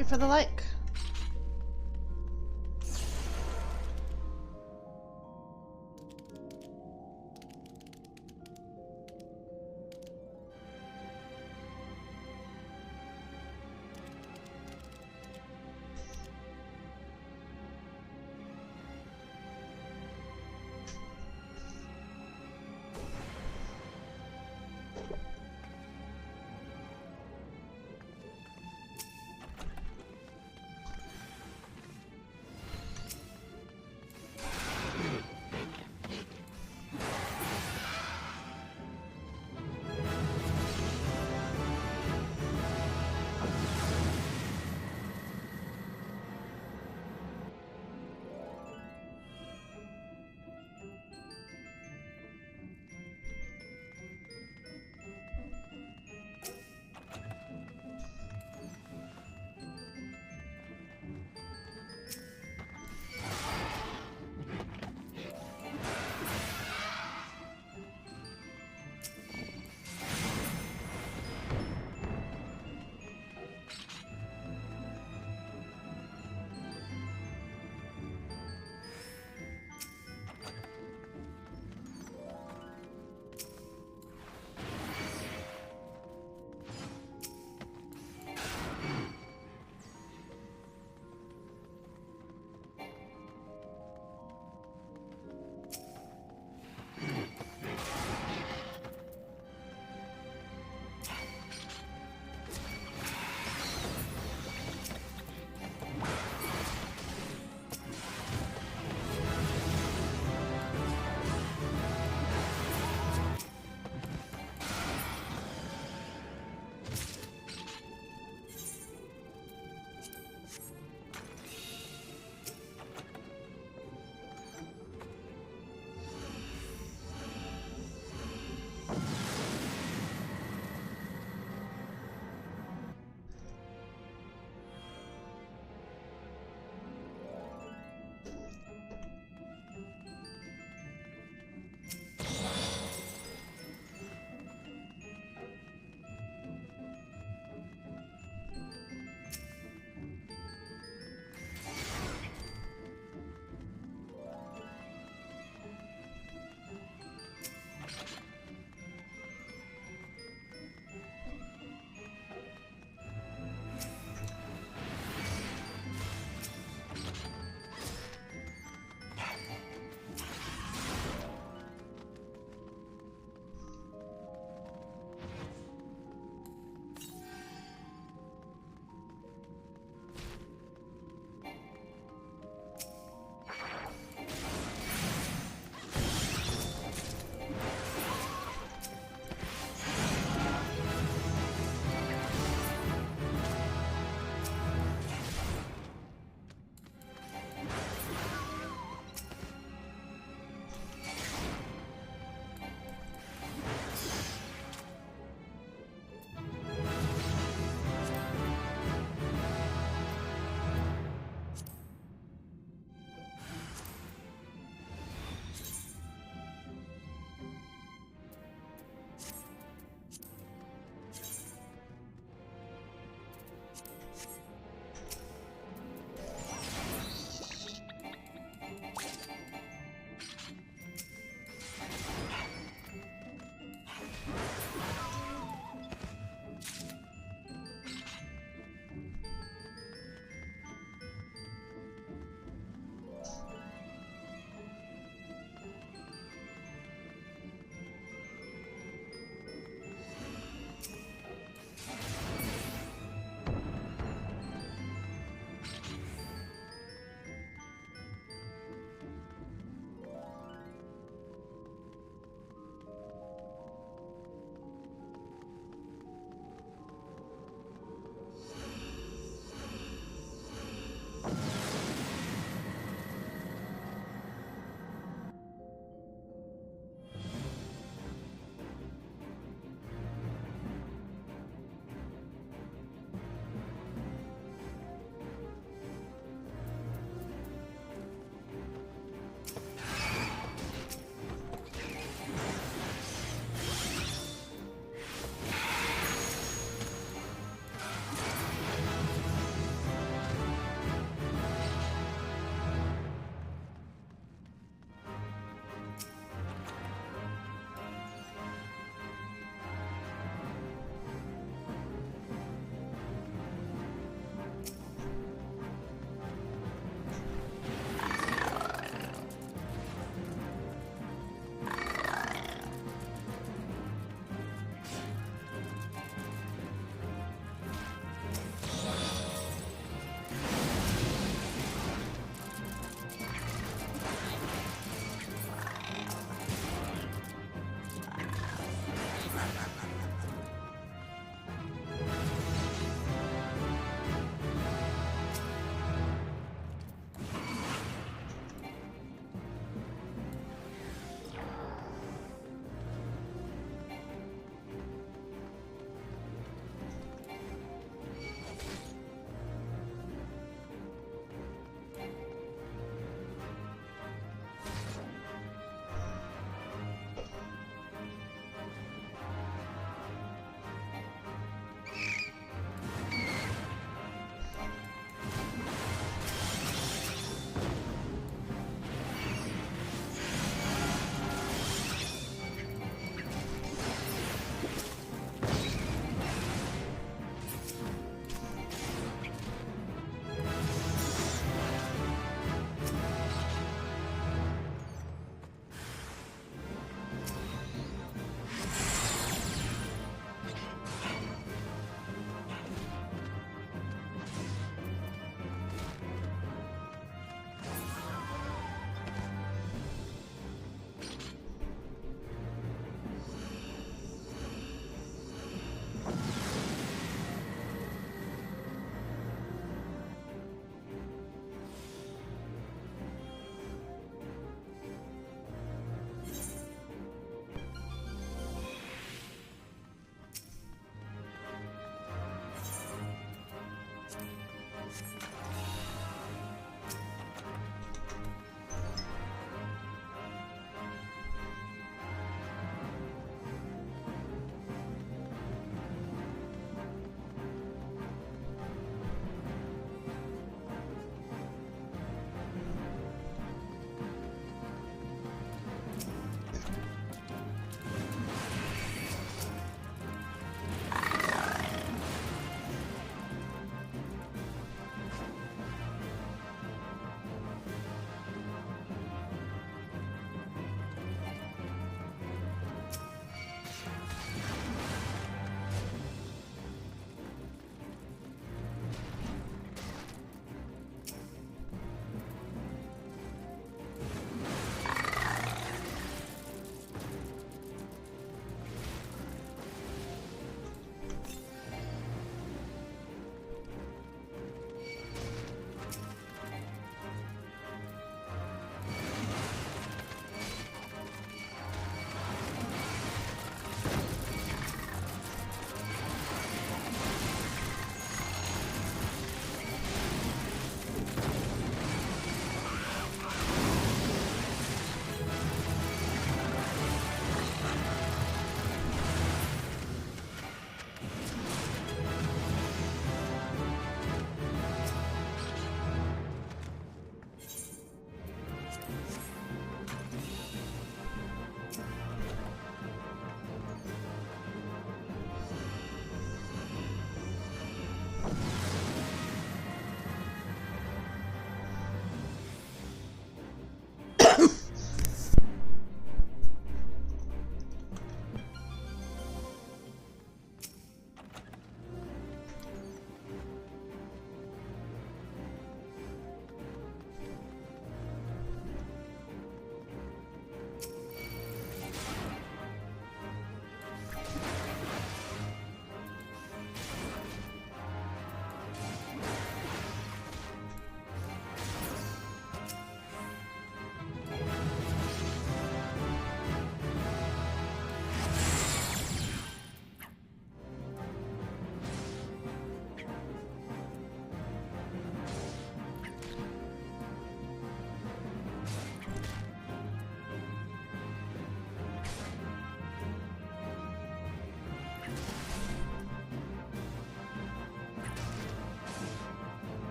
you for the like.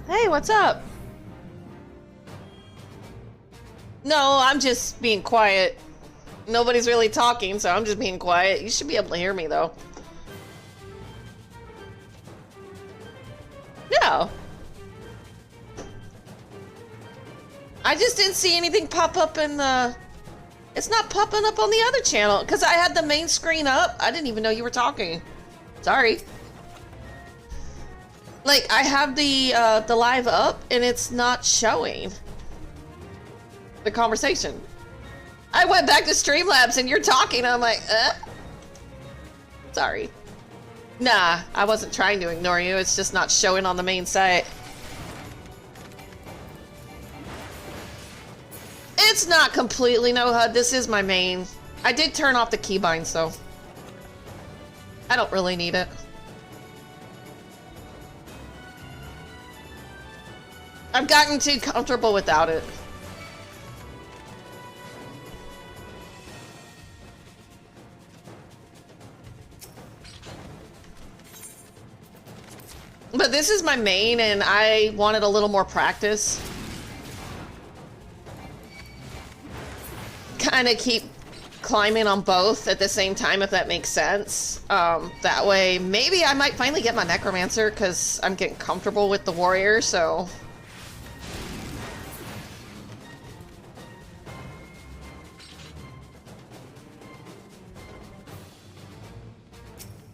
Hey, what's up? No, I'm just being quiet. Nobody's really talking, so I'm just being quiet. You should be able to hear me, though. No. I just didn't see anything pop up in the... It's not popping up on the other channel, because I had the main screen up. I didn't even know you were talking. Sorry. Like, I have the live up, and it's not showing the conversation. I went back to Streamlabs, and you're talking, and I'm like, Sorry. Nah, I wasn't trying to ignore you. It's just not showing on the main site. It's not completely no HUD. This is my main. I did turn off the keybinds, though. I don't really need it. I've gotten too comfortable without it. But this is my main, and I wanted a little more practice. Kind of keep climbing on both at the same time, if that makes sense. That way, maybe I might finally get my Necromancer, because I'm getting comfortable with the warrior, so...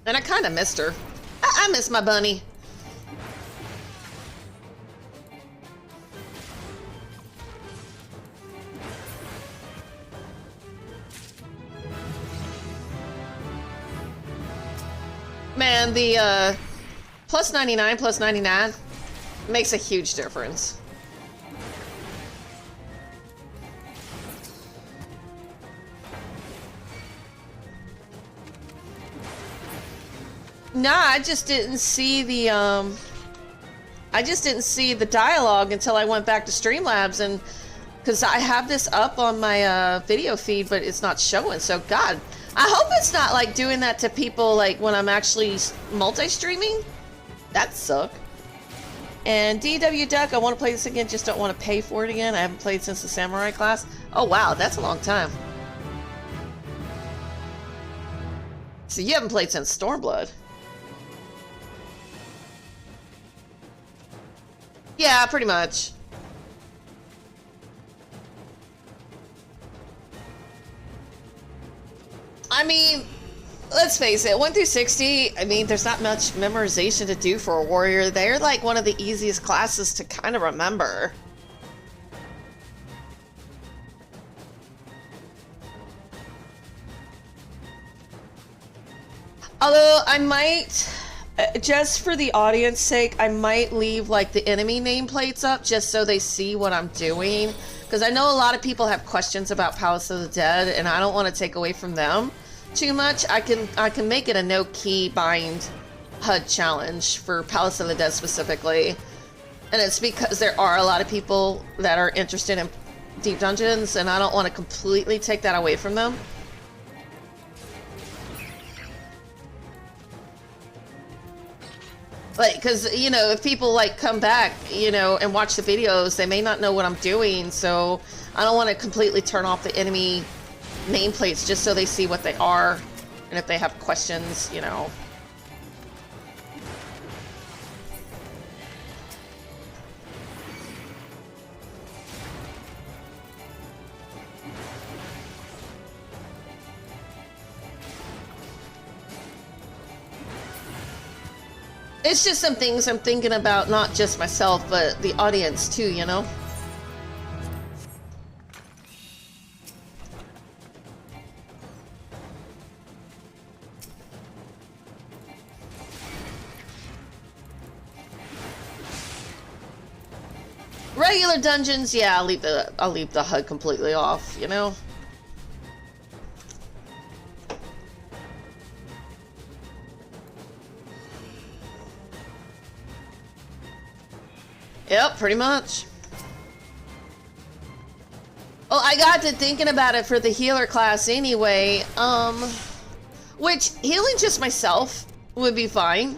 And I kind of missed her. I miss my bunny. Man, the plus 99 plus 99 makes a huge difference. Nah, I just didn't see the dialogue until I went back to Streamlabs, and because I have this up on my video feed, but it's not showing. So God, I hope it's not like doing that to people like when I'm actually multi-streaming. That suck. And DW Duck, I want to play this again, just don't want to pay for it again. I haven't played since the Samurai class. Oh wow, that's a long time. So you haven't played since Stormblood. Yeah, pretty much. I mean, let's face it, 1 through 60, I mean, there's not much memorization to do for a warrior. They're like one of the easiest classes to kind of remember. Although I might... just for the audience sake, I might leave like the enemy nameplates up just so they see what I'm doing, because I know a lot of people have questions about Palace of the Dead, and I don't want to take away from them too much. I can make it a no key bind HUD challenge for Palace of the Dead specifically, and it's because there are a lot of people that are interested in deep dungeons, and I don't want to completely take that away from them. Like, because, you know, if people, like, come back, you know, and watch the videos, they may not know what I'm doing, so I don't want to completely turn off the enemy nameplates just so they see what they are, and if they have questions, you know. It's just some things I'm thinking about, not just myself, but the audience too, you know? Regular dungeons, yeah, I'll leave the HUD completely off, you know? Yep, pretty much. Well, I got to thinking about it for the healer class anyway, which healing just myself would be fine,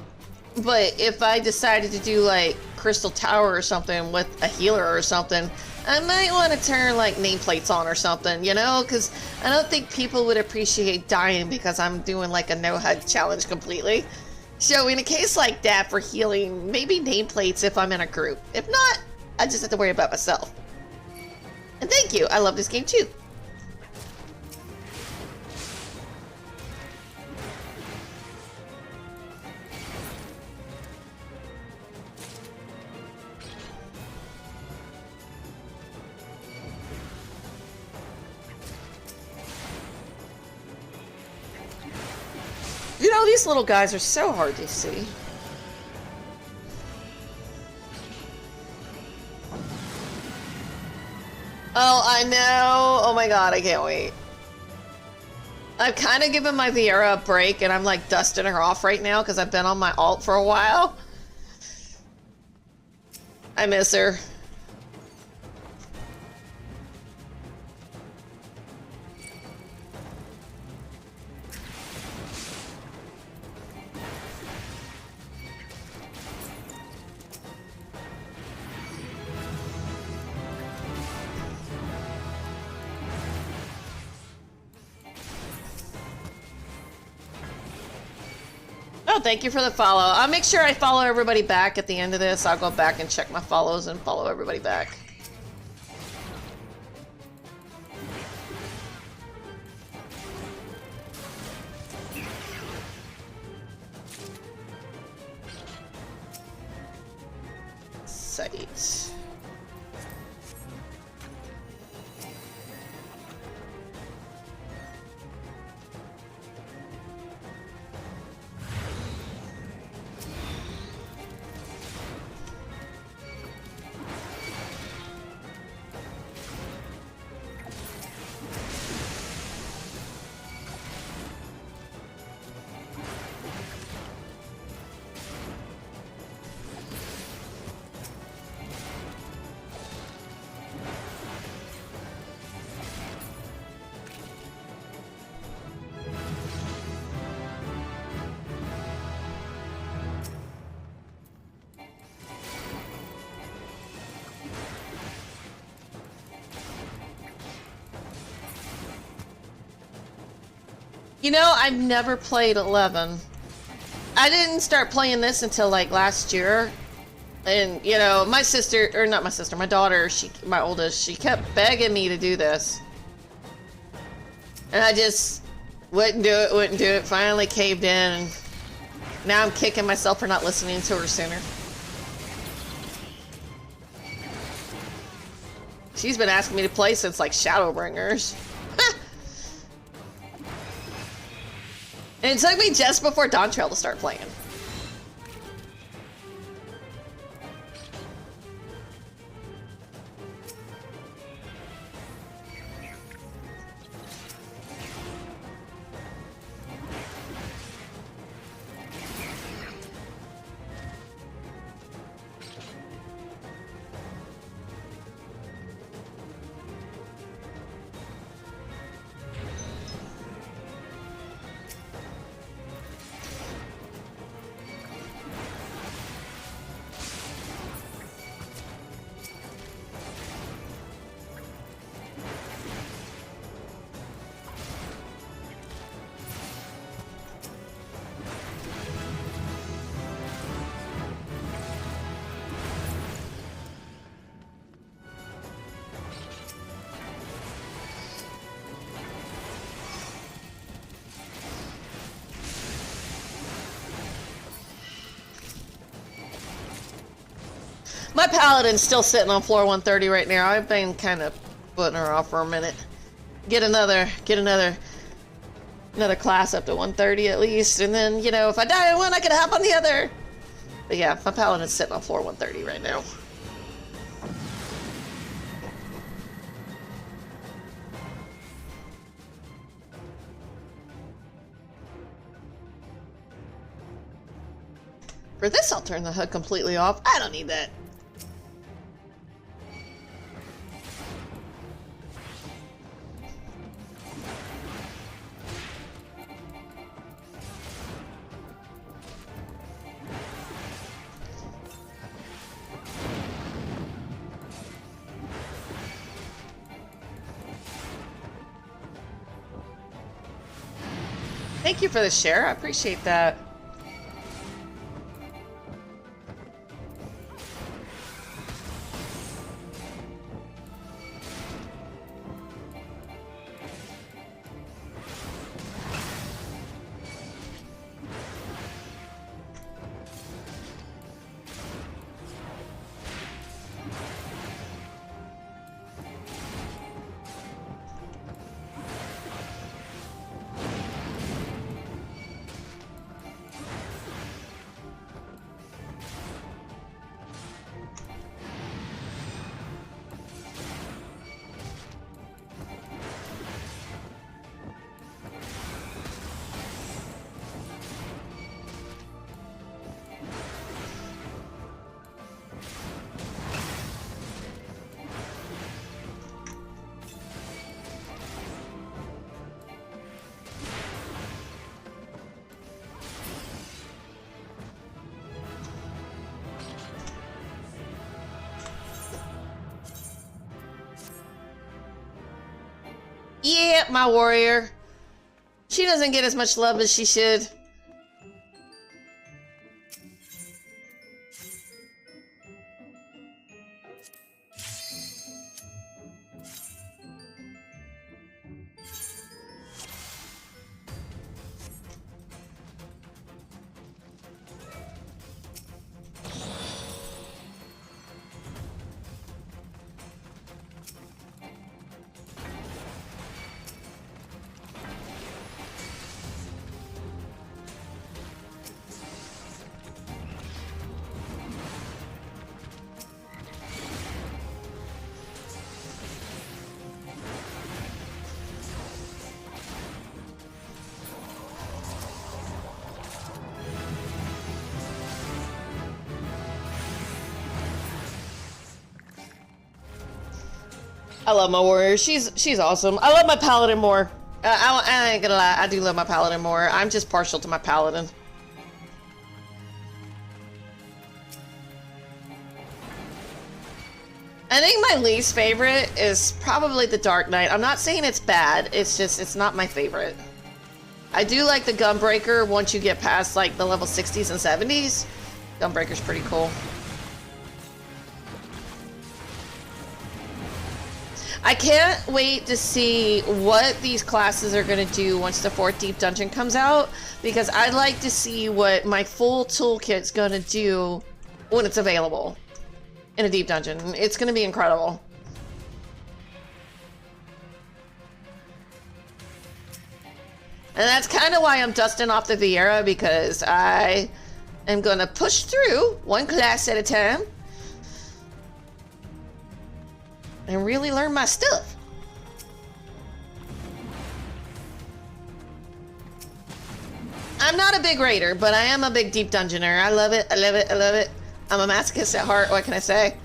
but if I decided to do like crystal tower or something with a healer or something, I might want to turn like nameplates on or something, you know, because I don't think people would appreciate dying because I'm doing like a no HUD challenge completely. So in a case like that for healing, maybe nameplates if I'm in a group. If not, I just have to worry about myself. And thank you, I love this game too. You know, these little guys are so hard to see. Oh, I know. Oh my god, I can't wait. I've kind of given my Viera a break, and I'm like dusting her off right now because I've been on my alt for a while. I miss her. Oh, thank you for the follow. I'll make sure I follow everybody back at the end of this. I'll go back and check my follows and follow everybody back. Site. You know, I've never played 11. I didn't start playing this until like last year. And, you know, my sister, or not my sister, my daughter, my oldest, she kept begging me to do this. And I just wouldn't do it, finally caved in. And now I'm kicking myself for not listening to her sooner. She's been asking me to play since like Shadowbringers. And it took me just before Dawn Trail to start playing. My Paladin's still sitting on floor 130 right now. I've been kind of putting her off for a minute. Get another class up to 130 at least, and then, you know, if I die on one, I can hop on the other. But yeah, my Paladin's sitting on floor 130 right now. For this, I'll turn the HUD completely off. I don't need that. Thank you for the share. I appreciate that. Yeah, my warrior. She doesn't get as much love as she should. I love my warrior. She's awesome. I love my paladin more. I ain't gonna lie. I do love my paladin more. I'm just partial to my paladin. I think my least favorite is probably the Dark Knight. I'm not saying it's bad. It's just, it's not my favorite. I do like the Gunbreaker once you get past like the level 60s and 70s. Gunbreaker's pretty cool. I can't wait to see what these classes are going to do once the 4th Deep Dungeon comes out, because I'd like to see what my full toolkit's going to do when it's available in a Deep Dungeon. It's going to be incredible. And that's kind of why I'm dusting off the Vieira, because I am going to push through one class at a time and really learn my stuff. I'm not a big raider, but I am a big deep dungeoner. I love it, I love it, I love it. I'm a masochist at heart, what can I say?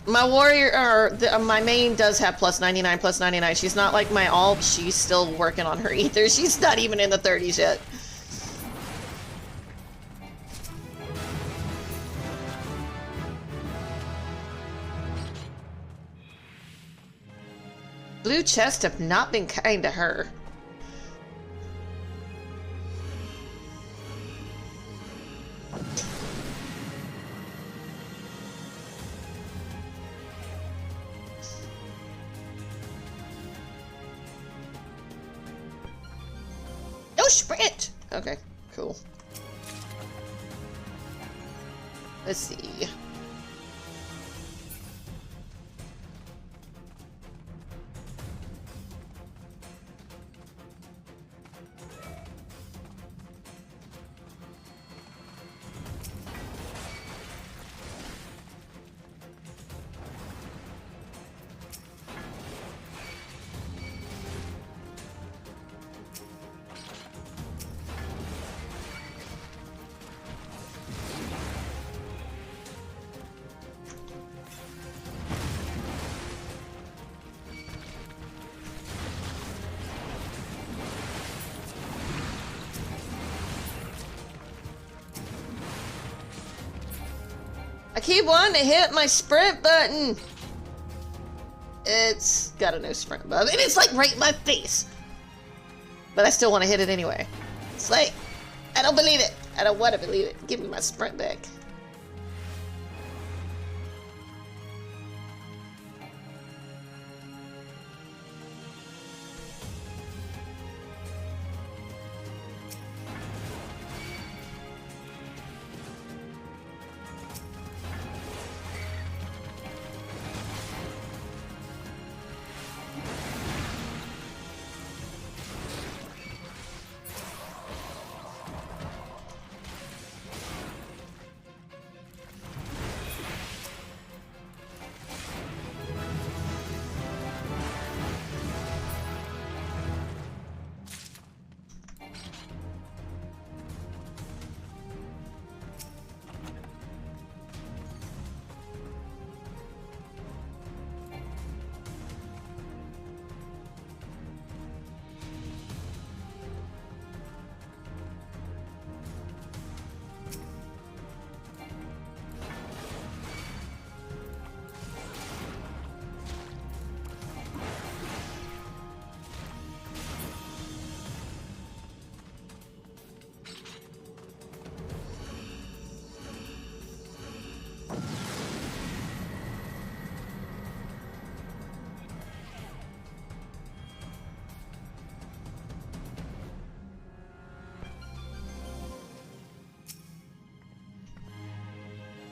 My warrior, or my main does have plus 99, plus 99. She's not like my alt. She's still working on her ether. She's not even in the 30s yet. Blue chests have not been kind to her. Sprint! Okay, cool. Let's see. I keep wanting to hit my sprint button. It's got a no sprint button. And it's like right in my face. But I still want to hit it anyway. It's like, I don't believe it. I don't want to believe it. Give me my sprint back.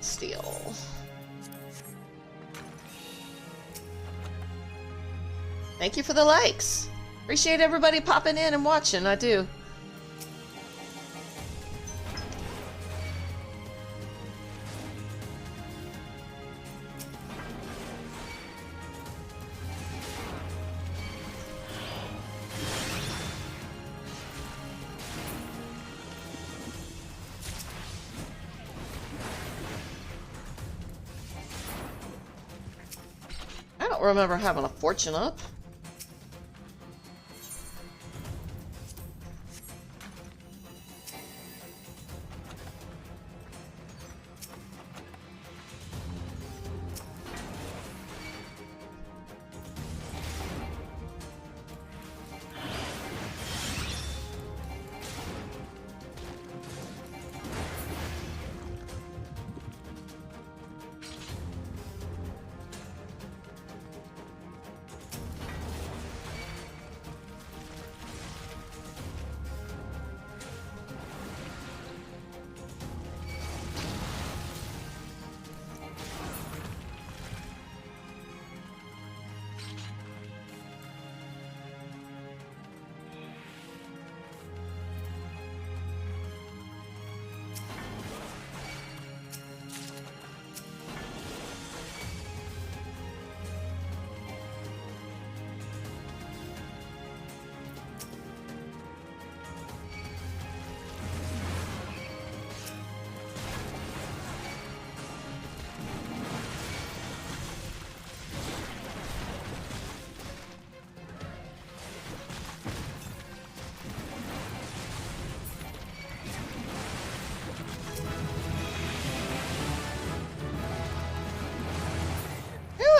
Steel. Thank you for the likes. Appreciate everybody popping in and watching. I do. I don't remember having a fortune up.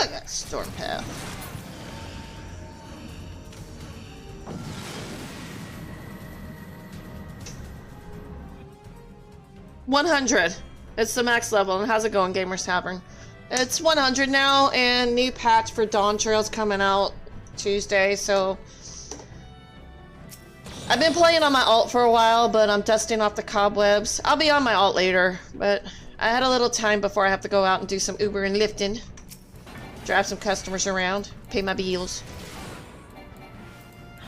I got Storm Path. $100. It's the max level. And how's it going, Gamers Tavern? It's 100 now, and new patch for Dawn Trail's coming out Tuesday, so I've been playing on my alt for a while, but I'm dusting off the cobwebs. I'll be on my alt later, but I had a little time before I have to go out and do some Uber and lifting. Drive some customers around, pay my bills.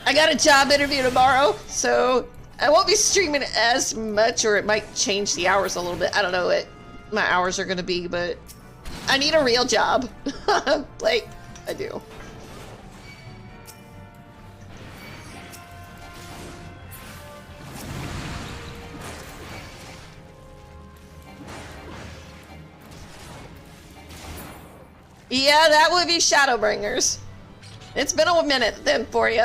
I got a job interview tomorrow, so I won't be streaming as much, or it might change the hours a little bit. I don't know what my hours are going to be, but I need a real job. Like, I do. Yeah, that would be Shadowbringers. It's been a minute then for you.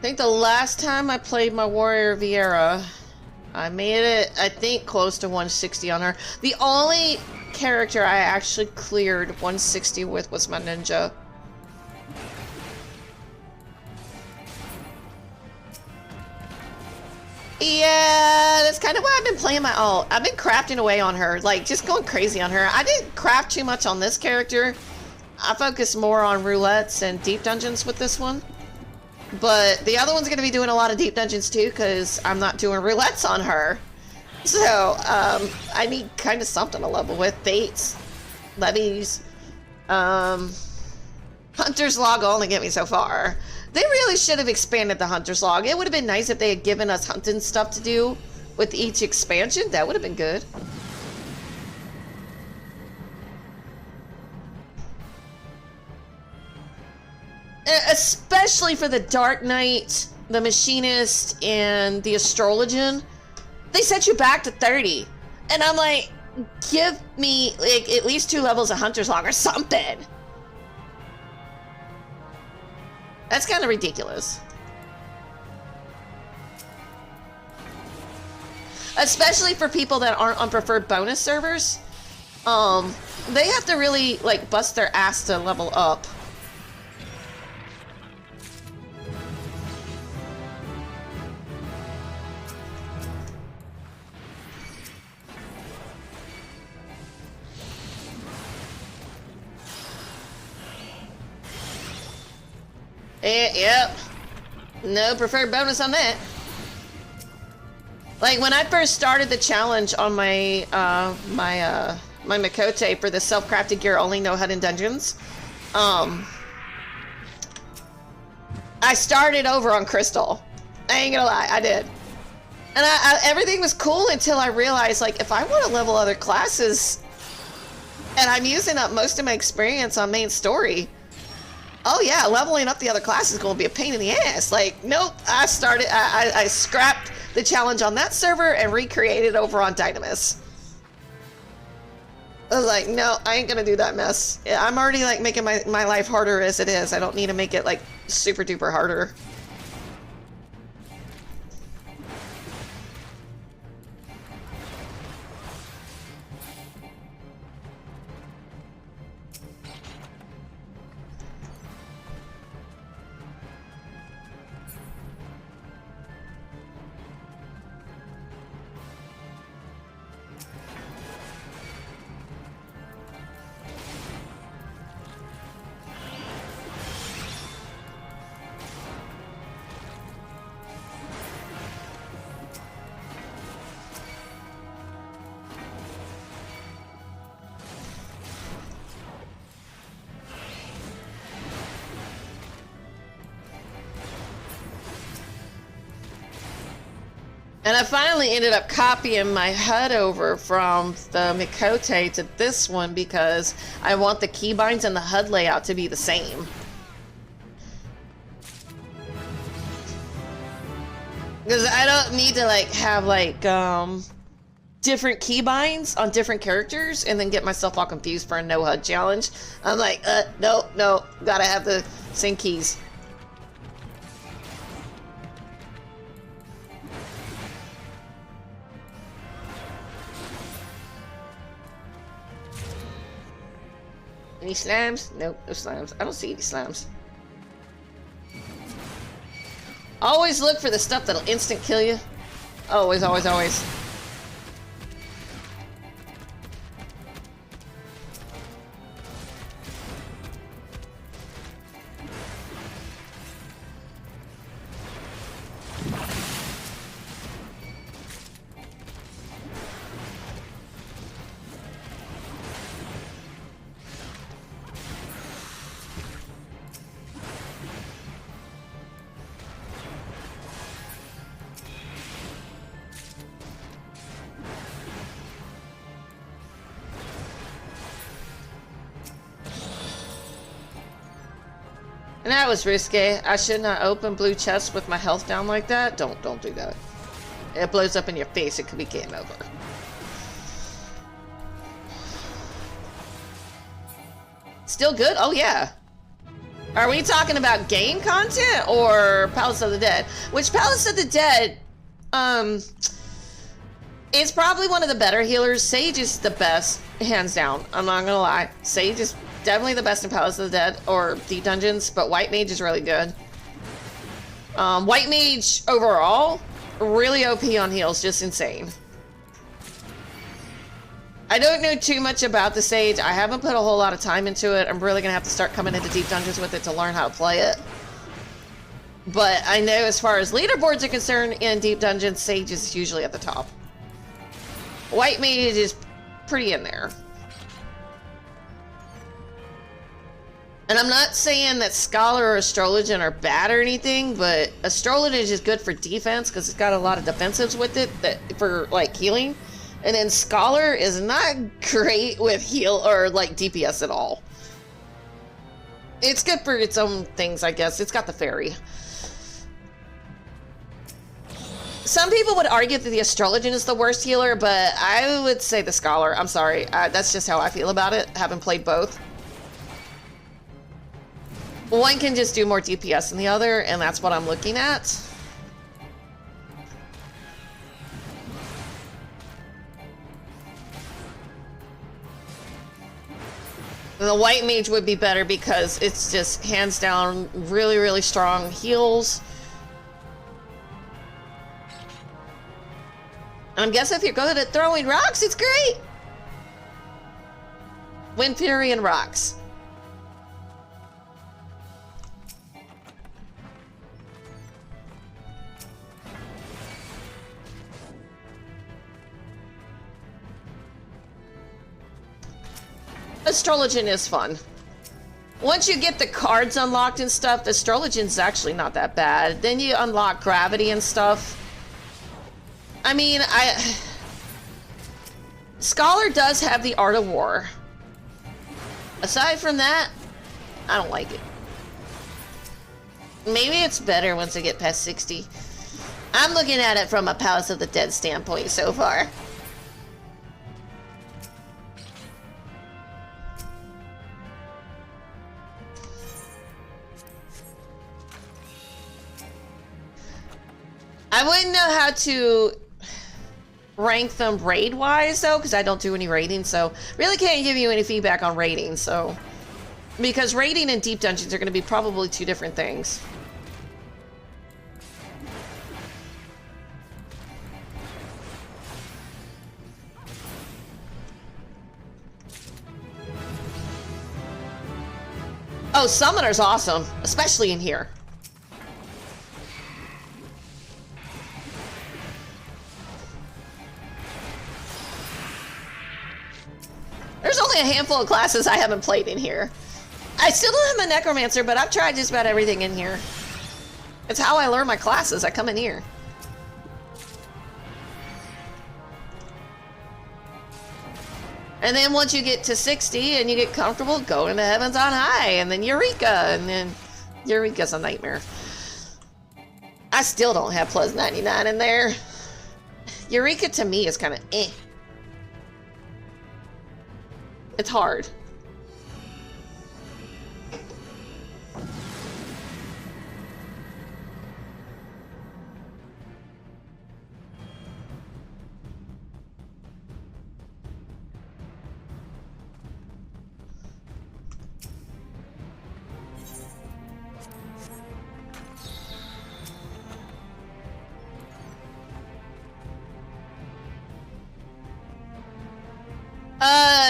think the last time I played my Warrior Viera, I made it, I think, close to 160 on her. The only character I actually cleared 160 with was my ninja. Yeah, that's kind of why I've been playing my ult. I've been crafting away on her, like just going crazy on her. I didn't craft too much on this character. I focused more on roulettes and deep dungeons with this one. But the other one's going to be doing a lot of deep dungeons too, because I'm not doing roulettes on her. So, I need kind of something to level with. Fates, levies, Hunter's Log will only get me so far. They really should have expanded the Hunter's Log. It would have been nice if they had given us hunting stuff to do with each expansion. That would have been good. Especially for the Dark Knight, the Machinist, and the Astrologian. They set you back to 30. And I'm like, give me like at least 2 levels of Hunter's Log or something. That's kind of ridiculous. Especially for people that aren't on preferred bonus servers. They have to really like bust their ass to level up. Yep. No preferred bonus on that. Like when I first started the challenge on my my Mikote for the self-crafted gear only no HUD in dungeons, I started over on Crystal. I ain't gonna lie, I did. And everything was cool until I realized, like, if I want to level other classes, and I'm using up most of my experience on main story, oh yeah, leveling up the other class is going to be a pain in the ass. Like, nope, I scrapped the challenge on that server and recreated over on Dynamis. I was like, no, I ain't going to do that mess. I'm already, like, making my life harder as it is. I don't need to make it, like, super duper harder. And I finally ended up copying my HUD over from the Mikote to this one because I want the keybinds and the HUD layout to be the same. Because I don't need to like have like different keybinds on different characters and then get myself all confused for a no HUD challenge. I'm like, no, gotta have the same keys. Any slams? Nope, no slams. I don't see any slams. Always look for the stuff that'll instant kill you. Always, always, always. And that was risky. I should not open blue chests with my health down like that. Don't do that. It blows up in your face. It could be game over. Still good? Oh yeah. Are we talking about game content or Palace of the Dead? Which Palace of the Dead, is probably one of the better healers. Sage is the best, hands down. I'm not gonna lie. Sage is definitely the best in Palace of the Dead or Deep Dungeons, but White Mage is really good. White Mage overall, really OP on heals, just insane. I don't know too much about the Sage. I haven't put a whole lot of time into it. I'm really gonna have to start coming into Deep Dungeons with it to learn how to play it. But I know as far as leaderboards are concerned in Deep Dungeons, Sage is usually at the top. White Mage is pretty in there. And I'm not saying that Scholar or Astrologian are bad or anything, but Astrologian is good for defense because it's got a lot of defensives with it that for like healing. And then Scholar is not great with heal or like DPS at all. It's good for its own things, I guess. It's got the fairy. Some people would argue that the Astrologian is the worst healer, but I would say the Scholar. I'm sorry. That's just how I feel about it, having played both. One can just do more DPS than the other, and that's what I'm looking at. The White Mage would be better because it's just hands down really, really strong heals. And I'm guessing if you're good at throwing rocks, it's great. Wind Fury and rocks. Astrologian is fun. Once you get the cards unlocked and stuff, Astrologian's actually not that bad. Then you unlock gravity and stuff. I mean, Scholar does have the Art of War. Aside from that, I don't like it. Maybe it's better once I get past 60. I'm looking at it from a Palace of the Dead standpoint so far. I wouldn't know how to rank them raid-wise, though, because I don't do any raiding, so really can't give you any feedback on raiding, so... Because raiding and Deep Dungeons are going to be probably two different things. Oh, Summoner's awesome, especially in here. There's only a handful of classes I haven't played in here. I still don't have a Necromancer, but I've tried just about everything in here. It's how I learn my classes. I come in here. And then once you get to 60 and you get comfortable, go into Heavens on High, and then Eureka, and then Eureka's a nightmare. I still don't have plus 99 in there. Eureka to me is kind of eh. It's hard.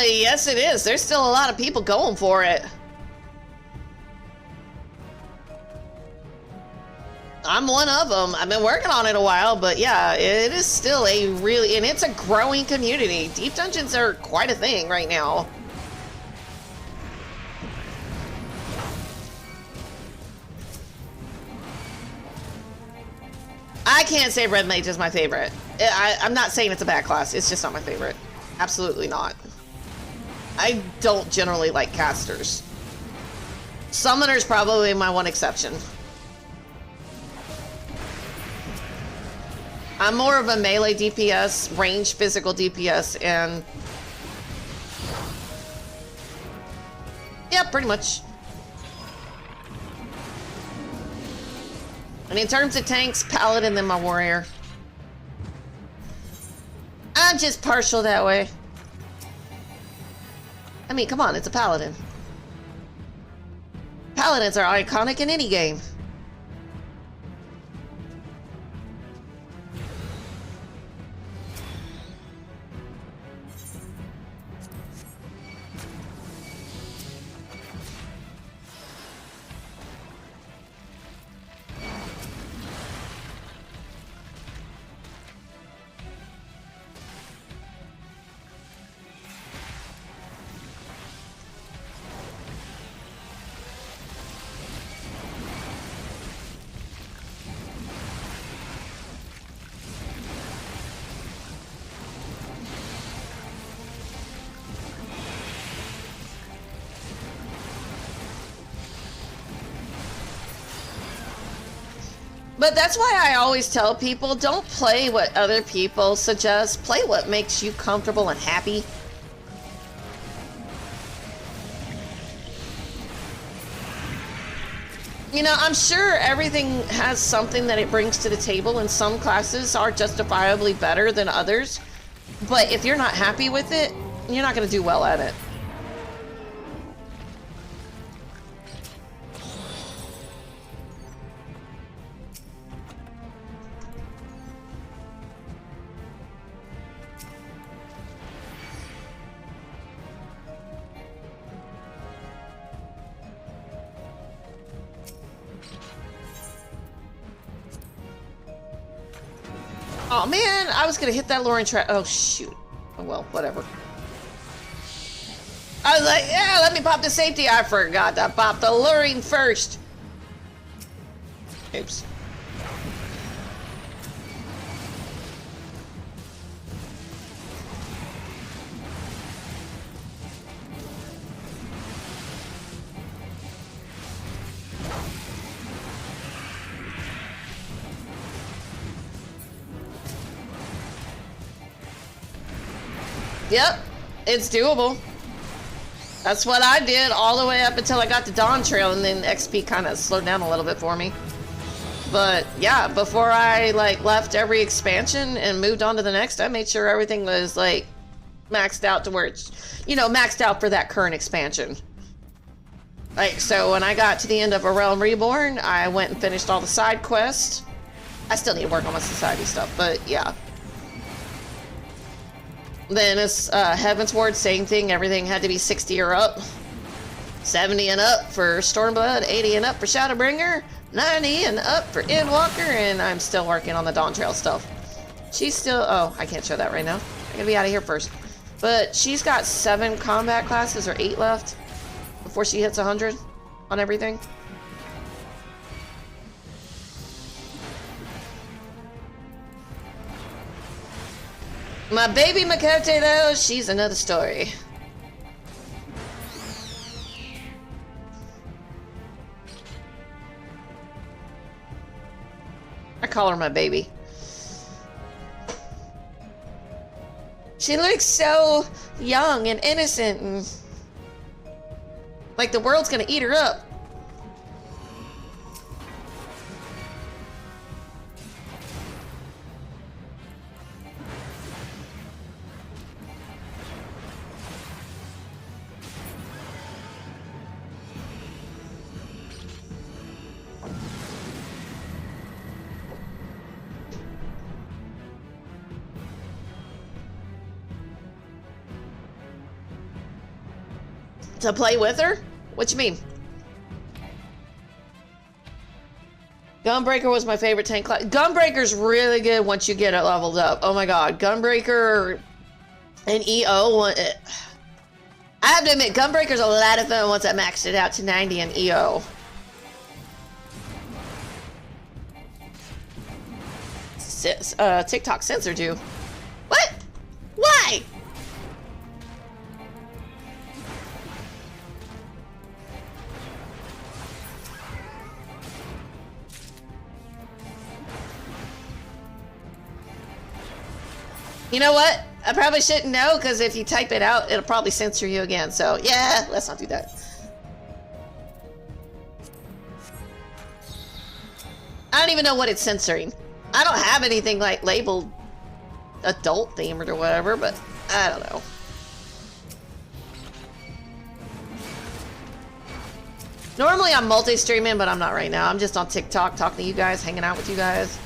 Yes it is. There's still a lot of people going for it. I'm one of them. I've been working on it a while, but yeah, it is still a really, and it's a growing community. Deep Dungeons are quite a thing right now. I can't say Red Mage is my favorite. I'm not saying it's a bad class. It's just not my favorite. Absolutely not. I don't generally like casters. Summoner's probably my one exception. I'm more of a melee DPS, range physical DPS, and... yeah, pretty much. And in terms of tanks, Paladin than my Warrior. I'm just partial that way. I mean, come on, it's a Paladin. Paladins are iconic in any game. But that's why I always tell people, don't play what other people suggest. Play what makes you comfortable and happy. You know, I'm sure everything has something that it brings to the table, and some classes are justifiably better than others. But if you're not happy with it, you're not going to do well at it. Oh man, I was gonna hit that luring trap. Oh shoot. Oh well, whatever. I was like, yeah, let me pop the safety. I forgot to pop the luring first. Oops. Yep, it's doable. That's what I did all the way up until I got to Dawn Trail, and then XP kind of slowed down a little bit for me. But yeah, before I like left every expansion and moved on to the next, I made sure everything was like maxed out to where it's, you know, maxed out for that current expansion. Like, so when I got to the end of A Realm Reborn, I went and finished all the side quests. I still need to work on my society stuff, but yeah. Then it's Heaven's Ward, same thing. Everything had to be 60 or up. 70 and up for Stormblood, 80 and up for Shadowbringer, 90 and up for Endwalker, and I'm still working on the Dawn Trail stuff. She's still, oh, I can't show that right now. I gotta be out of here first. But she's got 7 combat classes, or 8 left, before she hits 100 on everything. My baby Makote, though, she's another story. I call her my baby. She looks so young and innocent, and like the world's gonna eat her up. To play with her? What you mean? Gunbreaker was my favorite tank class. Gunbreaker's really good once you get it leveled up. Oh my god, Gunbreaker and EO. I have to admit, Gunbreaker's a lot of fun once I maxed it out to 90 in EO. TikTok censored you. What? Why? You know what? I probably shouldn't know, because if you type it out, it'll probably censor you again. So, yeah, let's not do that. I don't even know what it's censoring. I don't have anything like labeled adult themed or whatever, but I don't know. Normally I'm multi-streaming, but I'm not right now. I'm just on TikTok talking to you guys, hanging out with you guys.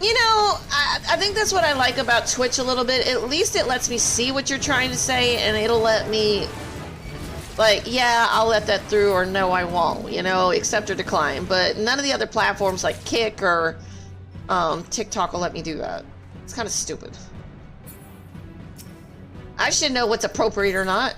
You know, I think that's what I like about Twitch a little bit. At least it lets me see what you're trying to say, and it'll let me, like, yeah, I'll let that through, or no, I won't, you know, accept or decline. But none of the other platforms like Kick or TikTok will let me do that. It's kind of stupid. I should know what's appropriate or not.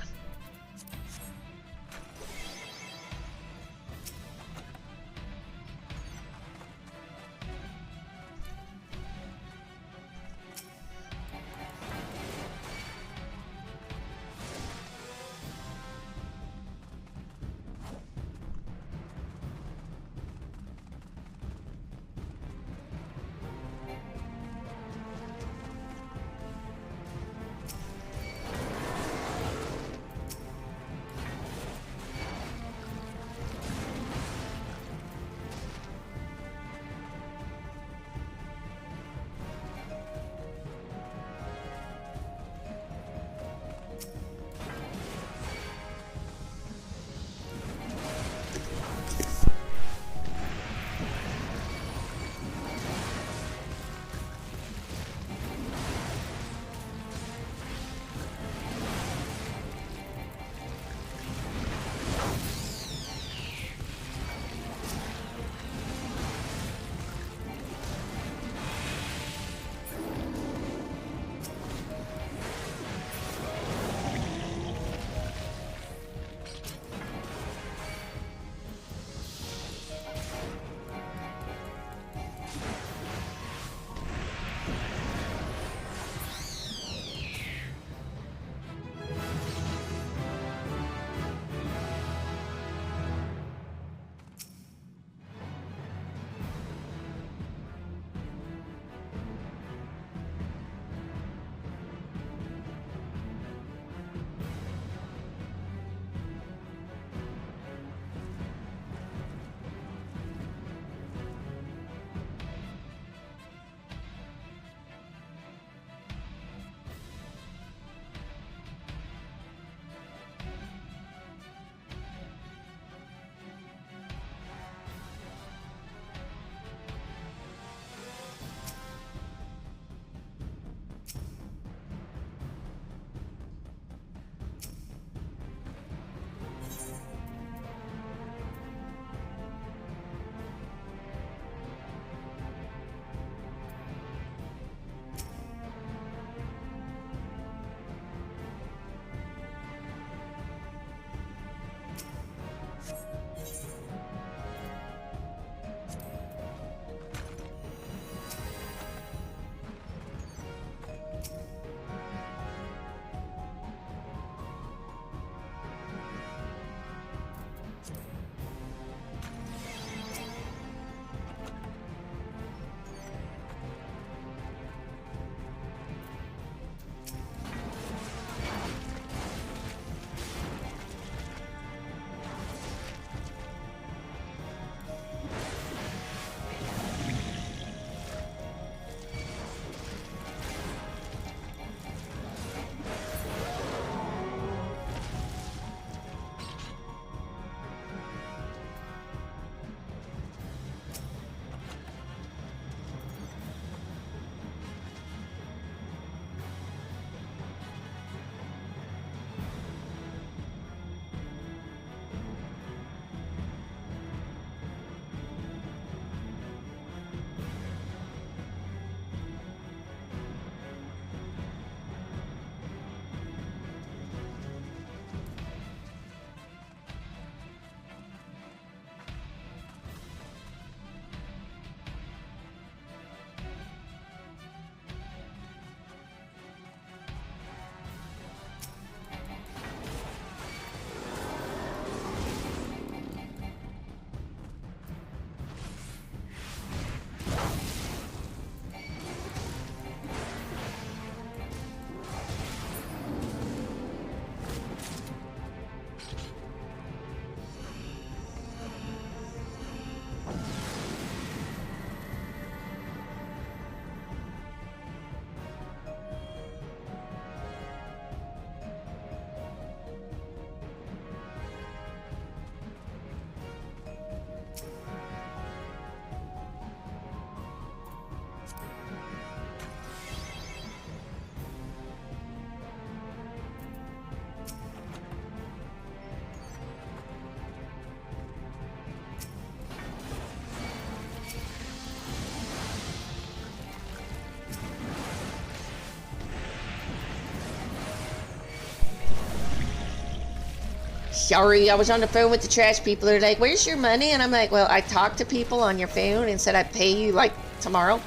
sorry, I was on the phone with the trash people. They're like, where's your money? And I'm like, well, I talked to people on your phone and said I'd pay you like tomorrow.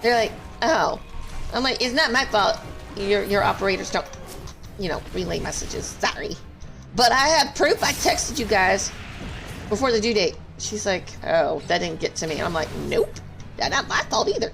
They're like, oh. I'm like, it's not my fault. Your operators don't, you know, relay messages. Sorry. But I have proof. I texted you guys before the due date. She's like, oh, that didn't get to me. And I'm like, nope. That's not my fault either.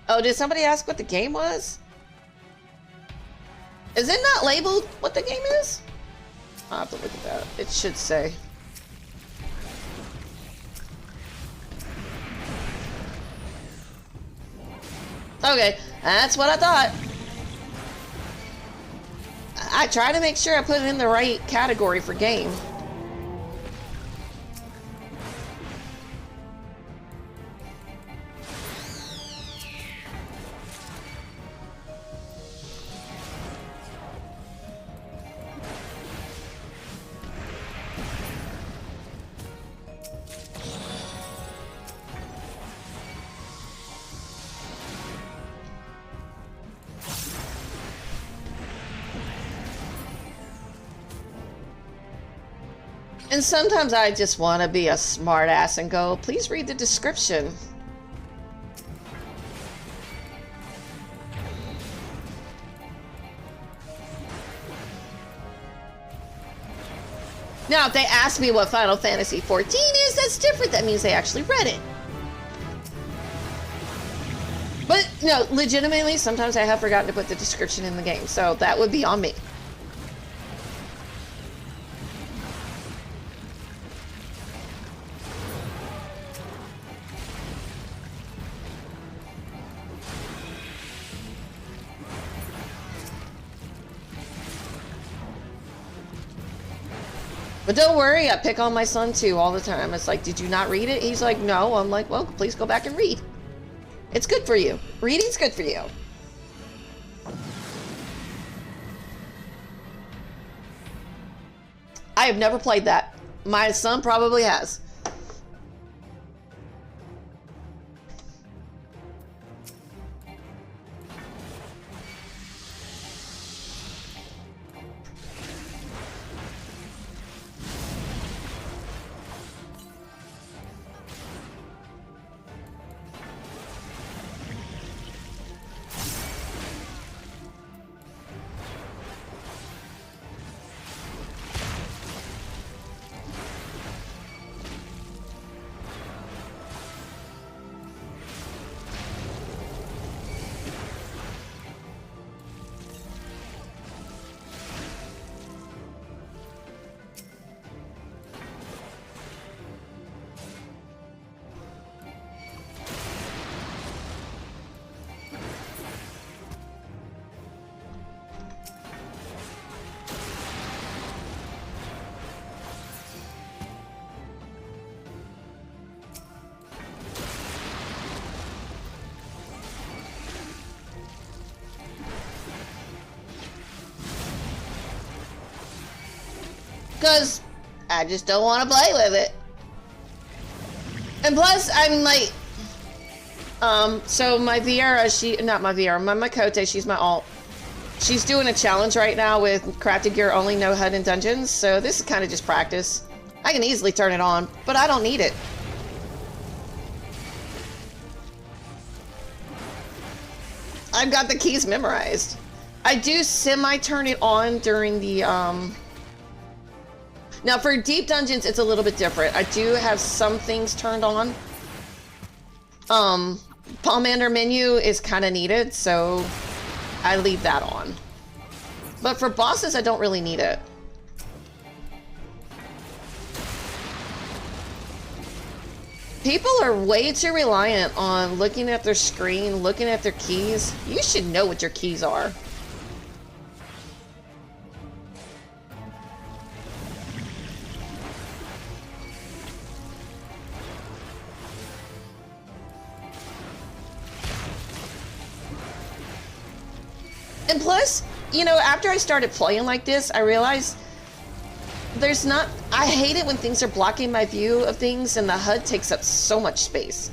Oh, did somebody ask what the game was? Is it not labeled what the game is? I'll have to look at that. It should say. Okay, that's what I thought. I try to make sure I put it in the right category for game. And sometimes I just want to be a smart ass and go, please read the description. Now, if they ask me what Final Fantasy XIV is, that's different. That means they actually read it. But, no, legitimately, sometimes I have forgotten to put the description in the game, so that would be on me. But don't worry, I pick on my son too all the time. It's like, did you not read it? He's like, no. I'm like, well, please go back and read. It's good for you. Reading's good for you. I have never played that. My son probably has. Because I just don't want to play with it. And plus, I'm like, so my Viera, not my Viera, my Makote, she's my alt. She's doing a challenge right now with crafted gear only, no HUD in dungeons. So this is kind of just practice. I can easily turn it on, but I don't need it. I've got the keys memorized. I do semi-turn it on during the, Now, for deep dungeons, it's a little bit different. I do have some things turned on. Pomander menu is kind of needed, so I leave that on. But for bosses, I don't really need it. People are way too reliant on looking at their screen, looking at their keys. You should know what your keys are. And plus, you know, after I started playing like this, I realized there's not... I hate it when things are blocking my view of things and the HUD takes up so much space.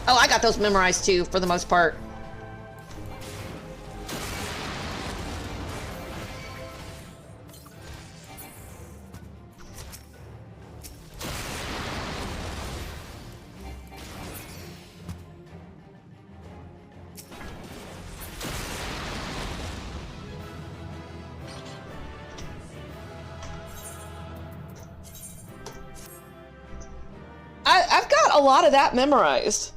Oh, I got those memorized too, for the most part. I've got a lot of that memorized.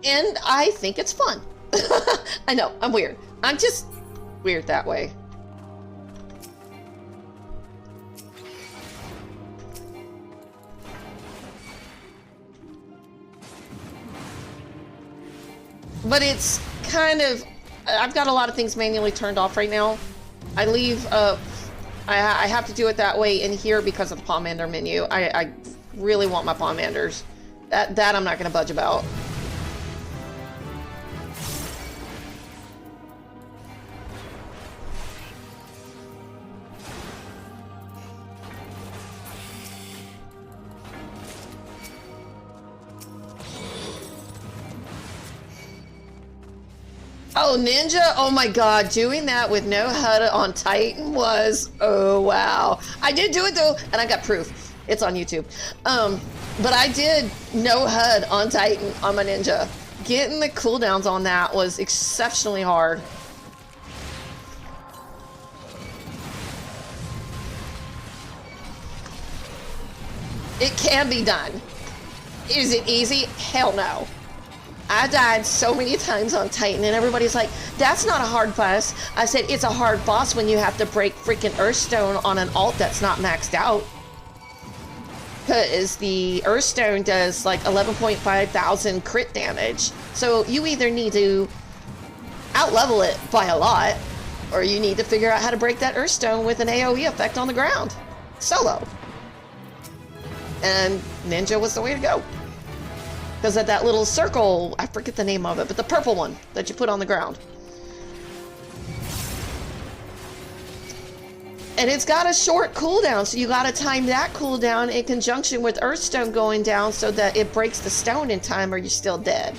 And I think it's fun. I know, I'm weird. I'm just weird that way. But it's kind of... I've got a lot of things manually turned off right now. I leave... I have to do it that way in here because of the pomander menu. I really want my pomanders. That I'm not going to budge about. Oh, Ninja? Oh my god, doing that with no HUD on Titan was... Oh, wow. I did do it though, and I got proof. It's on YouTube. But I did no HUD on Titan on my Ninja. Getting the cooldowns on that was exceptionally hard. It can be done. Is it easy? Hell no. I died so many times on Titan and everybody's like, that's not a hard boss. I said, it's a hard boss when you have to break freaking Earthstone on an alt that's not maxed out. Because the Earthstone does like 11.5 thousand crit damage. So you either need to out-level it by a lot, or you need to figure out how to break that Earthstone with an AoE effect on the ground. Solo. And Ninja was the way to go. Because of that little circle, I forget the name of it, but the purple one that you put on the ground. And it's got a short cooldown, so you gotta time that cooldown in conjunction with Earthstone going down so that it breaks the stone in time or you're still dead.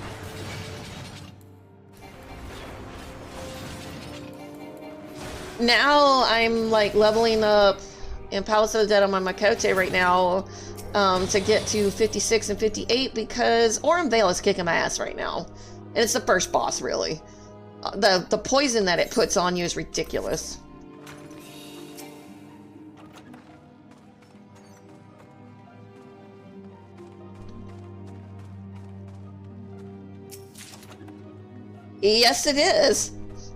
Now I'm like leveling up in Palace of the Dead on my Makote right now. To get to 56 and 58 because Aurum Vale is kicking my ass right now. And it's the first boss, really. The poison that it puts on you is ridiculous. Yes, it is.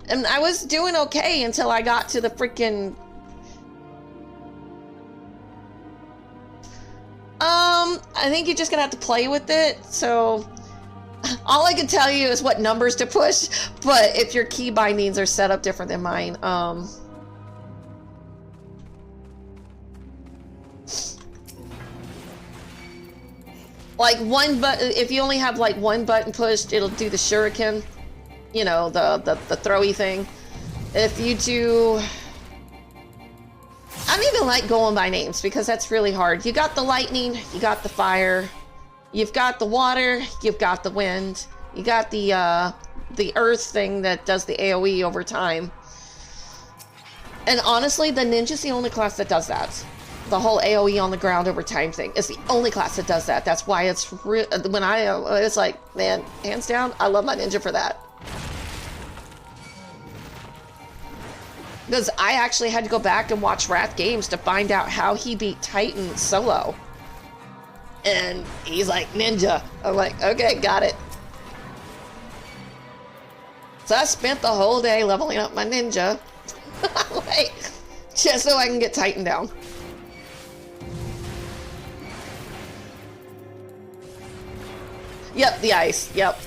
And I was doing okay until I got to the freaking... I think you're just gonna have to play with it. So all I can tell you is what numbers to push, but if your key bindings are set up different than mine, like one button, if you only have like one button pushed, it'll do the shuriken, you know, the throwy thing. If you do... I don't even like going by names because that's really hard. You got the lightning, you got the fire, you've got the water, you've got the wind, you got the earth thing that does the AoE over time. And honestly, the ninja's the only class that does that. The whole AoE on the ground over time thing is the only class that does that. That's why it's it's like, man, hands down, I love my ninja for that. Because I actually had to go back and watch Wrath Games to find out how he beat Titan solo. And he's like, ninja. I'm like, okay, got it. So I spent the whole day leveling up my ninja. Like, just so I can get Titan down. Yep, the ice. Yep.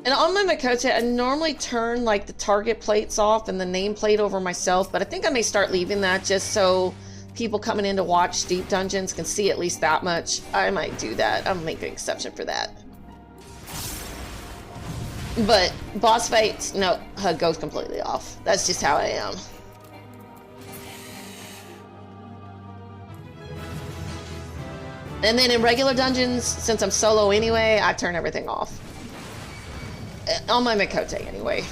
And on my Makote, I normally turn like the target plates off and the nameplate over myself, but I think I may start leaving that just so people coming in to watch Deep Dungeons can see at least that much. I might do that. I'll make an exception for that. But boss fights, no, HUD goes completely off. That's just how I am. And then in regular dungeons, since I'm solo anyway, I turn everything off. On my Makote anyway.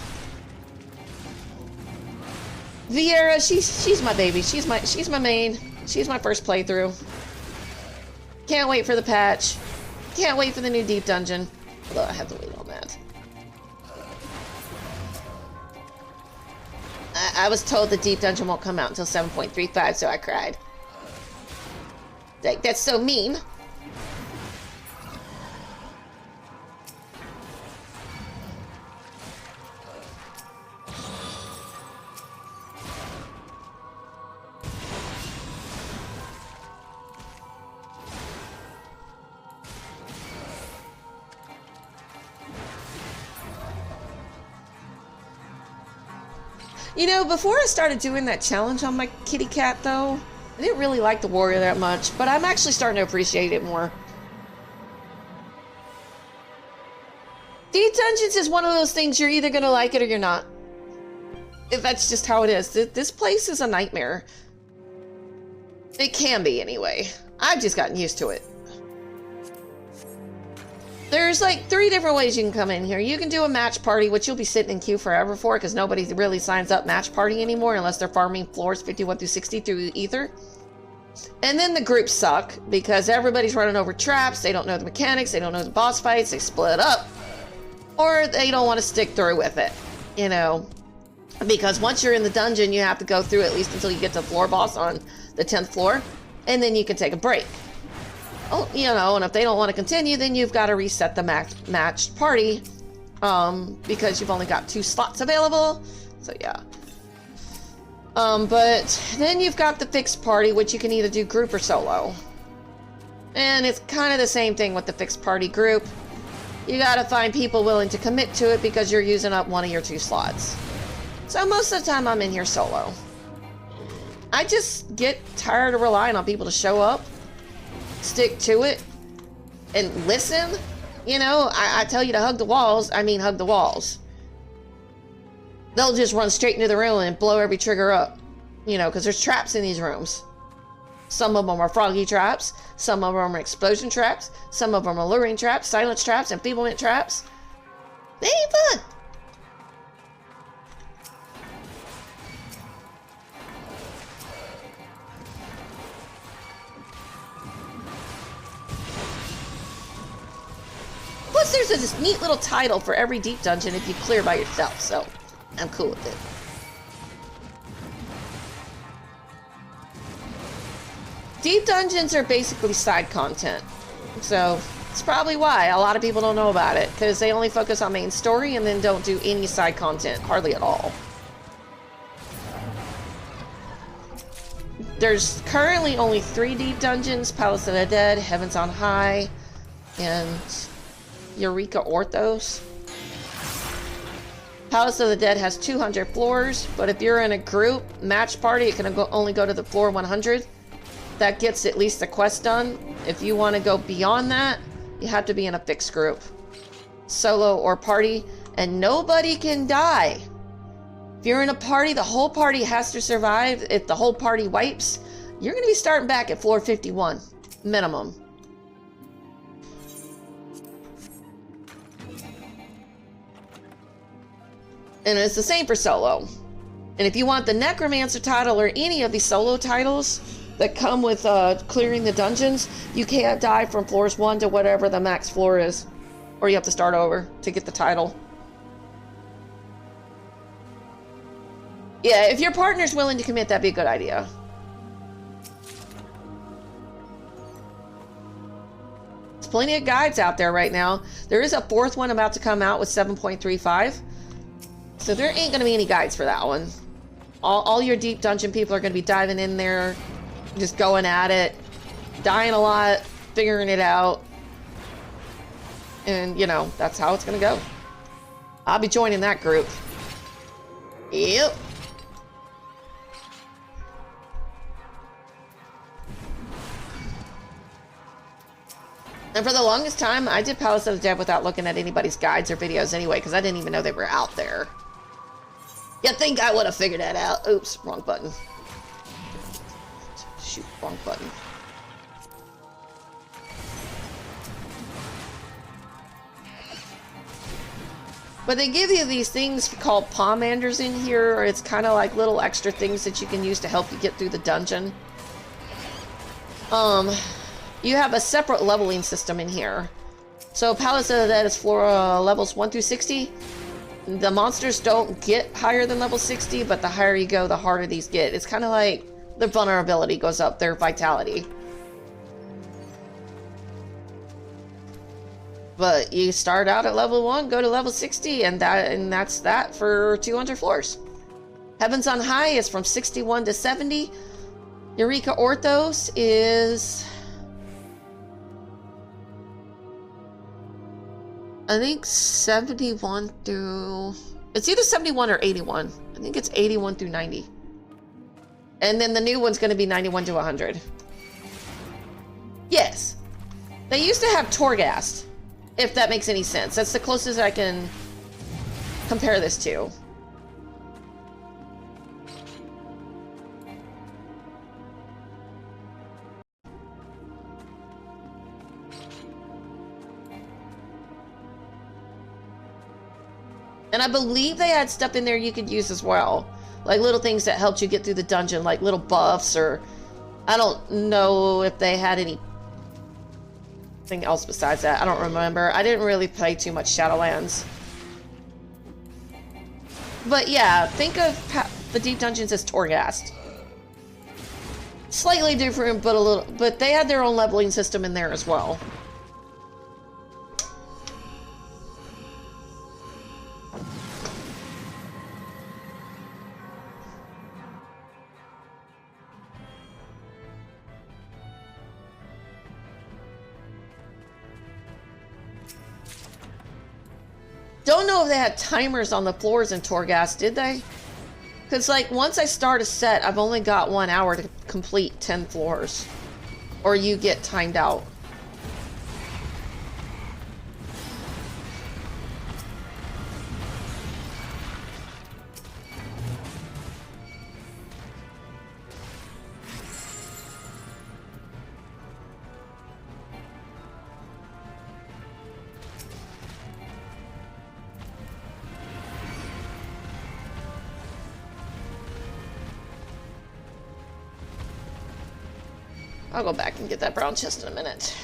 Vieira, she's my baby. She's my main. She's my first playthrough. Can't wait for the patch. Can't wait for the new Deep Dungeon. Although I have to wait on that. I was told the Deep Dungeon won't come out until 7.35, so I cried. Like, that's so mean. You know, before I started doing that challenge on my kitty cat, though, I didn't really like the warrior that much, but I'm actually starting to appreciate it more. Deep Dungeons is one of those things you're either going to like it or you're not. That's just how it is. This place is a nightmare. It can be, anyway. I've just gotten used to it. There's like 3 different ways you can come in here. You can do a match party, which you'll be sitting in queue forever for because nobody really signs up match party anymore unless they're farming floors 51 through 60 through Ether. And then the groups suck because everybody's running over traps. They don't know the mechanics. They don't know the boss fights. They split up. Or they don't want to stick through with it, you know. Because once you're in the dungeon, you have to go through at least until you get to the floor boss on the 10th floor. And then you can take a break. Oh, you know, and if they don't want to continue, then you've got to reset the matched party because you've only got 2 slots available. So yeah. But then you've got the fixed party, which you can either do group or solo. And it's kind of the same thing with the fixed party group. You got to find people willing to commit to it because you're using up one of your 2 slots. So most of the time I'm in here solo. I just get tired of relying on people to show up, stick to it, and listen. You know, I tell you to hug the walls, I mean hug the walls. They'll just run straight into the room and blow every trigger up. You know, because there's traps in these rooms. Some of them are froggy traps, some of them are explosion traps, some of them are luring traps, silence traps, enfeeblement traps. They ain't fun. Plus, there's this neat little title for every deep dungeon if you clear by yourself, so I'm cool with it. Deep dungeons are basically side content, so it's probably why a lot of people don't know about it, because they only focus on main story and then don't do any side content, hardly at all. There's currently only 3 deep dungeons: Palace of the Dead, Heavens on High, and Eureka Orthos. Palace of the Dead has 200 floors, but if you're in a group match party, it can only go to the floor 100. That gets at least the quest done. If you want to go beyond that, you have to be in a fixed group, solo or party, and nobody can die. If you're in a party, the whole party has to survive. If the whole party wipes, you're going to be starting back at floor 51, minimum. And it's the same for solo. And if you want the Necromancer title or any of these solo titles that come with clearing the dungeons, you can't die from floors 1 to whatever the max floor is. Or you have to start over to get the title. Yeah, if your partner's willing to commit, that'd be a good idea. There's plenty of guides out there right now. There is a fourth one about to come out with 7.35. So there ain't going to be any guides for that one. All your deep dungeon people are going to be diving in there, just going at it, dying a lot, figuring it out. And, you know, that's how it's going to go. I'll be joining that group. Yep. And for the longest time, I did Palace of the Dead without looking at anybody's guides or videos anyway, because I didn't even know they were out there. You think I would have figured that out? Oops, wrong button. Shoot, wrong button. But they give you these things called pomanders in here. It's kind of like little extra things that you can use to help you get through the dungeon. You have a separate leveling system in here. So Palace of the Dead is for levels 1 through 60. The monsters don't get higher than level 60, but the higher you go, the harder these get. It's kind of like their vulnerability goes up, their vitality. But you start out at level 1, go to level 60, and that's that for 200 floors. Heavens on High is from 61 to 70. Eureka Orthos is... I think 71 through... It's either 71 or 81. I think it's 81 through 90. And then the new one's going to be 91 to 100. Yes. They used to have Torghast, if that makes any sense. That's the closest I can compare this to. And I believe they had stuff in there you could use as well. Like little things that helped you get through the dungeon, like little buffs, or... I don't know if they had anything else besides that. I don't remember. I didn't really play too much Shadowlands. But yeah, think of the deep dungeons as Torghast. Slightly different, but they had their own leveling system in there as well. Don't know if they had timers on the floors in Torghast, did they? Because, like, once I start a set, I've only got 1 hour to complete 10 floors. Or you get timed out. I'll go back and get that brown chest in a minute.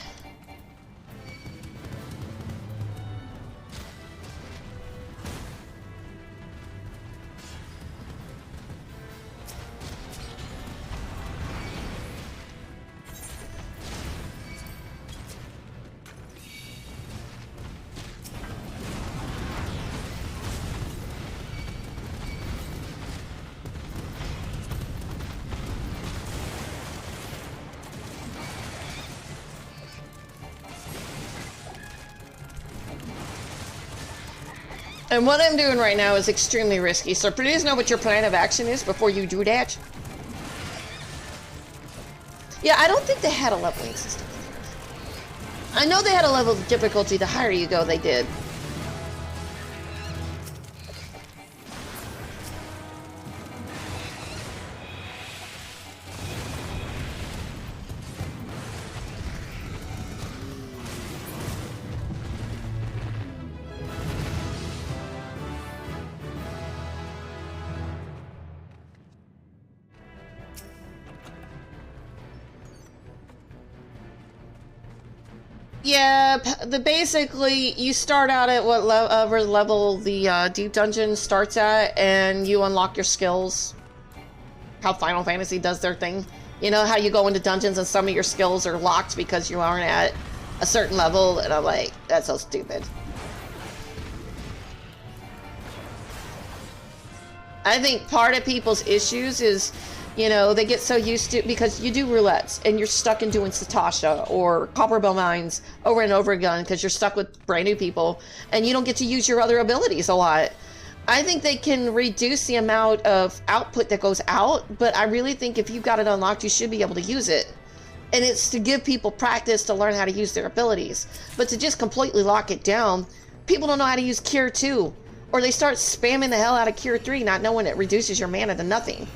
And what I'm doing right now is extremely risky, so please know what your plan of action is before you do that. Yeah, I don't think they had a leveling system. I know they had a level of difficulty. The higher you go, they did. Yeah, basically you start out at whatever level the deep dungeon starts at, and you unlock your skills. How Final Fantasy does their thing. You know how you go into dungeons and some of your skills are locked because you aren't at a certain level, and I'm like, that's so stupid. I think part of people's issues is, you know, they get so used to, because you do roulettes and you're stuck in doing Satasha or Copperbell Mines over and over again because you're stuck with brand new people and you don't get to use your other abilities a lot. I think they can reduce the amount of output that goes out, but I really think if you've got it unlocked, you should be able to use it. And it's to give people practice to learn how to use their abilities. But to just completely lock it down, people don't know how to use Cure 2. Or they start spamming the hell out of Cure 3, not knowing it reduces your mana to nothing.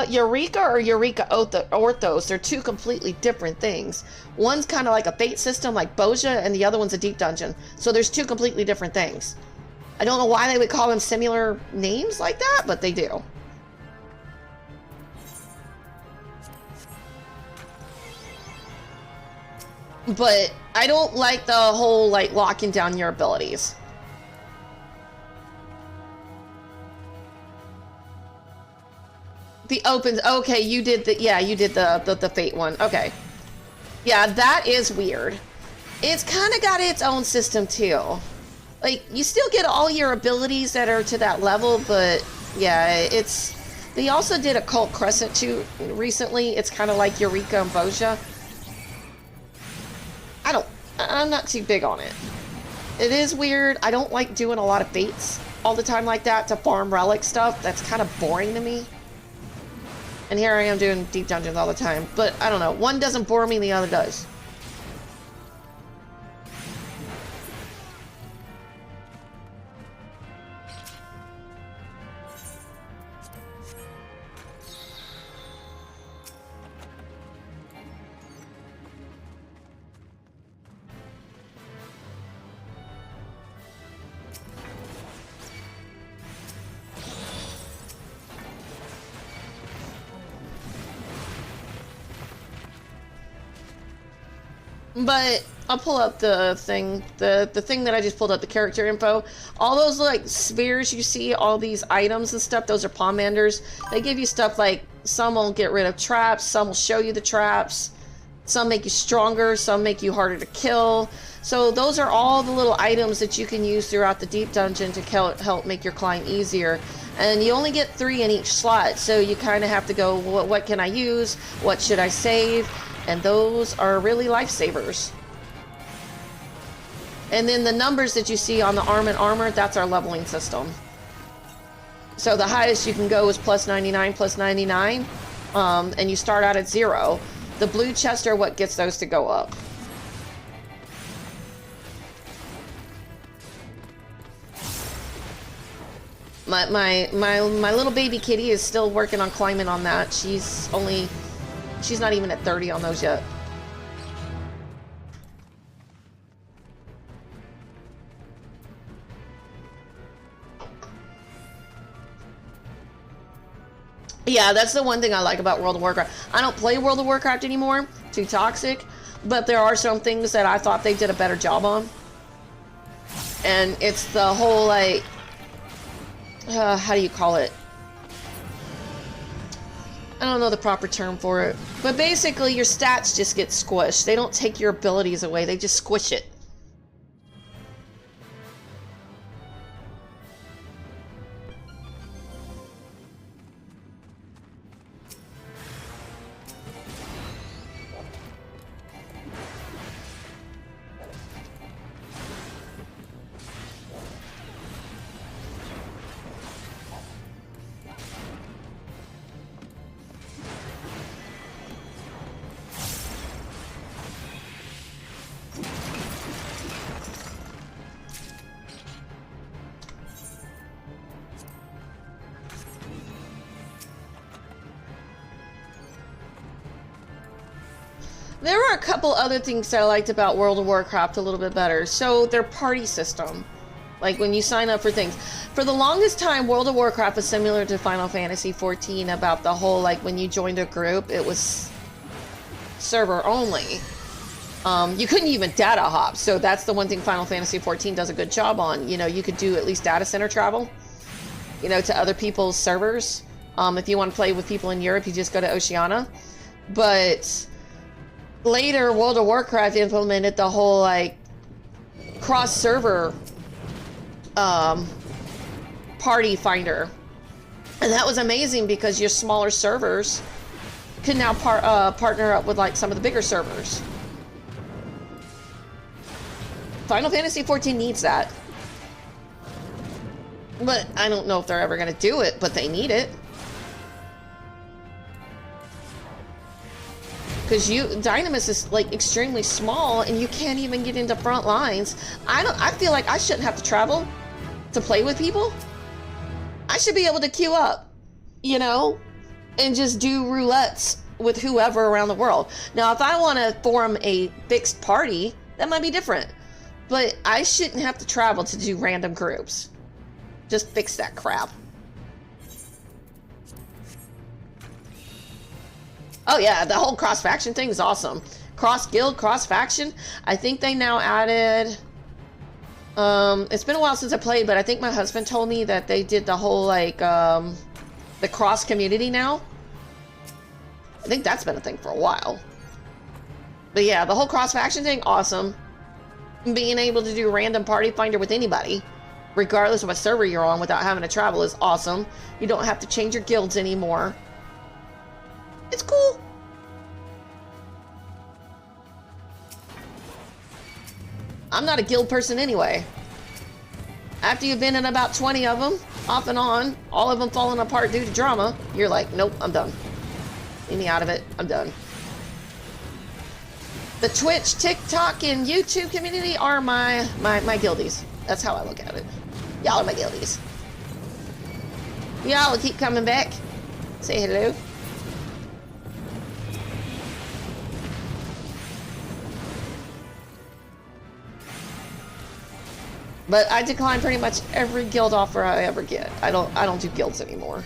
Eureka or Eureka Orthos, they're two completely different things. One's kind of like a fate system like Boja, and the other one's a deep dungeon. So there's two completely different things. I don't know why they would call them similar names like that, but they do. But I don't like the whole, like, locking down your abilities. The opens, okay, you did the, yeah, you did the fate one, okay. Yeah, that is weird. It's kind of got its own system, too. Like, you still get all your abilities that are to that level, but, yeah, it's... They also did a Cult Crescent, too, recently. It's kind of like Eureka and Boja. I'm not too big on it. It is weird. I don't like doing a lot of fates all the time like that to farm relic stuff. That's kind of boring to me. And here I am doing deep dungeons all the time. But I don't know. One doesn't bore me, the other does. But I'll pull up the thing, the thing that I just pulled up, the character info. All those like spheres you see, all these items and stuff, those are pomanders. They give you stuff like, some will get rid of traps, some will show you the traps, some make you stronger, some make you harder to kill. So those are all the little items that you can use throughout the deep dungeon to help make your climb easier. And you only get 3 in each slot, so you kind of have to go, what can I use? What should I save? And those are really lifesavers. And then the numbers that you see on the arm and armor, that's our leveling system. So the highest you can go is plus 99, plus 99, and you start out at 0. The blue chests are what gets those to go up. My little baby kitty is still working on climbing on that. She's not even at 30 on those yet. Yeah, that's the one thing I like about World of Warcraft. I don't play World of Warcraft anymore. Too toxic. But there are some things that I thought they did a better job on. And it's the whole, like... how do you call it? I don't know the proper term for it. But basically, your stats just get squished. They don't take your abilities away. They just squish it. There were a couple other things that I liked about World of Warcraft a little bit better. So their party system, like when you sign up for things. For the longest time, World of Warcraft was similar to Final Fantasy XIV about the whole, like when you joined a group, it was server only. You couldn't even data hop, so that's the one thing Final Fantasy XIV does a good job on. You know, you could do at least data center travel, you know, to other people's servers. If you want to play with people in Europe, you just go to Oceania. But later, World of Warcraft implemented the whole, like, cross-server party finder. And that was amazing because your smaller servers can now partner up with, like, some of the bigger servers. Final Fantasy XIV needs that. But I don't know if they're ever going to do it, but they need it. Because Dynamis is, like, extremely small, and you can't even get into front lines. I feel like I shouldn't have to travel to play with people. I should be able to queue up, you know, and just do roulettes with whoever around the world. Now, if I want to form a fixed party, that might be different. But I shouldn't have to travel to do random groups. Just fix that crap. Oh yeah, the whole cross-faction thing is awesome. Cross-guild, cross-faction. I think they now added... it's been a while since I played, but I think my husband told me that they did the whole, like, the cross-community now. I think that's been a thing for a while. But yeah, the whole cross-faction thing, awesome. Being able to do random party finder with anybody, regardless of what server you're on, without having to travel is awesome. You don't have to change your guilds anymore. It's cool. I'm not a guild person anyway. After you've been in about 20 of them, off and on, all of them falling apart due to drama, you're like, nope, I'm done. Leave me out of it. I'm done. The Twitch, TikTok, and YouTube community are my guildies. That's how I look at it. Y'all are my guildies. Y'all will keep coming back. Say hello. But I decline pretty much every guild offer I ever get. I don't do guilds anymore.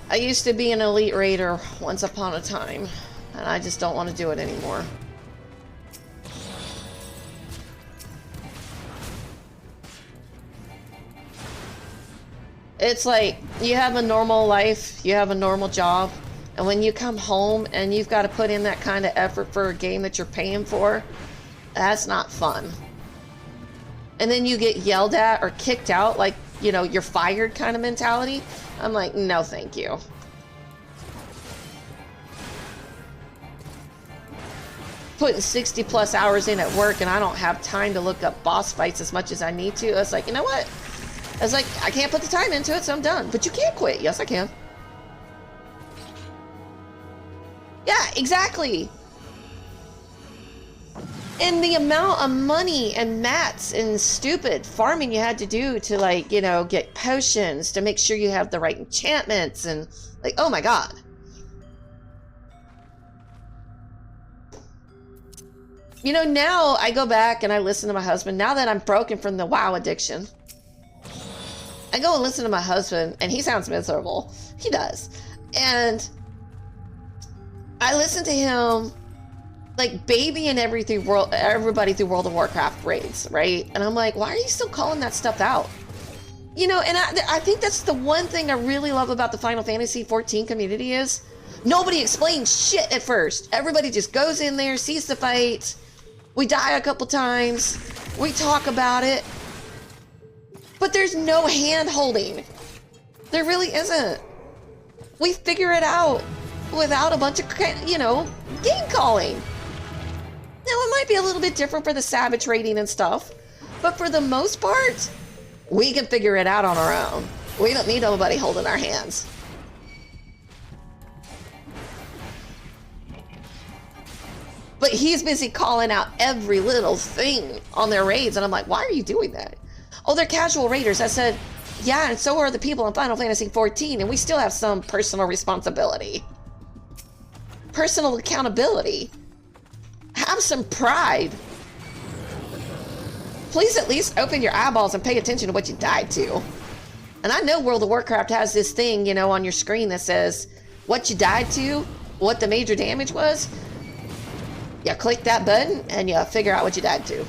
I used to be an elite raider once upon a time, and I just don't want to do it anymore. It's like, you have a normal life, you have a normal job, and when you come home and you've got to put in that kind of effort for a game that you're paying for, that's not fun. And then you get yelled at or kicked out, like, you know, you're fired kind of mentality. I'm like, no thank you. Putting 60 plus hours in at work and I don't have time to look up boss fights as much as I need to. It's like, you know what? I was like, I can't put the time into it, so I'm done. But you can't quit. Yes, I can. Yeah, exactly. And the amount of money and mats and stupid farming you had to do to, like, you know, get potions to make sure you have the right enchantments and, like, oh my god. You know, now I go back and I listen to my husband. Now that I'm broken from the WoW addiction, I go and listen to my husband, and he sounds miserable. He does. And I listen to him, like, babying everybody through World of Warcraft raids, right? And I'm like, why are you still calling that stuff out? You know, and I think that's the one thing I really love about the Final Fantasy XIV community is nobody explains shit at first. Everybody just goes in there, sees the fight. We die a couple times. We talk about it. But there's no hand-holding. There really isn't. We figure it out without a bunch of, you know, game calling. Now, it might be a little bit different for the Savage rating and stuff, but for the most part, we can figure it out on our own. We don't need nobody holding our hands. But he's busy calling out every little thing on their raids, and I'm like, why are you doing that? Oh, they're casual raiders. I said, yeah, and so are the people in Final Fantasy XIV, and we still have some personal responsibility. personal accountability. Have some pride. Please at least open your eyeballs and pay attention to what you died to. And I know World of Warcraft has this thing, you know, on your screen that says what you died to, what the major damage was. You click that button and you figure out what you died to.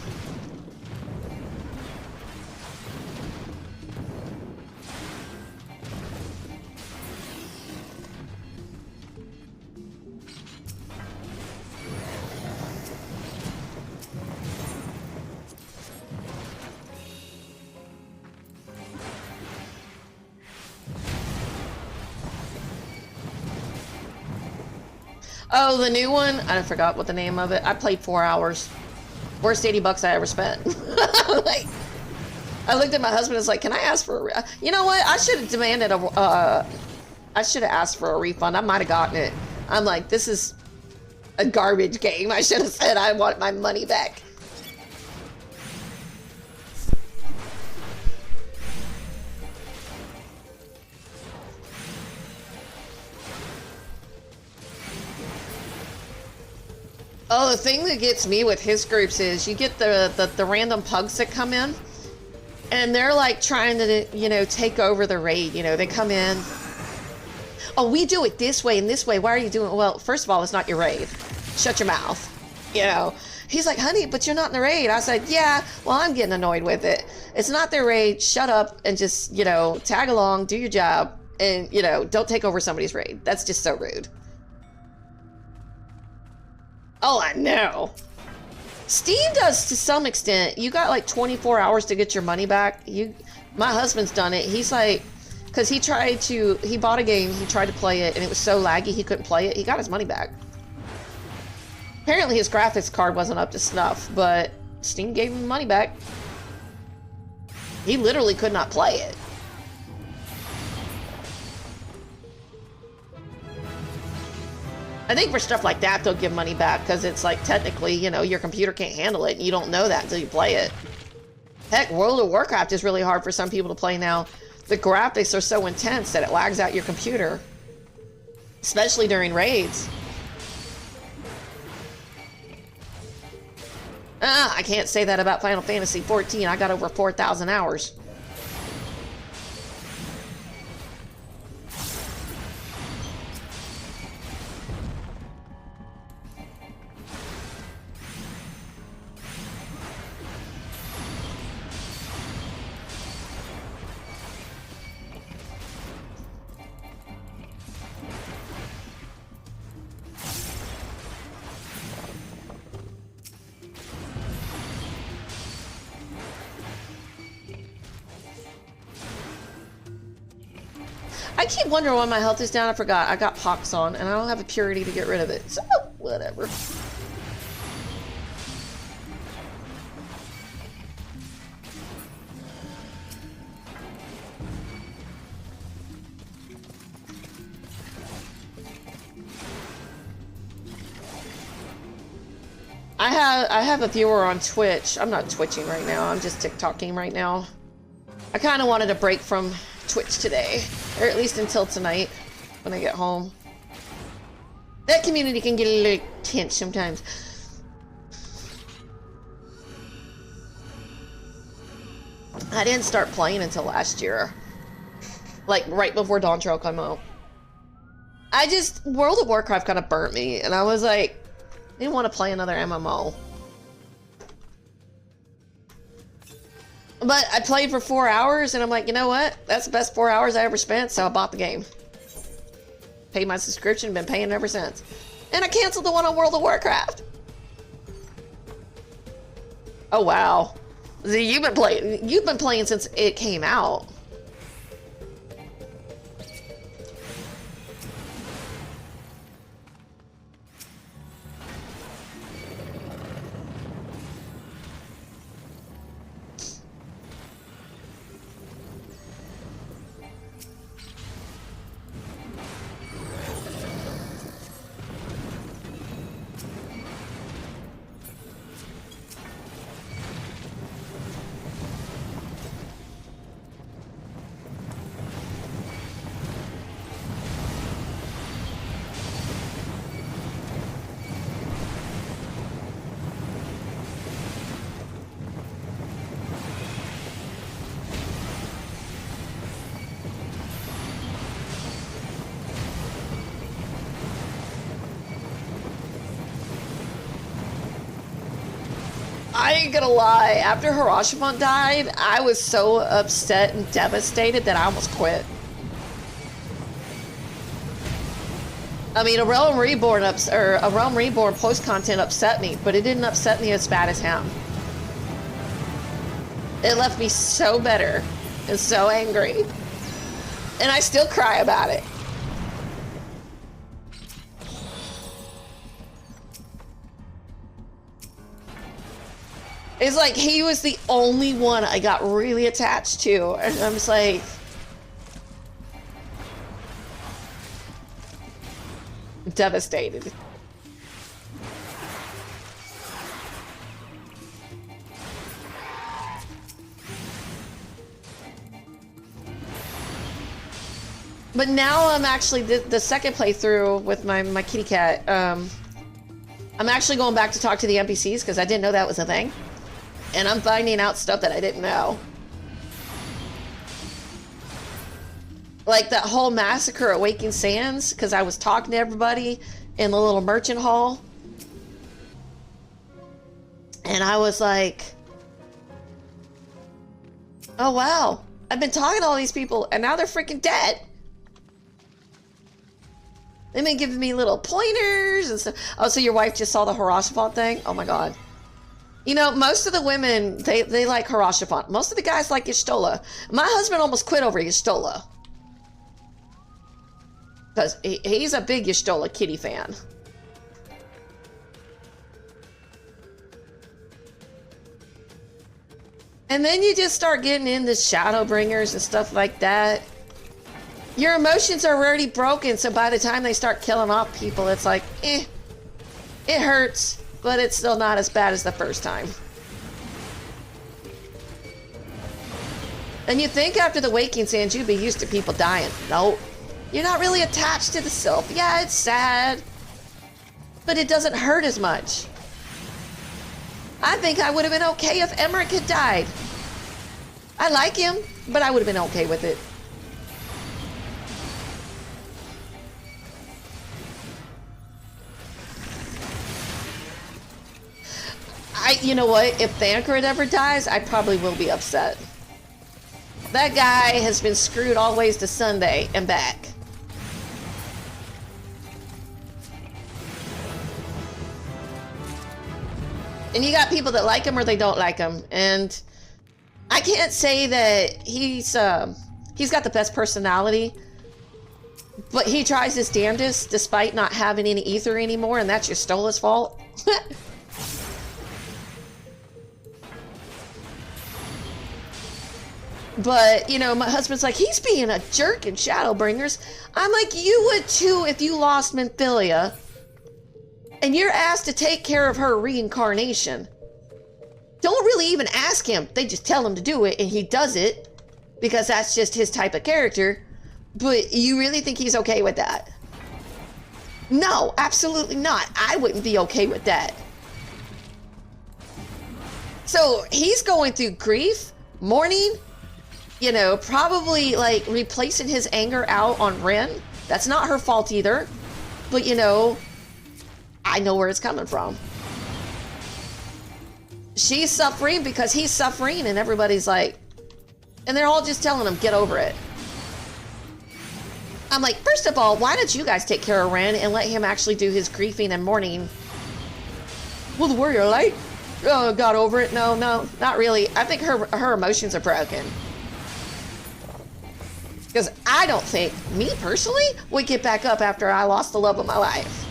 Oh, the new one? I forgot what the name of it. I played 4 hours. Worst $80 I ever spent. Like, I looked at my husband and was like, can I ask for a... You know what? I should have demanded a... I should have asked for a refund. I might have gotten it. I'm like, this is a garbage game. I should have said I want my money back. Oh, the thing that gets me with his groups is you get the random pugs that come in, and they're like trying to, you know, take over the raid. You know, they come in. Oh, we do it this way and this way. Why are you doing it? Well, first of all, it's not your raid. Shut your mouth. You know, he's like, honey, but you're not in the raid. I said, yeah, well, I'm getting annoyed with it. It's not their raid. Shut up and just, you know, tag along, do your job, and, you know, don't take over somebody's raid. That's just so rude. Oh, I know. Steam does to some extent. You got like 24 hours to get your money back. My husband's done it. He's like, because he bought a game, he tried to play it, and it was so laggy he couldn't play it. He got his money back. Apparently his graphics card wasn't up to snuff, but Steam gave him money back. He literally could not play it. I think for stuff like that, they'll give money back because it's like technically, you know, your computer can't handle it and you don't know that until you play it. Heck, World of Warcraft is really hard for some people to play now. The graphics are so intense that it lags out your computer, especially during raids. I can't say that about Final Fantasy XIV. I got over 4,000 hours. I keep wondering why my health is down. I forgot. I got pox on, and I don't have a purity to get rid of it. So, whatever. I have a viewer on Twitch. I'm not twitching right now. I'm just TikToking right now. I kind of wanted a break from Twitch today, or at least until tonight when I get home. That community can get a little tense sometimes. I didn't start playing until last year, like right before Dawn Trail came out. World of Warcraft kind of burnt me, and I was like, I didn't want to play another MMO. But I played for 4 hours, and I'm like, you know what? That's the best 4 hours I ever spent, so I bought the game. Paid my subscription, been paying ever since. And I canceled the one on World of Warcraft. Oh, wow. See, you've been playing since it came out. I ain't gonna lie, after Hiroshima died, I was so upset and devastated that I almost quit. I mean, a Realm Reborn post content upset me, but it didn't upset me as bad as him. It left me so bitter and so angry. And I still cry about it. It's like he was the only one I got really attached to. And I'm just like... devastated. But now I'm actually, the second playthrough with my kitty cat, I'm actually going back to talk to the NPCs because I didn't know that was a thing. And I'm finding out stuff that I didn't know. Like that whole massacre at Waking Sands, because I was talking to everybody in the little merchant hall. And I was like, oh wow, I've been talking to all these people and now they're freaking dead. They've been giving me little pointers and stuff. Oh, so your wife just saw the Hiroshima thing? Oh my God. You know, most of the women, they like Hiroshima. Most of the guys like Y'shtola. My husband almost quit over Y'shtola. Because he's a big Y'shtola kitty fan. And then you just start getting into Shadowbringers and stuff like that. Your emotions are already broken, so by the time they start killing off people, it's like, eh. It hurts, but it's still not as bad as the first time. And you think after the Waking Sands, you'd be used to people dying. Nope. You're not really attached to the sylph. Yeah, it's sad, but it doesn't hurt as much. I think I would have been okay if Emmerich had died. I like him, but I would have been okay with it. You know what? If Thancred ever dies, I probably will be upset. That guy has been screwed all the ways to Sunday and back. And you got people that like him or they don't like him. And I can't say that he's got the best personality, but he tries his damnedest despite not having any ether anymore, and that's Y'shtola's fault. But, you know, my husband's like, he's being a jerk in Shadowbringers. I'm like, you would too if you lost Menthilia. And you're asked to take care of her reincarnation. Don't really even ask him. They just tell him to do it, and he does it. Because that's just his type of character. But you really think he's okay with that? No, absolutely not. I wouldn't be okay with that. So, he's going through grief, mourning, you know, probably like replacing his anger out on Ren. That's not her fault either. But, you know, I know where it's coming from. She's suffering because he's suffering, and everybody's like, and they're all just telling him, get over it. I'm like, first of all, why don't you guys take care of Ren and let him actually do his grieving and mourning? Well, the warrior light got over it. No, not really. I think her emotions are broken. Because I don't think, me personally, would get back up after I lost the love of my life.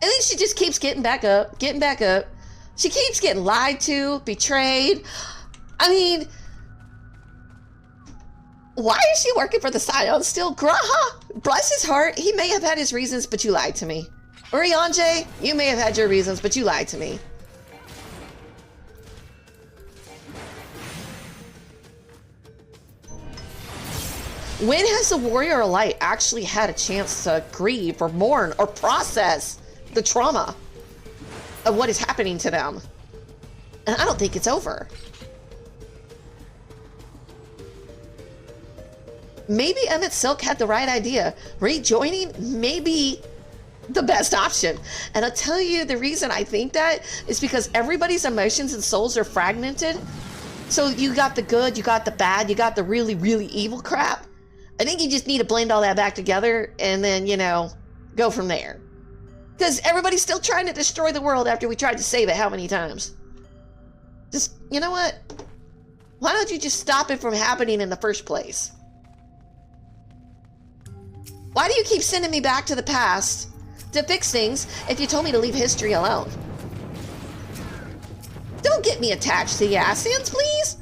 And then she just keeps getting back up, She keeps getting lied to, betrayed. I mean, why is she working for the Scion still? Graha, bless his heart, he may have had his reasons, but you lied to me. Urianger, you may have had your reasons, but you lied to me. When has the Warrior of Light actually had a chance to grieve or mourn or process the trauma of what is happening to them? And I don't think it's over. maybe Emmett Silk had the right idea. Rejoining may be the best option. And I'll tell you the reason I think that is because everybody's emotions and souls are fragmented. So you got the good, you got the bad, you got the really, really evil crap. I think you just need to blend all that back together and then, you know, go from there. Because everybody's still trying to destroy the world after we tried to save it how many times? Just, you know what? Why don't you just stop it from happening in the first place? Why do you keep sending me back to the past to fix things if you told me to leave history alone? Don't get me attached to the Ascians, please.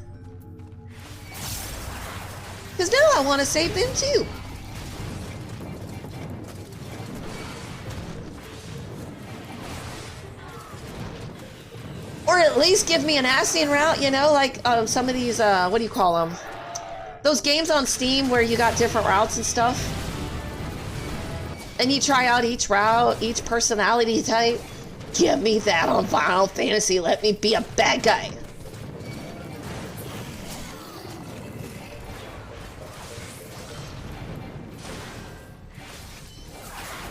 Because now I want to save them too. Or at least give me an Ascian route, you know, like some of these, what do you call them? Those games on Steam where you got different routes and stuff. And you try out each route, each personality type. Give me that on Final Fantasy. Let me be a bad guy.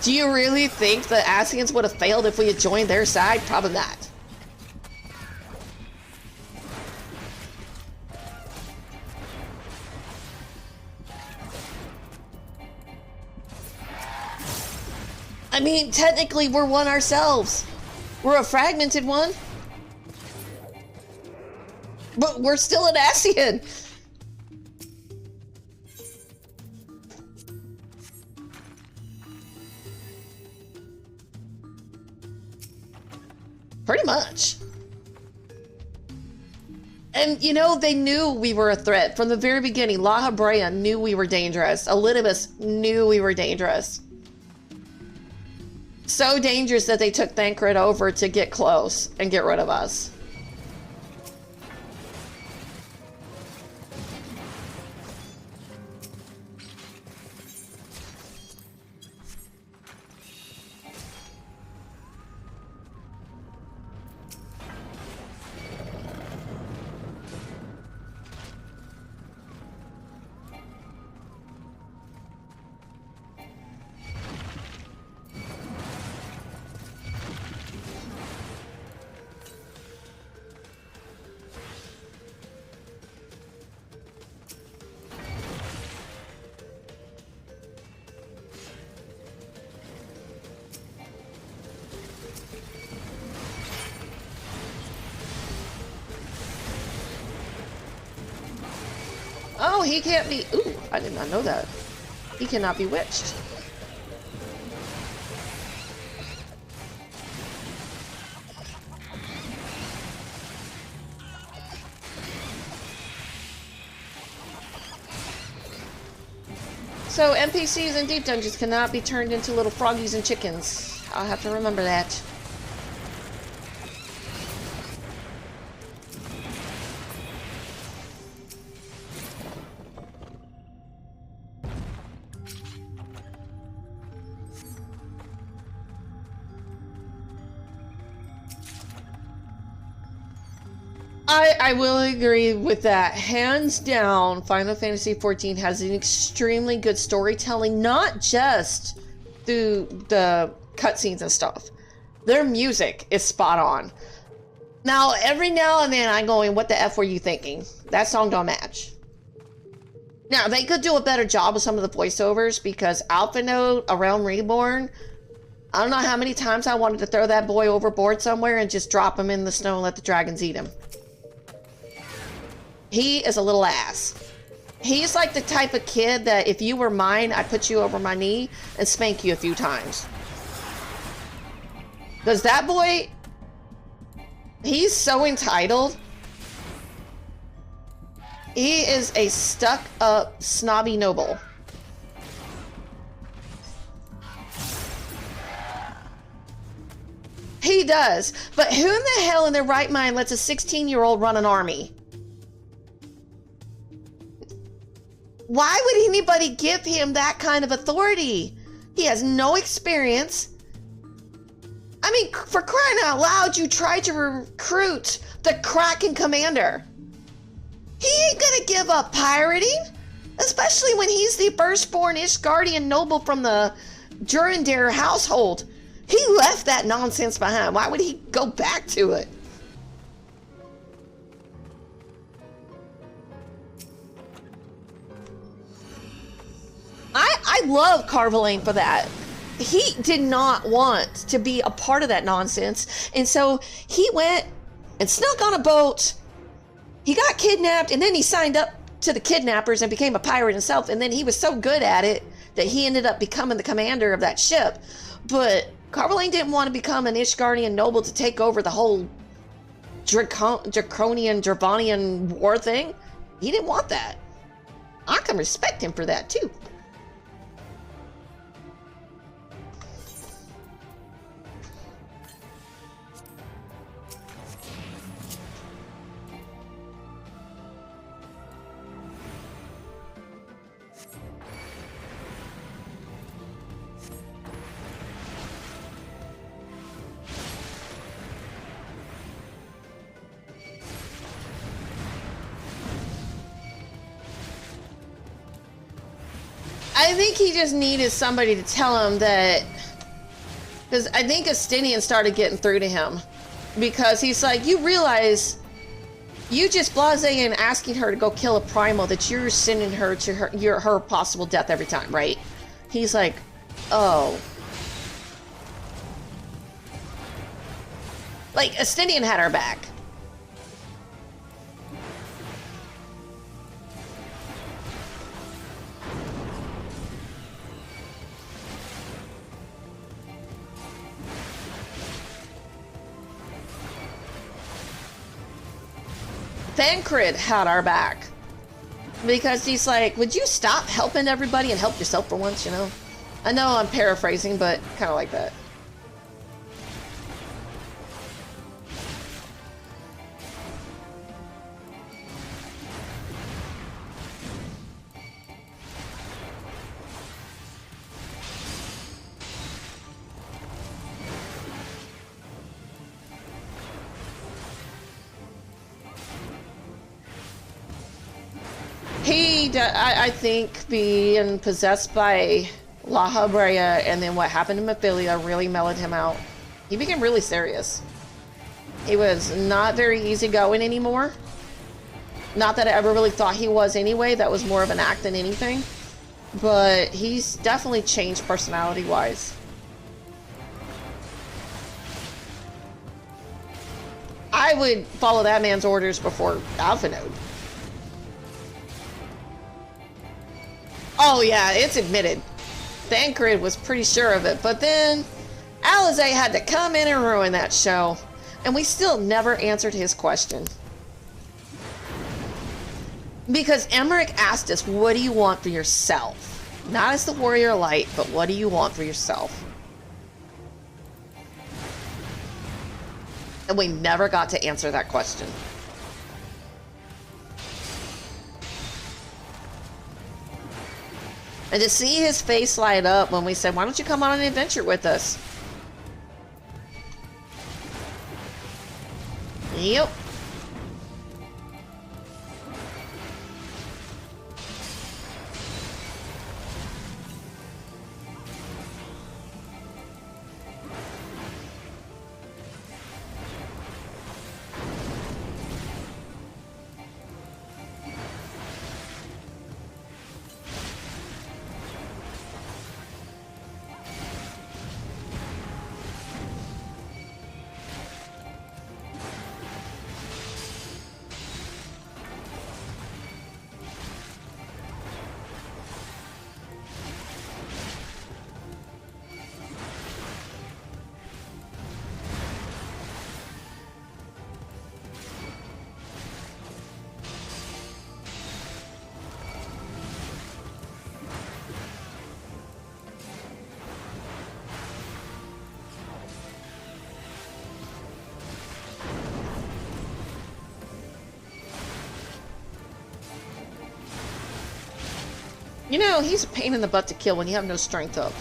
Do you really think the Ascians would have failed if we had joined their side? Probably not. I mean, technically, we're one ourselves. We're a fragmented one. But we're still an Ascian. Pretty much. And, you know, they knew we were a threat. From the very beginning, La Habrea knew we were dangerous. Elidibus knew we were dangerous. So dangerous that they took Thancred over to get close and get rid of us. Oh, he can't be... Ooh, I did not know that. He cannot be witched. So NPCs in deep dungeons cannot be turned into little froggies and chickens. I'll have to remember that. I will agree with that. Hands down, Final Fantasy XIV has an extremely good storytelling, not just through the cutscenes and stuff. Their music is spot on. Now, every now and then I'm going, what the F were you thinking? That song don't match. Now, they could do a better job with some of the voiceovers because Alpha Note, A Realm Reborn, I don't know how many times I wanted to throw that boy overboard somewhere and just drop him in the snow and let the dragons eat him. He is a little ass. He's like the type of kid that if you were mine, I'd put you over my knee and spank you a few times. Because that boy, he's so entitled. He is a stuck-up, snobby noble. He does. But who in the hell in their right mind lets a 16-year-old run an army? Why would anybody give him that kind of authority? He has no experience. I mean, for crying out loud, you tried to recruit the Kraken commander. He ain't gonna give up pirating. Especially when he's the firstborn Ishgardian noble from the Durandare household. He left that nonsense behind. Why would he go back to it? I love Carvalane for that. He did not want to be a part of that nonsense. And so he went and snuck on a boat. He got kidnapped, and then he signed up to the kidnappers and became a pirate himself. And then he was so good at it that he ended up becoming the commander of that ship. But Carvalane didn't want to become an Ishgardian noble to take over the whole Dravonian war thing. He didn't want that. I can respect him for that too. I think he just needed somebody to tell him that, because I think Estinian started getting through to him, because he's like, you realize you just blasé and asking her to go kill a primal, that you're sending her to her possible death every time, right? He's like, oh. Like, Estinian had her back. Thancred had our back, because he's like, would you stop helping everybody and help yourself for once, you know? I know I'm paraphrasing, but kind of like that. I think being possessed by La Habrea and then what happened to Mephilia really mellowed him out. He became really serious. He was not very easygoing anymore. Not that I ever really thought he was anyway. That was more of an act than anything. But he's definitely changed personality-wise. I would follow that man's orders before Alphanode. Oh yeah, it's admitted. Thancred was pretty sure of it, but then Alizé had to come in and ruin that show, and we still never answered his question. Because Emmerich asked us, what do you want for yourself? Not as the warrior light, but what do you want for yourself? And we never got to answer that question. And to see his face light up when we said, why don't you come on an adventure with us? Yep. You know, he's a pain in the butt to kill when you have no strength up.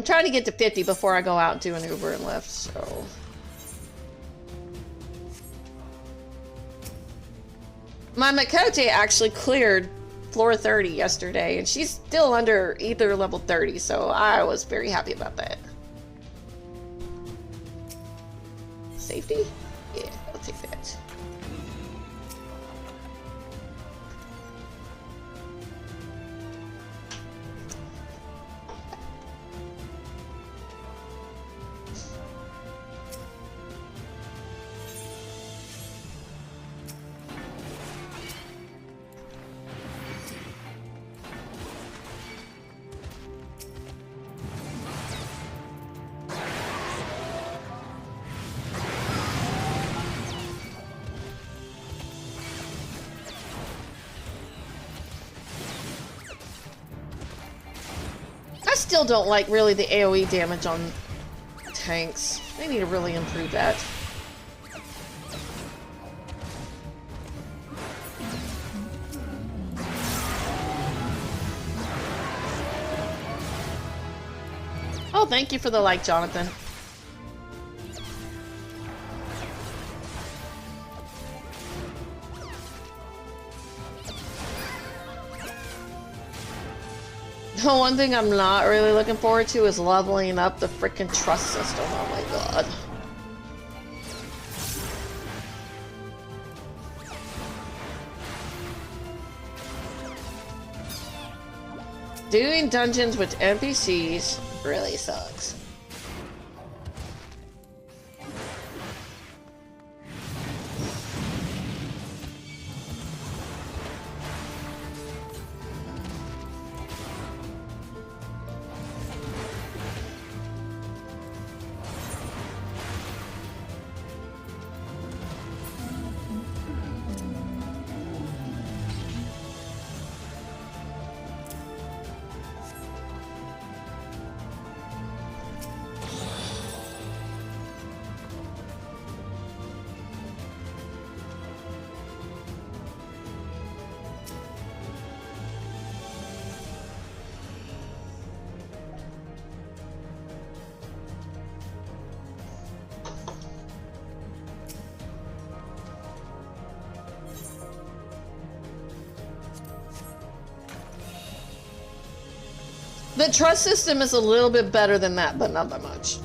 I'm trying to get to 50 before I go out and do an Uber and Lyft, so... My Makote actually cleared floor 30 yesterday, and she's still under either level 30, so I was very happy about that. Safety? Yeah, I'll take that. I still don't like really the AoE damage on tanks. They need to really improve that. Oh, thank you for the like, Jonathan. The one thing I'm not really looking forward to is leveling up the freaking trust system. Oh my god. Doing dungeons with NPCs really sucks. The trust system is a little bit better than that, but not that much.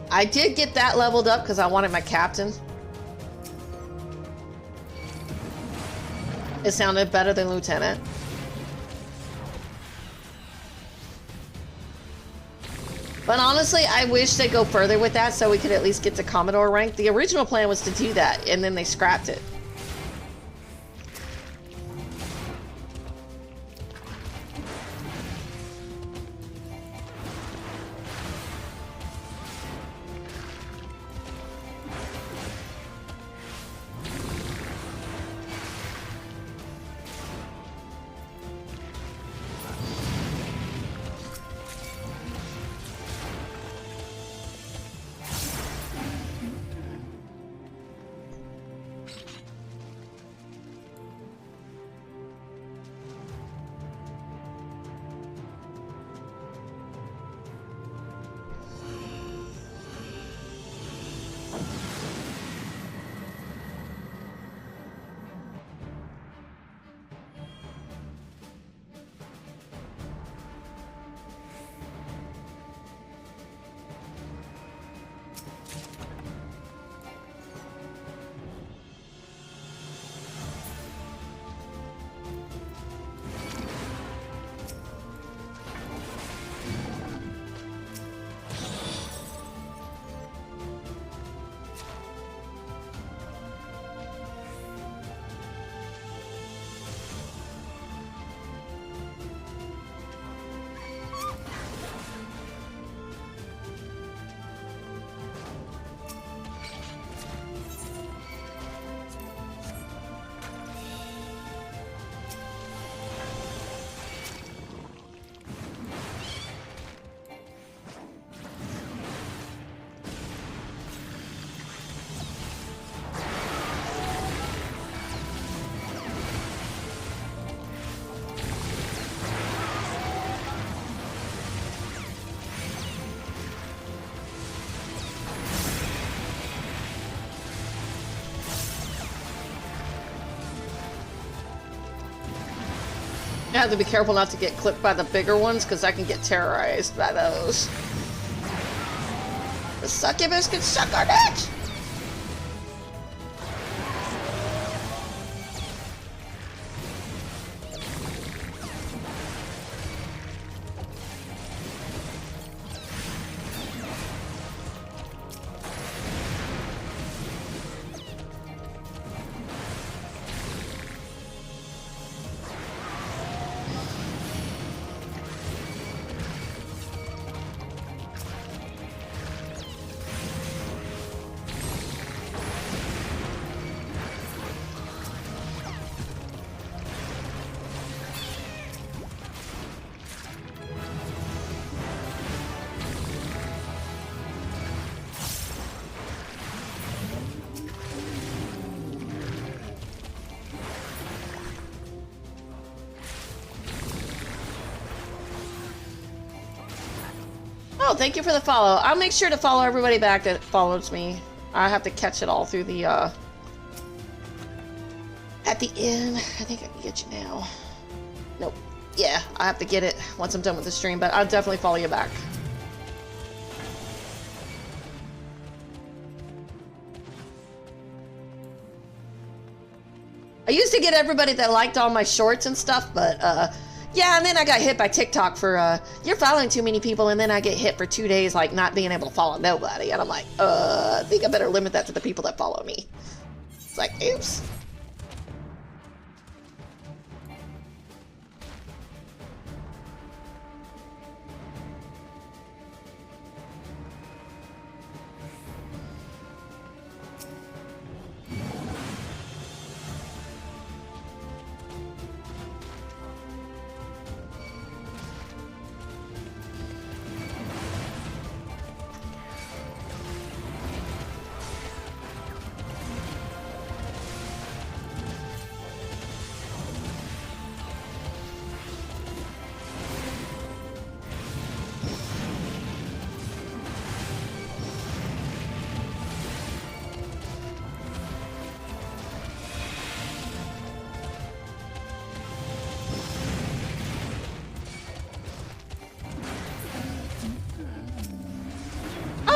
I did get that leveled up because I wanted my captain. It sounded better than lieutenant. But honestly, I wish they'd go further with that so we could at least get to Commodore rank. The original plan was to do that, and then they scrapped it. have to be careful not to get clipped by the bigger ones, because I can get terrorized by those. The succubus can suck our dick! Oh, thank you for the follow. I'll make sure to follow everybody back that follows me. I have to catch it all through the, at the end. I think I can get you now. Nope. Yeah, I have to get it once I'm done with the stream, but I'll definitely follow you back. I used to get everybody that liked all my shorts and stuff, but, yeah, and then I got hit by TikTok for, you're following too many people, and then I get hit for 2 days, like, not being able to follow nobody. And I'm like, I think I better limit that to the people that follow me. It's like, oops.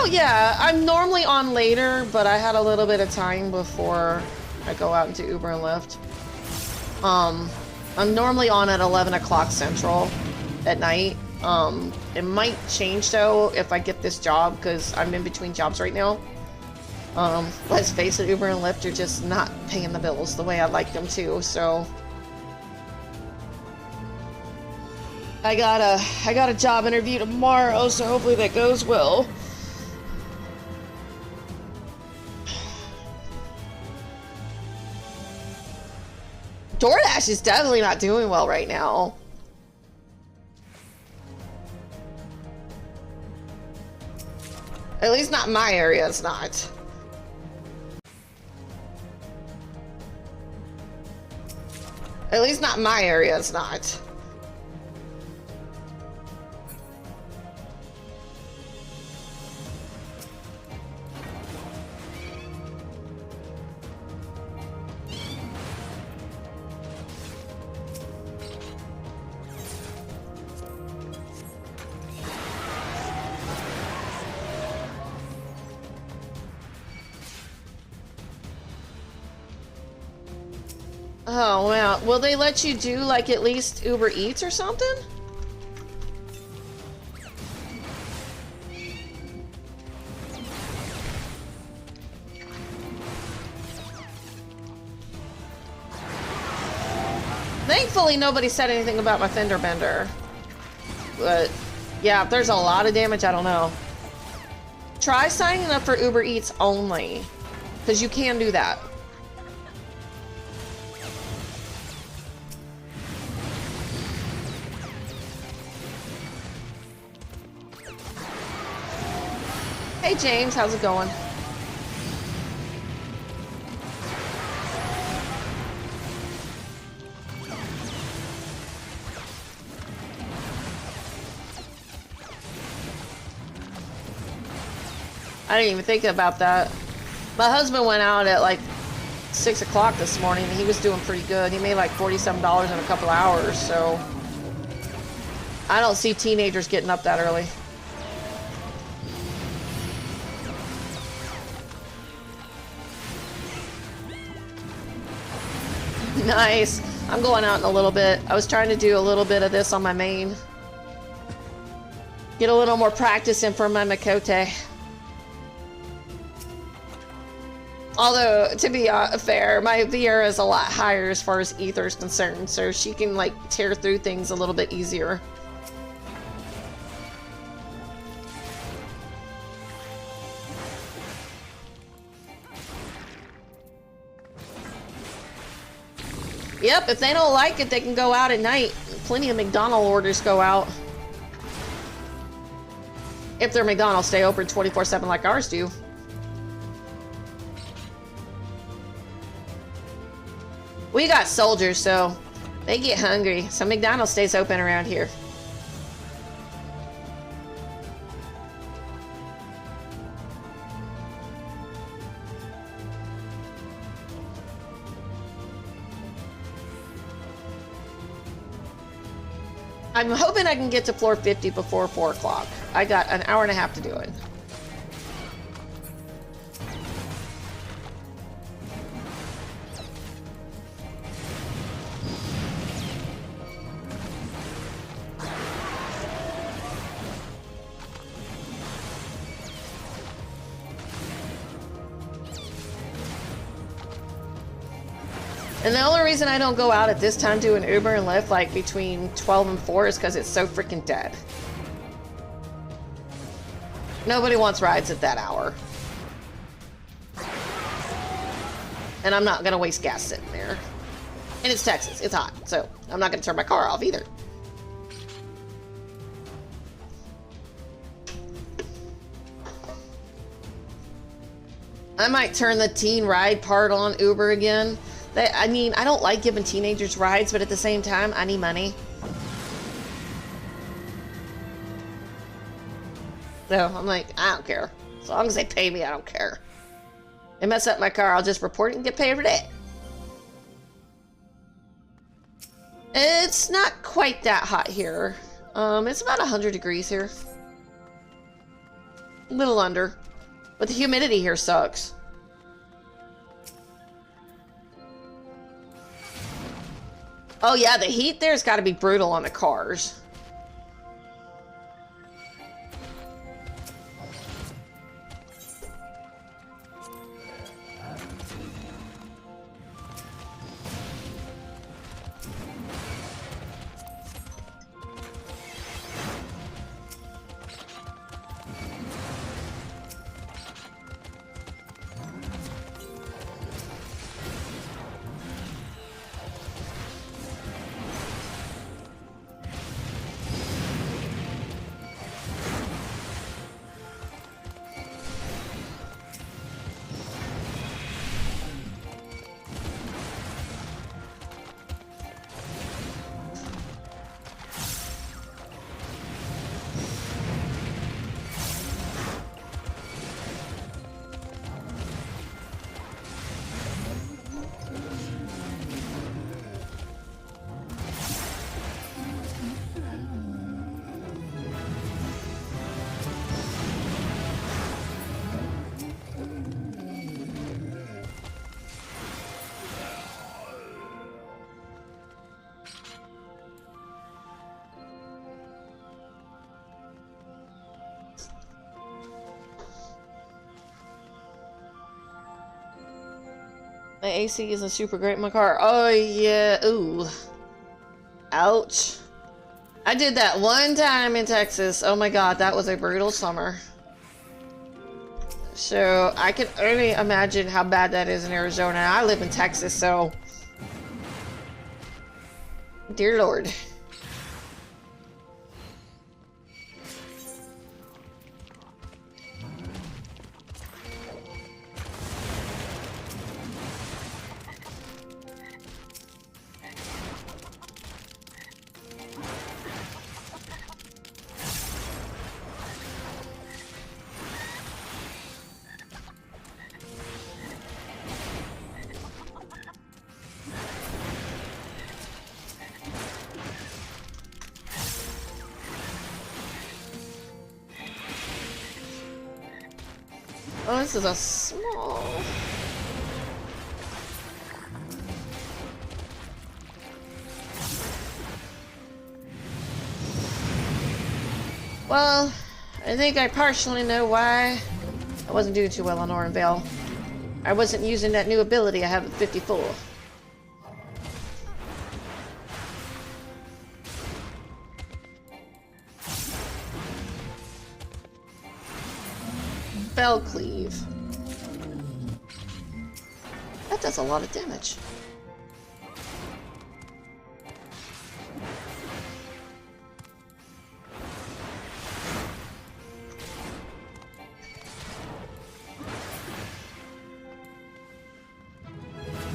Yeah, I'm normally on later, but I had a little bit of time before I go out into Uber and Lyft. I'm normally on at 11 o'clock Central at night. It might change though if I get this job, because I'm in between jobs right now. Let's face it, Uber and Lyft are just not paying the bills the way I'd like them to, so... I got a job interview tomorrow, so hopefully that goes well. DoorDash is definitely not doing well right now. At least not in my area, it's not. At least not in my area, it's not. Oh, wow. Will they let you do, like, at least Uber Eats or something? Thankfully, nobody said anything about my fender bender. But, yeah, if there's a lot of damage, I don't know. Try signing up for Uber Eats only. Because you can do that. Hey James, how's it going? I didn't even think about that. My husband went out at like 6 o'clock this morning and he was doing pretty good. He made like $47 in a couple hours, so I don't see teenagers getting up that early. Nice. I'm going out in a little bit. I was trying to do a little bit of this on my main. Get a little more practice in for my Makote. Although, to be fair, my Viera is a lot higher as far as ether is concerned, so she can, like, tear through things a little bit easier. Yep, if they don't like it, they can go out at night. Plenty of McDonald's orders go out. If their McDonald's stay open 24/7 like ours do. We got soldiers, so they get hungry. So McDonald's stays open around here. I'm hoping I can get to floor 50 before 4 o'clock. I got an hour and a half to do it. And the only reason I don't go out at this time doing Uber and Lyft like between 12 and 4 is because it's so freaking dead. Nobody wants rides at that hour. And I'm not going to waste gas sitting there. And it's Texas. It's hot. So I'm not going to turn my car off either. I might turn the teen ride part on Uber again. I mean, I don't like giving teenagers rides, but at the same time, I need money. So I'm like, I don't care. As long as they pay me, I don't care. They mess up my car, I'll just report it and get paid for that. It's not quite that hot here. It's about 100 degrees here. A little under. But the humidity here sucks. Oh yeah, the heat there's got to be brutal on the cars. The AC isn't super great in my car. Oh, yeah. Ooh. Ouch. I did that one time in Texas. Oh my god, that was a brutal summer. So, I can only imagine how bad that is in Arizona. I live in Texas, so... Dear Lord. Oh, this is a small... Well, I think I partially know why I wasn't doing too well on Orenvale. I wasn't using that new ability I have at 54. Bell Cleave. That does a lot of damage.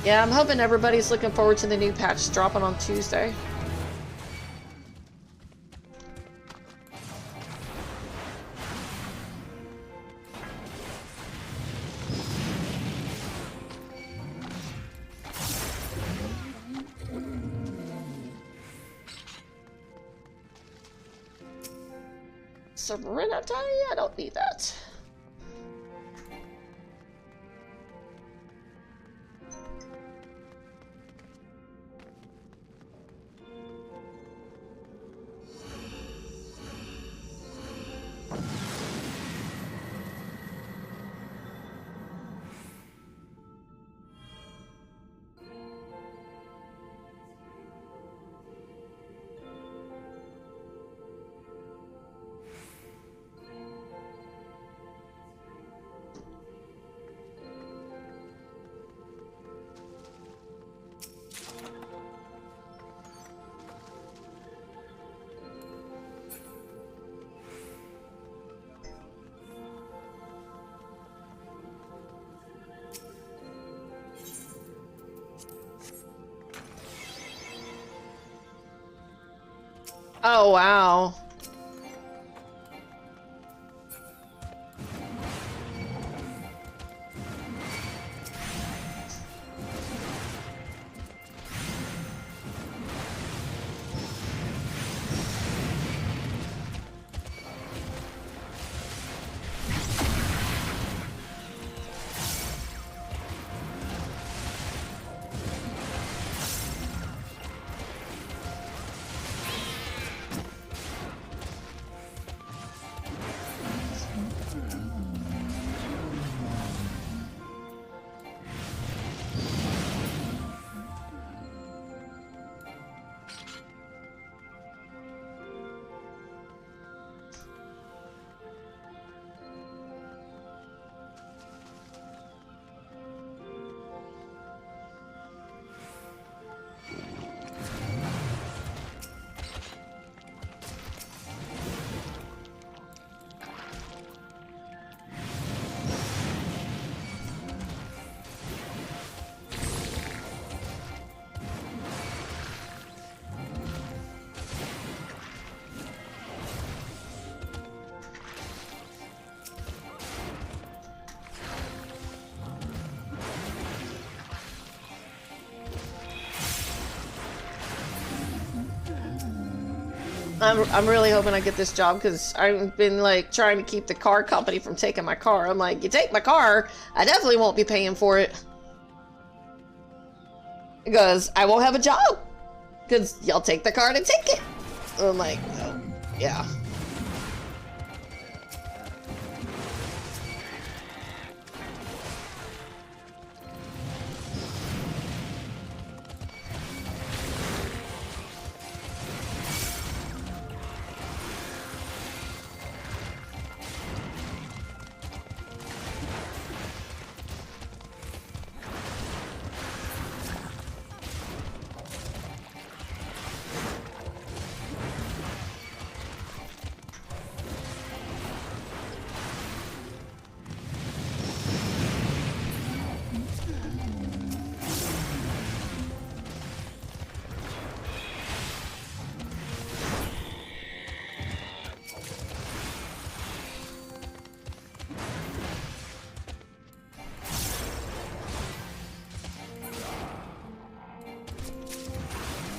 Yeah, I'm hoping everybody's looking forward to the new patch dropping on Tuesday. Serenity? I don't need that. Oh, wow. I'm really hoping I get this job because I've been like trying to keep the car company from taking my car. I'm like, you take my car, I definitely won't be paying for it because I won't have a job because y'all take the car and take it. I'm like, no, yeah.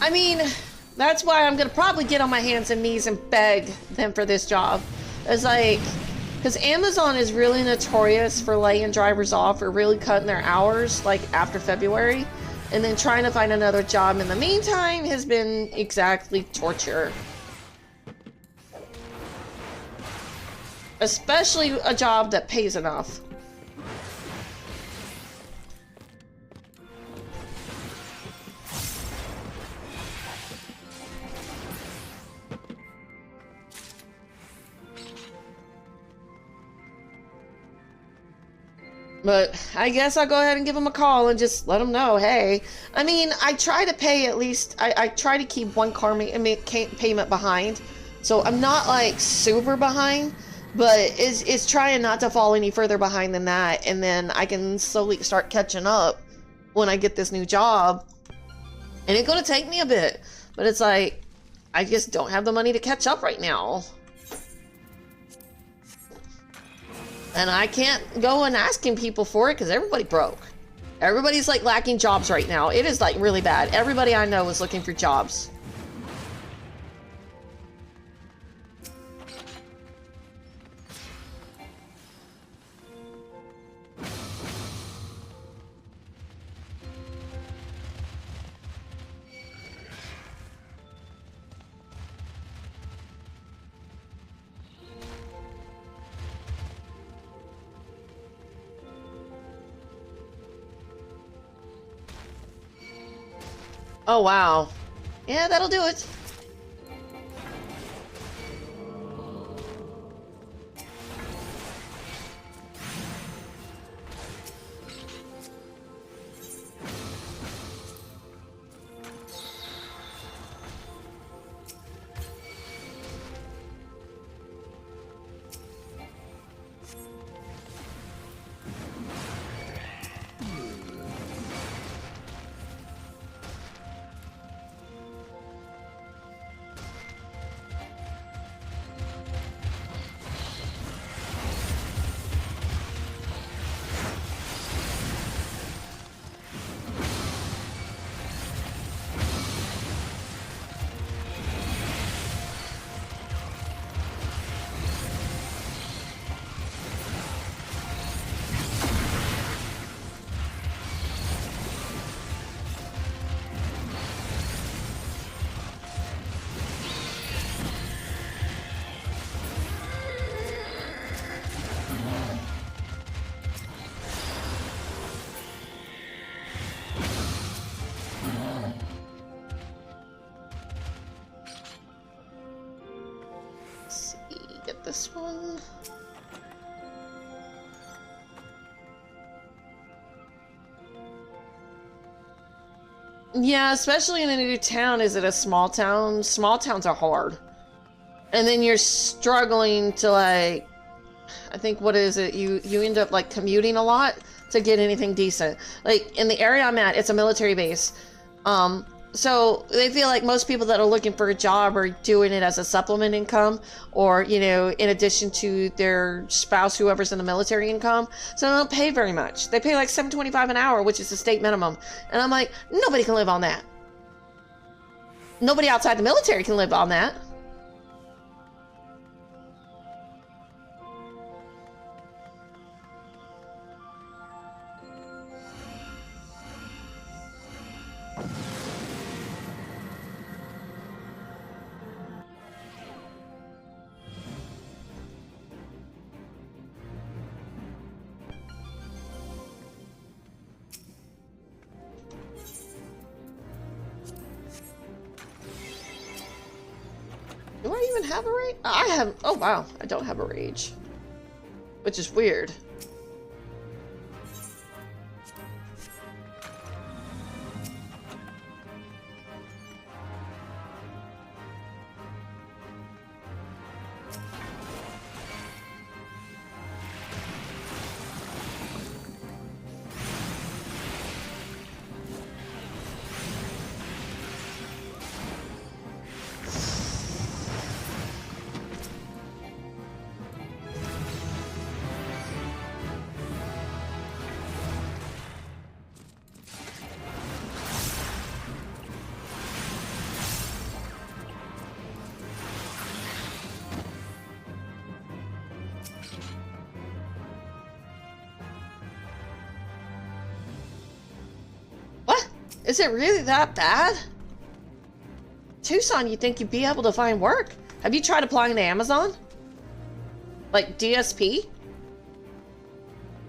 I mean, that's why I'm gonna probably get on my hands and knees and beg them for this job. It's like, Because Amazon is really notorious for laying drivers off or really cutting their hours, like after February. And then trying to find another job in the meantime has been exactly torture. Especially a job that pays enough. But I guess I'll go ahead and give them a call and just let them know, hey. I mean, I try to pay at least, I try to keep one car payment behind. So I'm not like super behind, but it's trying not to fall any further behind than that. And then I can slowly start catching up when I get this new job. And it's going to take me a bit, but it's like, I just don't have the money to catch up right now. And I can't go and asking people for it because everybody broke. Everybody's like lacking jobs right now. It is like really bad. Everybody I know is looking for jobs. Oh, wow. Yeah, that'll do it. This one. Yeah, especially in a new town. Is it a small town? Small towns are hard. And then you're struggling to like, I think, what is it? You end up like commuting a lot to get anything decent. Like in the area I'm at, it's a military base. So they feel like most people that are looking for a job are doing it as a supplement income or, you know, in addition to their spouse, whoever's in the military income. So they don't pay very much. They pay like $7.25 an hour, which is the state minimum. And I'm like, nobody can live on that. Nobody outside the military can live on that. Do I even have a rage? I have, oh wow, I don't have a rage. Which is weird. Is it really that bad? Tucson, you think you'd be able to find work? Have you tried applying to Amazon? Like DSP?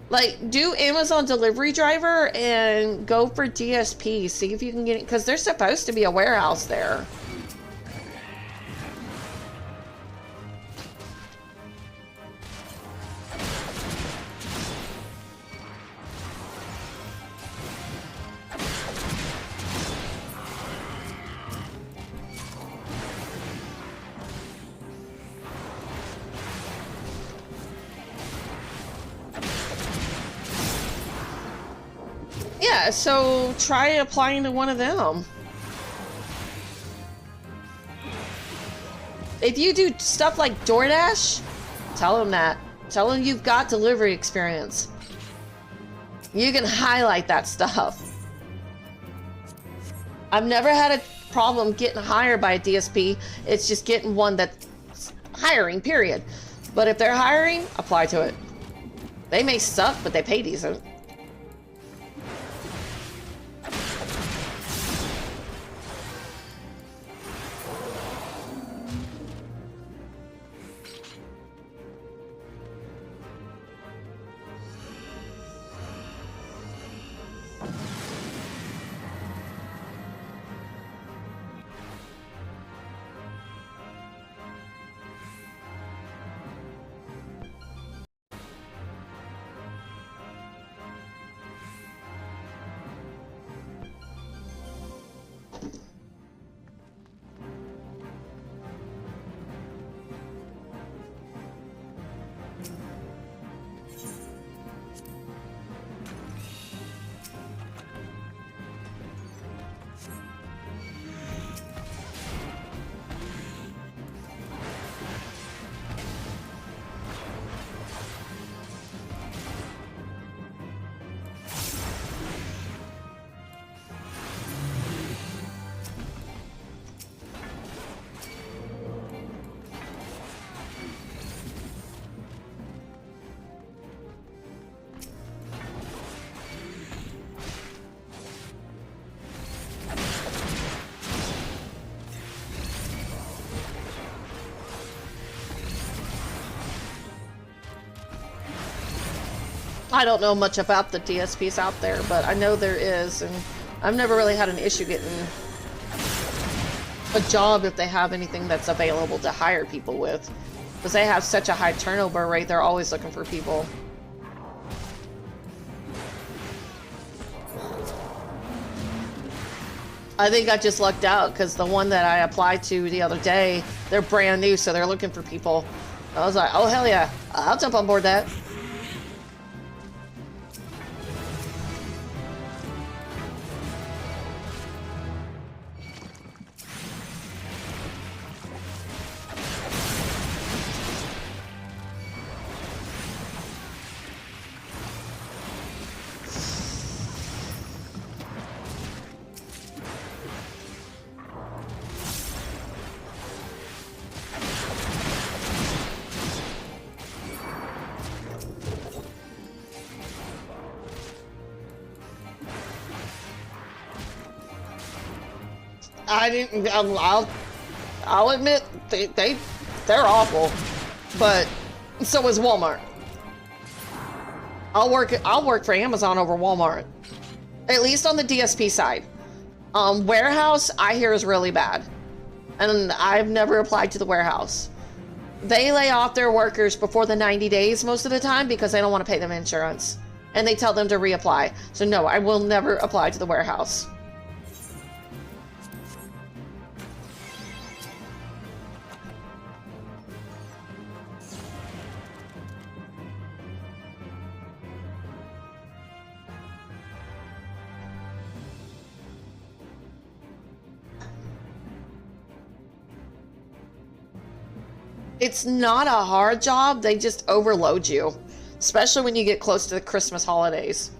Like, do Amazon delivery driver and go for DSP. See if you can get it, because there's supposed to be a warehouse there. Yeah, so try applying to one of them. If you do stuff like DoorDash, tell them that. Tell them you've got delivery experience. You can highlight that stuff. I've never had a problem getting hired by a DSP. It's just getting one that's hiring, period. But if they're hiring, apply to it. They may suck, but they pay decent. I don't know much about the DSPs out there, but I know there is, and I've never really had an issue getting a job if they have anything that's available to hire people with. Because they have such a high turnover rate, they're always looking for people. I think I just lucked out because the one that I applied to the other day, they're brand new, so they're looking for people. I was like, oh hell yeah, I'll jump on board that. I didn't. I'll admit they're awful, but so is Walmart. I'll work for Amazon over Walmart, at least on the DSP side. Warehouse I hear is really bad, and I've never applied to the warehouse. They lay off their workers before the 90 days most of the time because they don't want to pay them insurance, and they tell them to reapply. So no, I will never apply to the warehouse. It's not a hard job, they just overload you, especially when you get close to the Christmas holidays.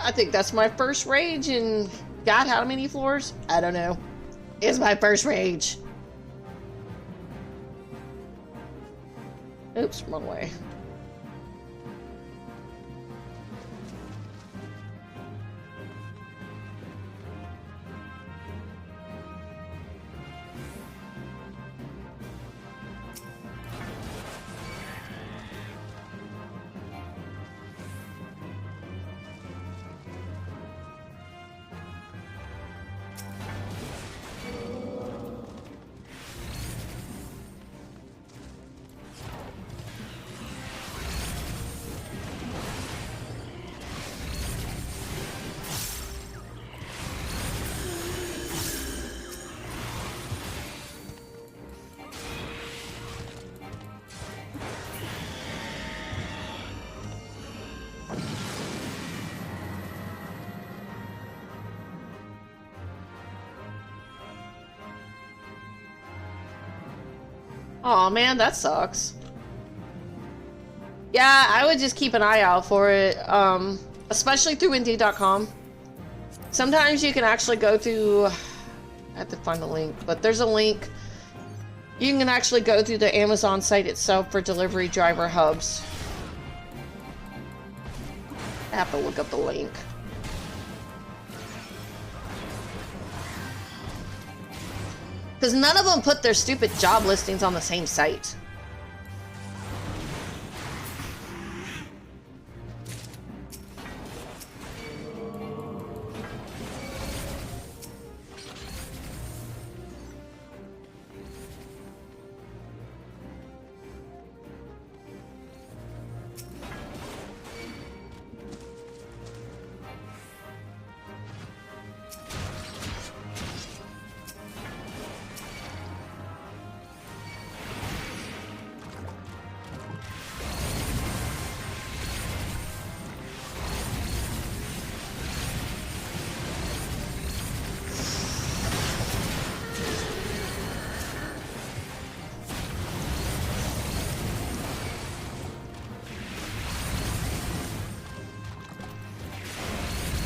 I think that's my first rage in God, how many floors? I don't know. It's my first rage. Oops, wrong way. Aw, man, that sucks. Yeah, I would just keep an eye out for it, especially through Indeed.com. Sometimes you can actually go through... I have to find the link, but there's a link. You can actually go through the Amazon site itself for delivery driver hubs. I have to look up the link. Because none of them put their stupid job listings on the same site.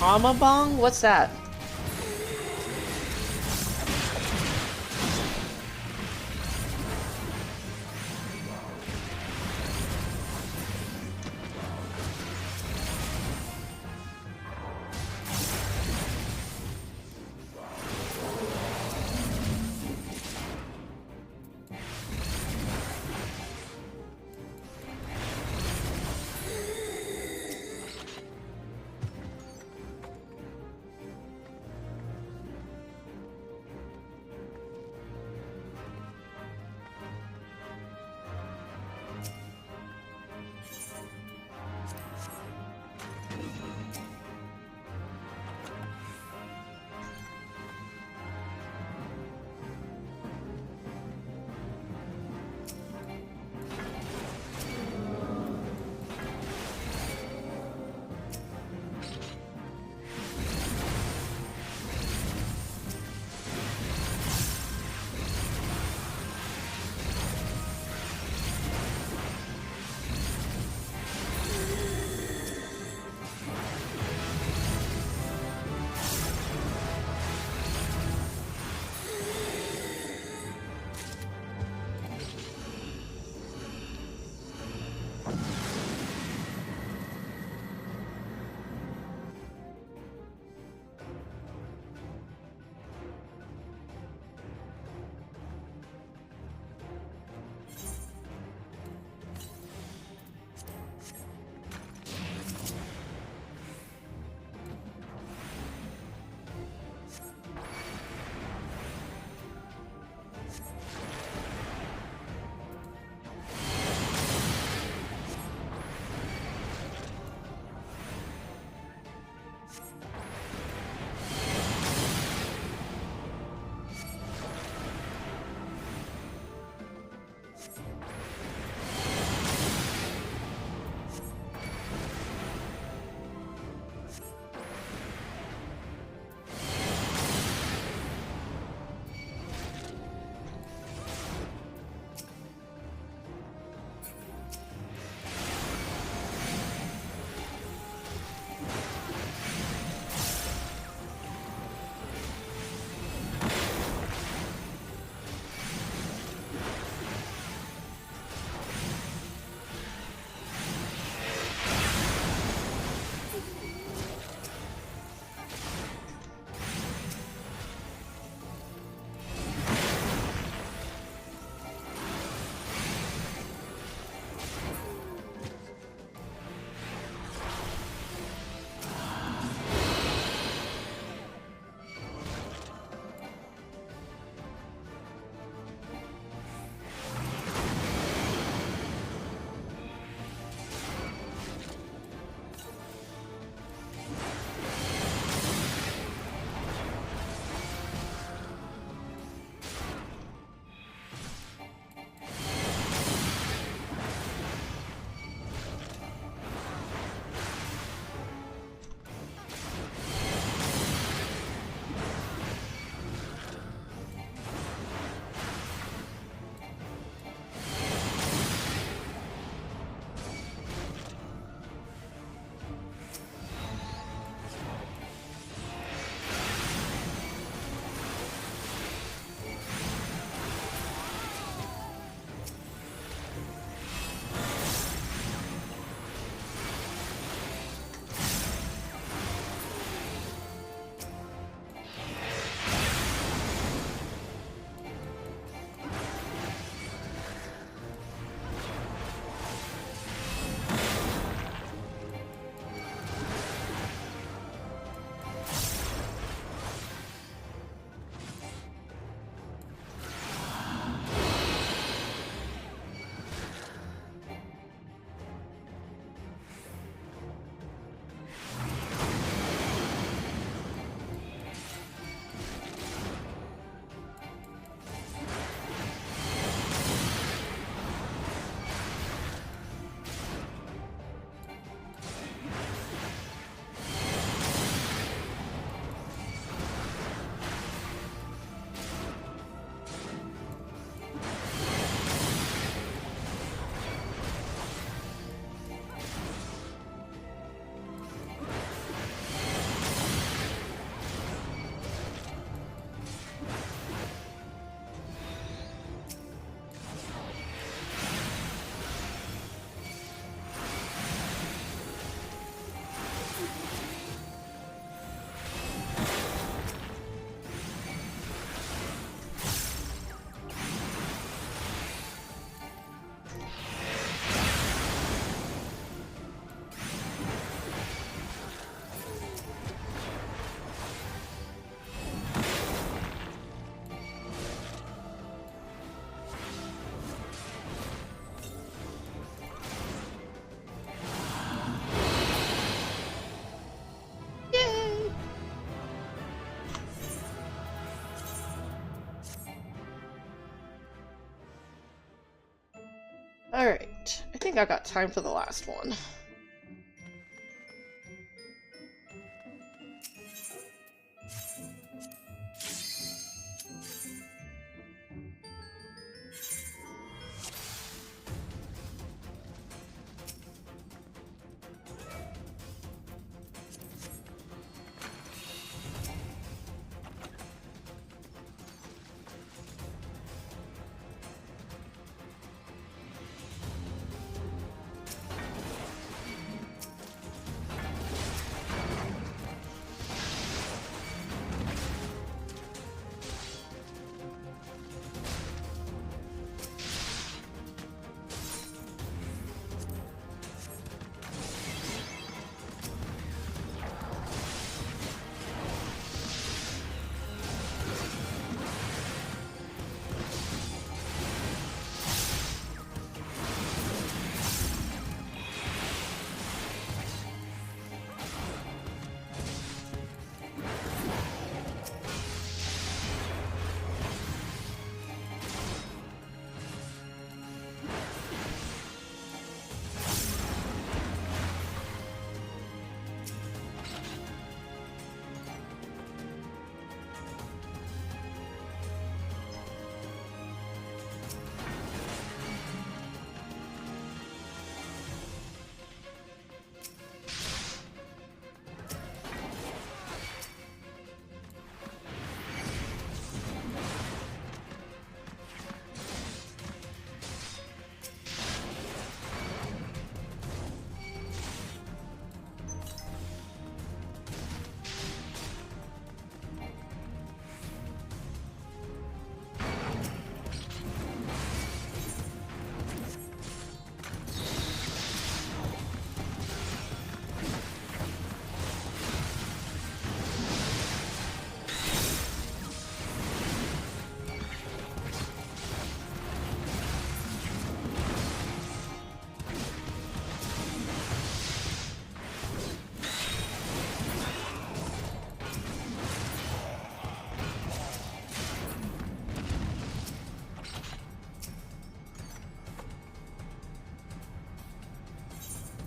Amabong? What's that? Alright, I think I got time for the last one.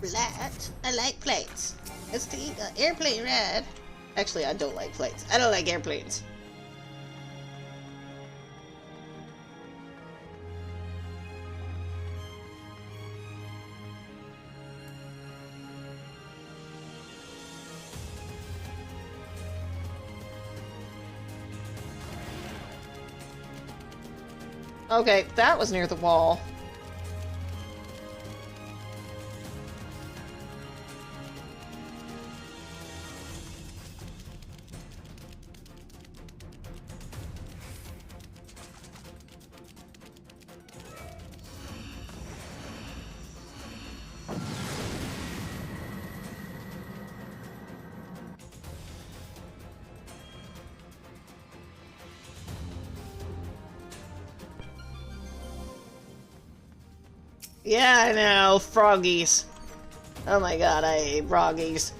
Flat. I like plates. It's the airplane ride. Actually, I don't like plates. I don't like airplanes. Okay, that was near the wall. Yeah, I know, froggies. Oh my god, I hate froggies.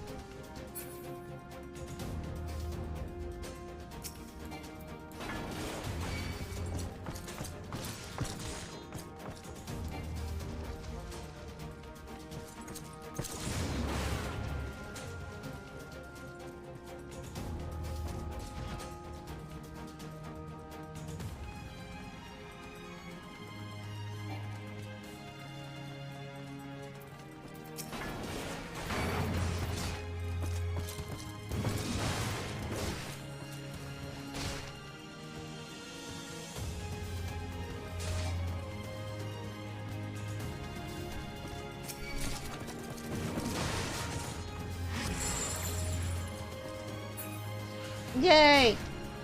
Yay!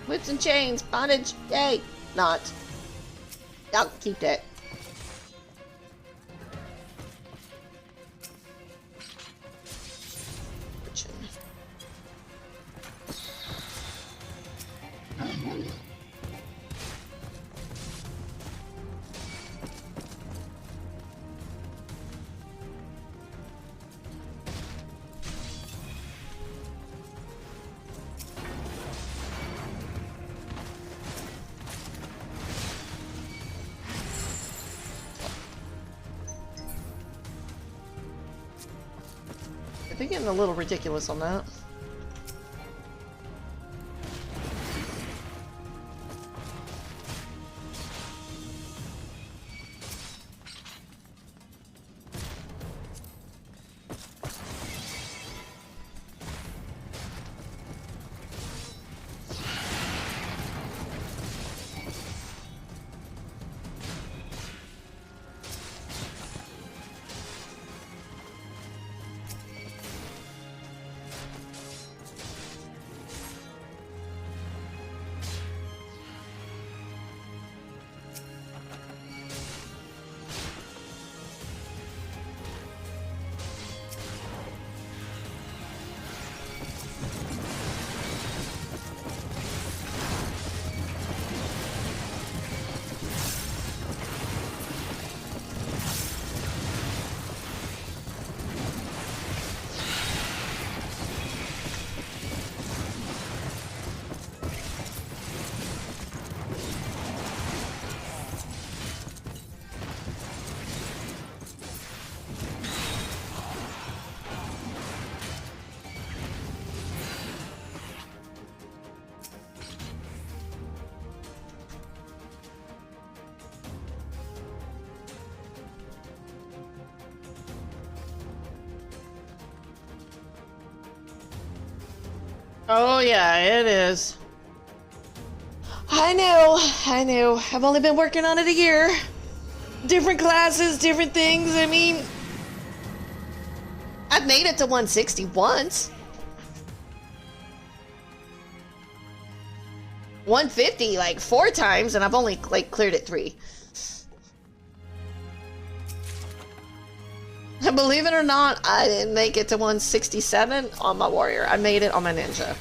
Whips and chains, bondage, yay! Not. I'll keep that. They're getting a little ridiculous on that. Oh yeah, it is. I know. I've only been working on it a year. Different classes, different things. I mean, I've made it to 160 once. 150 like 4 times, and I've only like cleared it 3. And believe it or not, I didn't make it to 167 on my warrior. I made it on my ninja.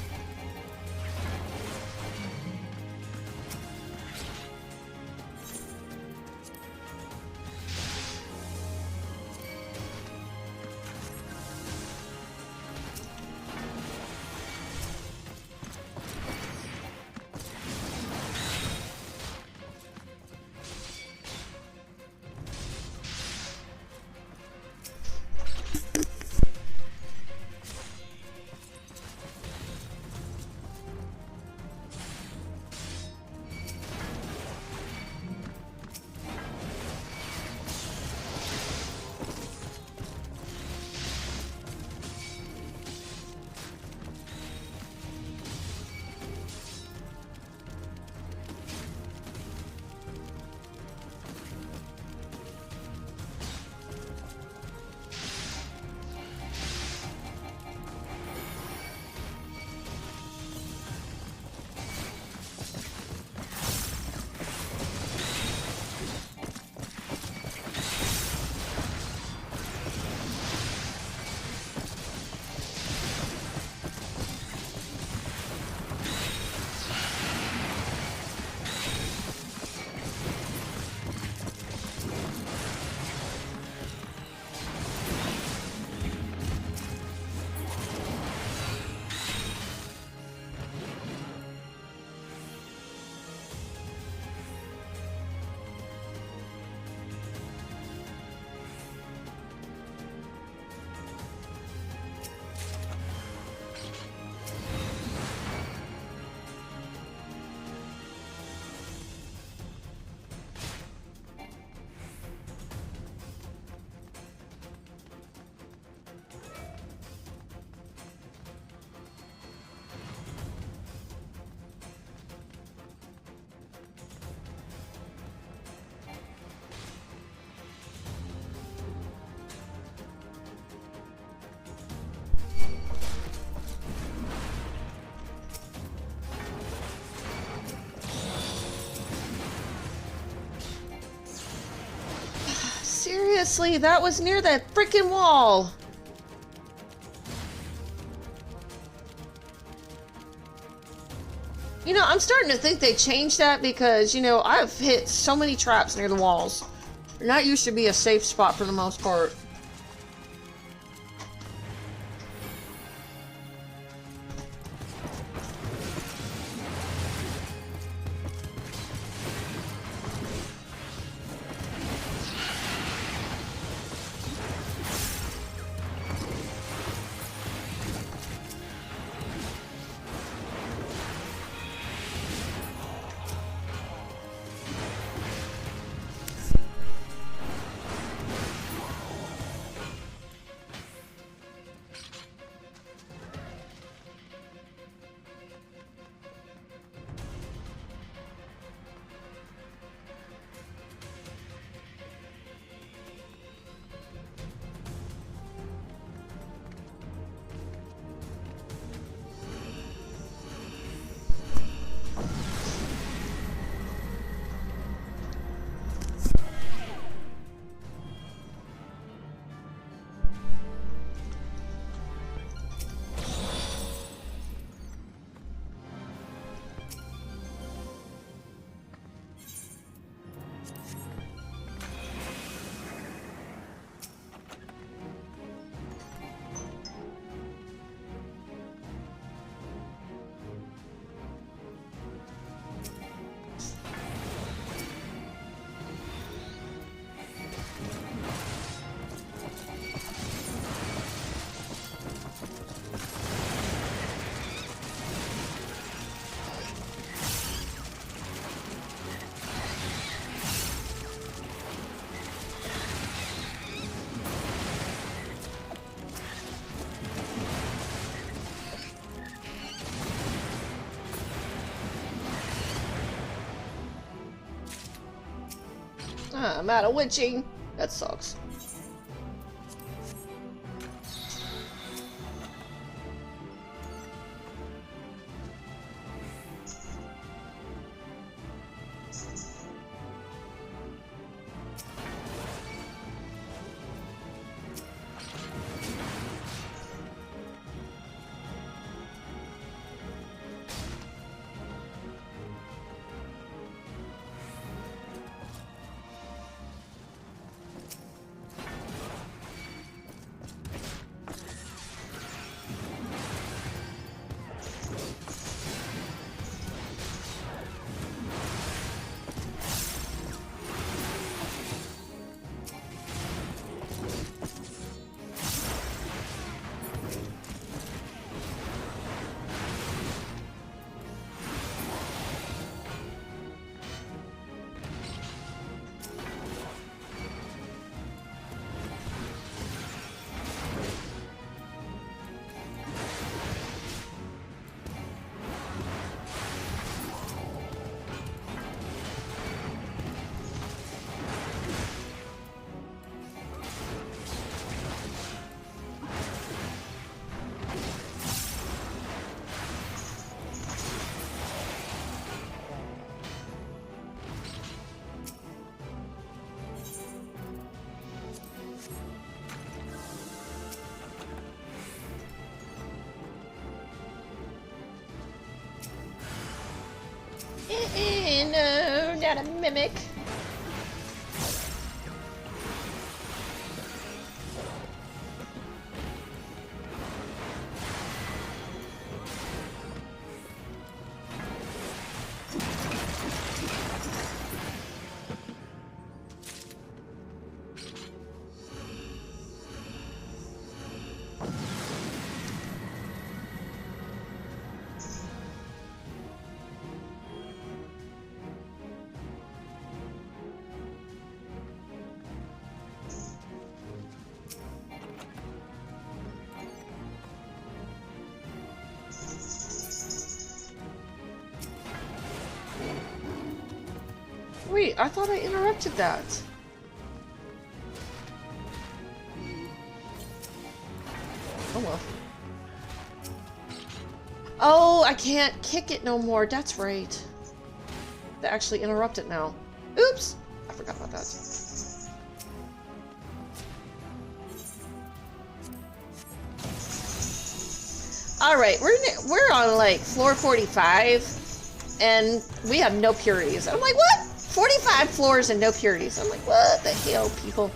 Seriously, that was near that freaking wall. You know, I'm starting to think they changed that because, you know, I've hit so many traps near the walls. And that used to be a safe spot for the most part. I'm out of witching. That sucks. No, not a mimic. Wait, I thought I interrupted that. Oh well. Oh, I can't kick it no more. That's right. They actually interrupt it now. Oops! I forgot about that. Alright, we're on like floor 45 and we have no purities. I'm like, what? 45 floors and no purities. I'm like, what the hell, people?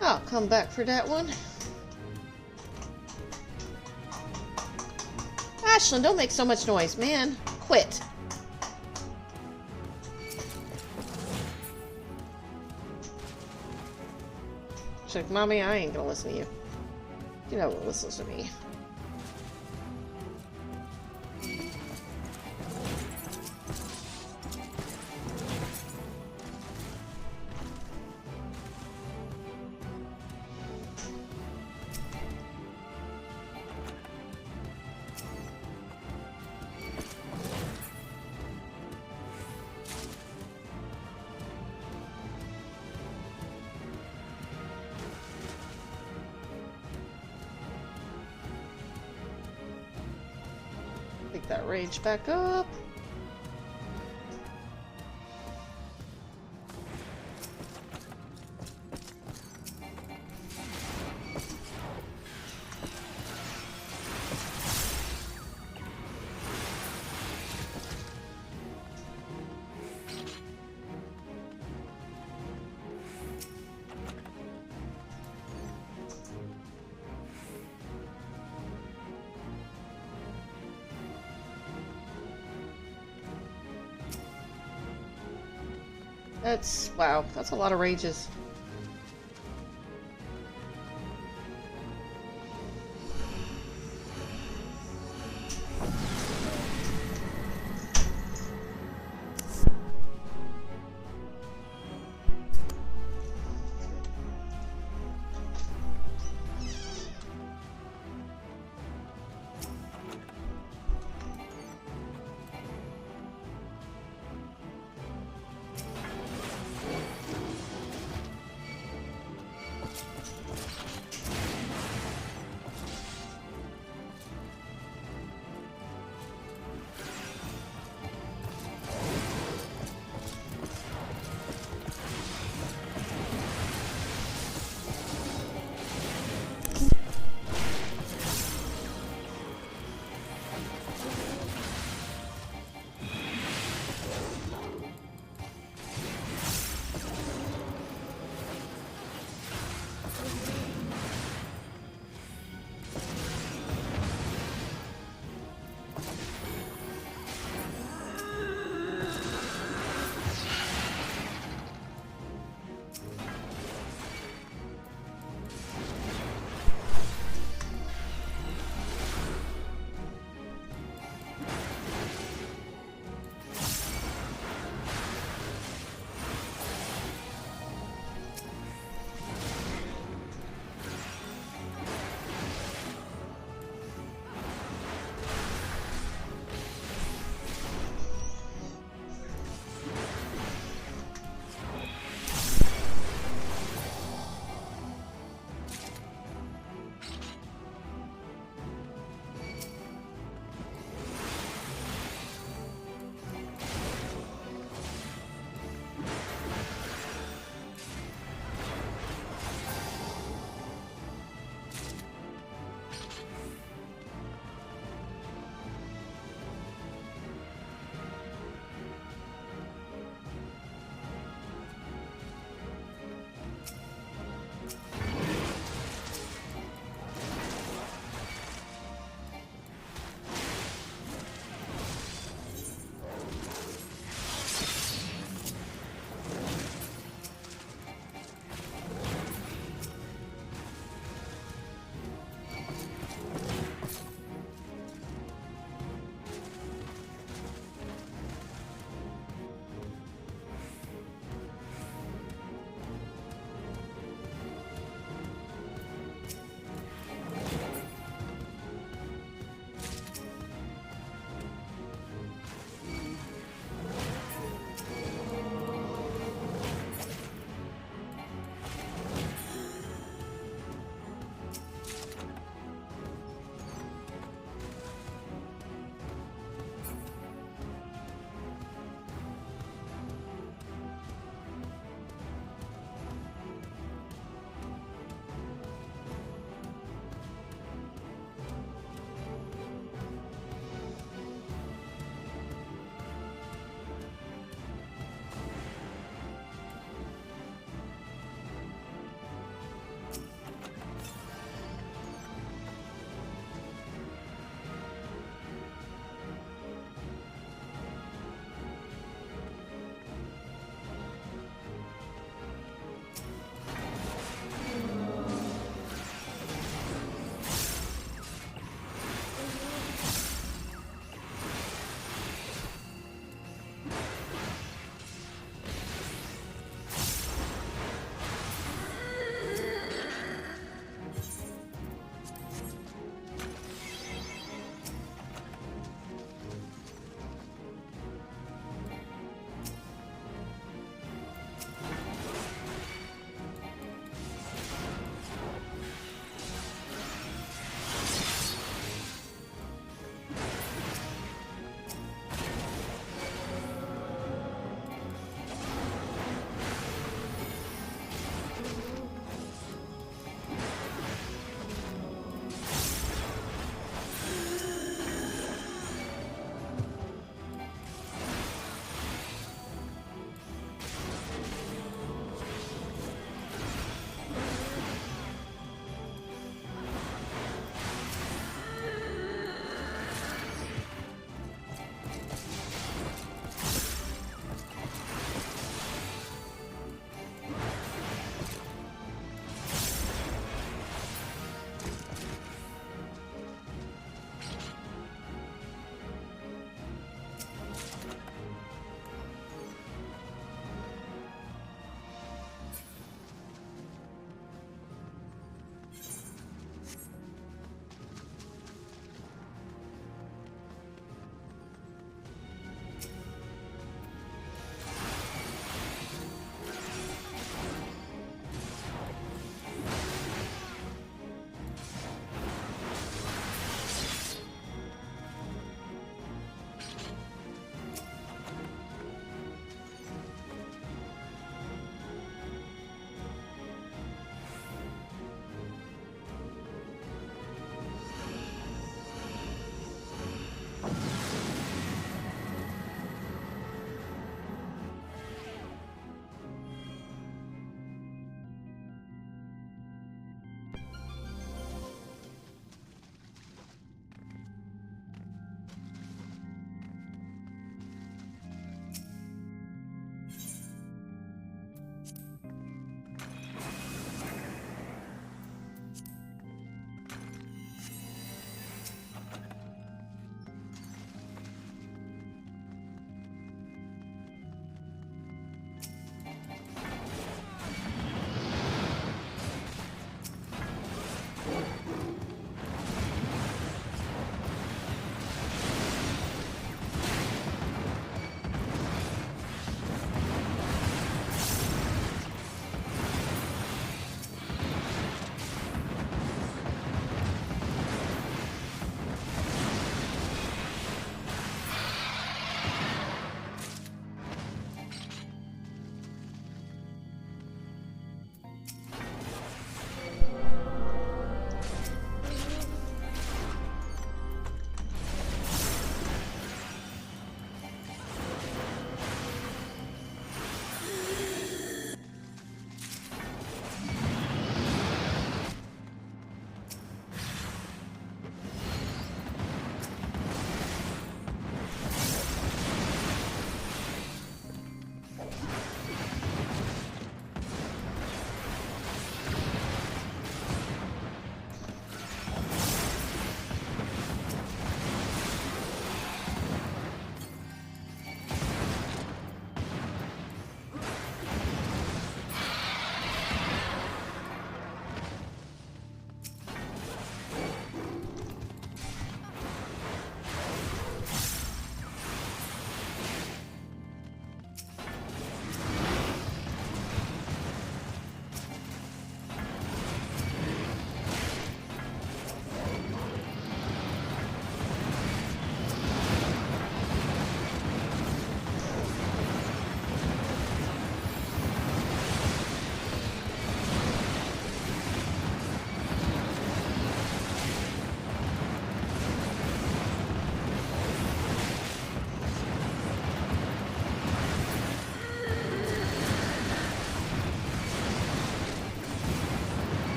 I'll come back for that one. Ashlyn, don't make so much noise, man. Quit. She's like, Mommy, I ain't gonna listen to you. You know what listens to me. Pick that rage back up. Wow, that's a lot of rages.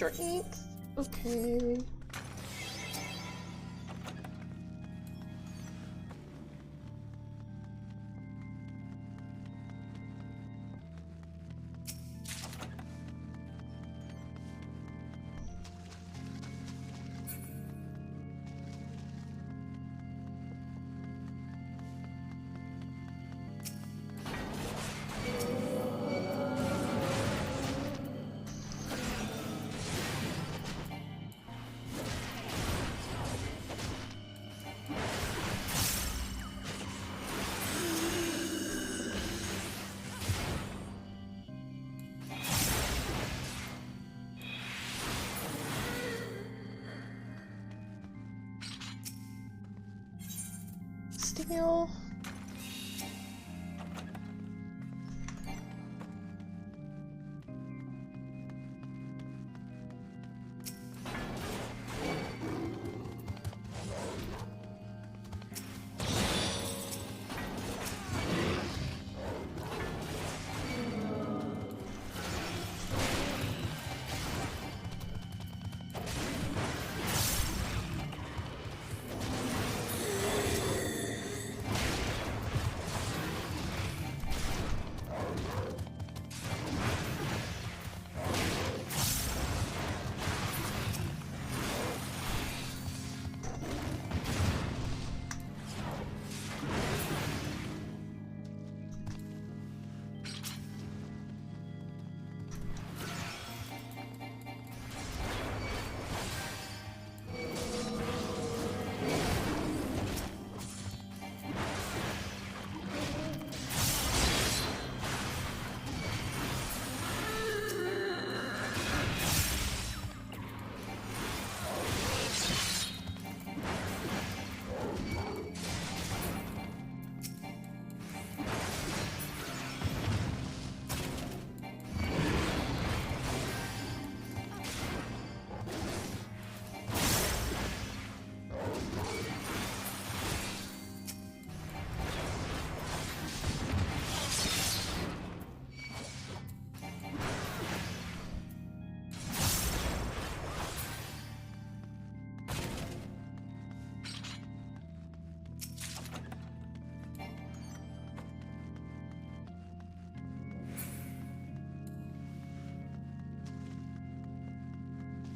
extra ink. Okay. Steel.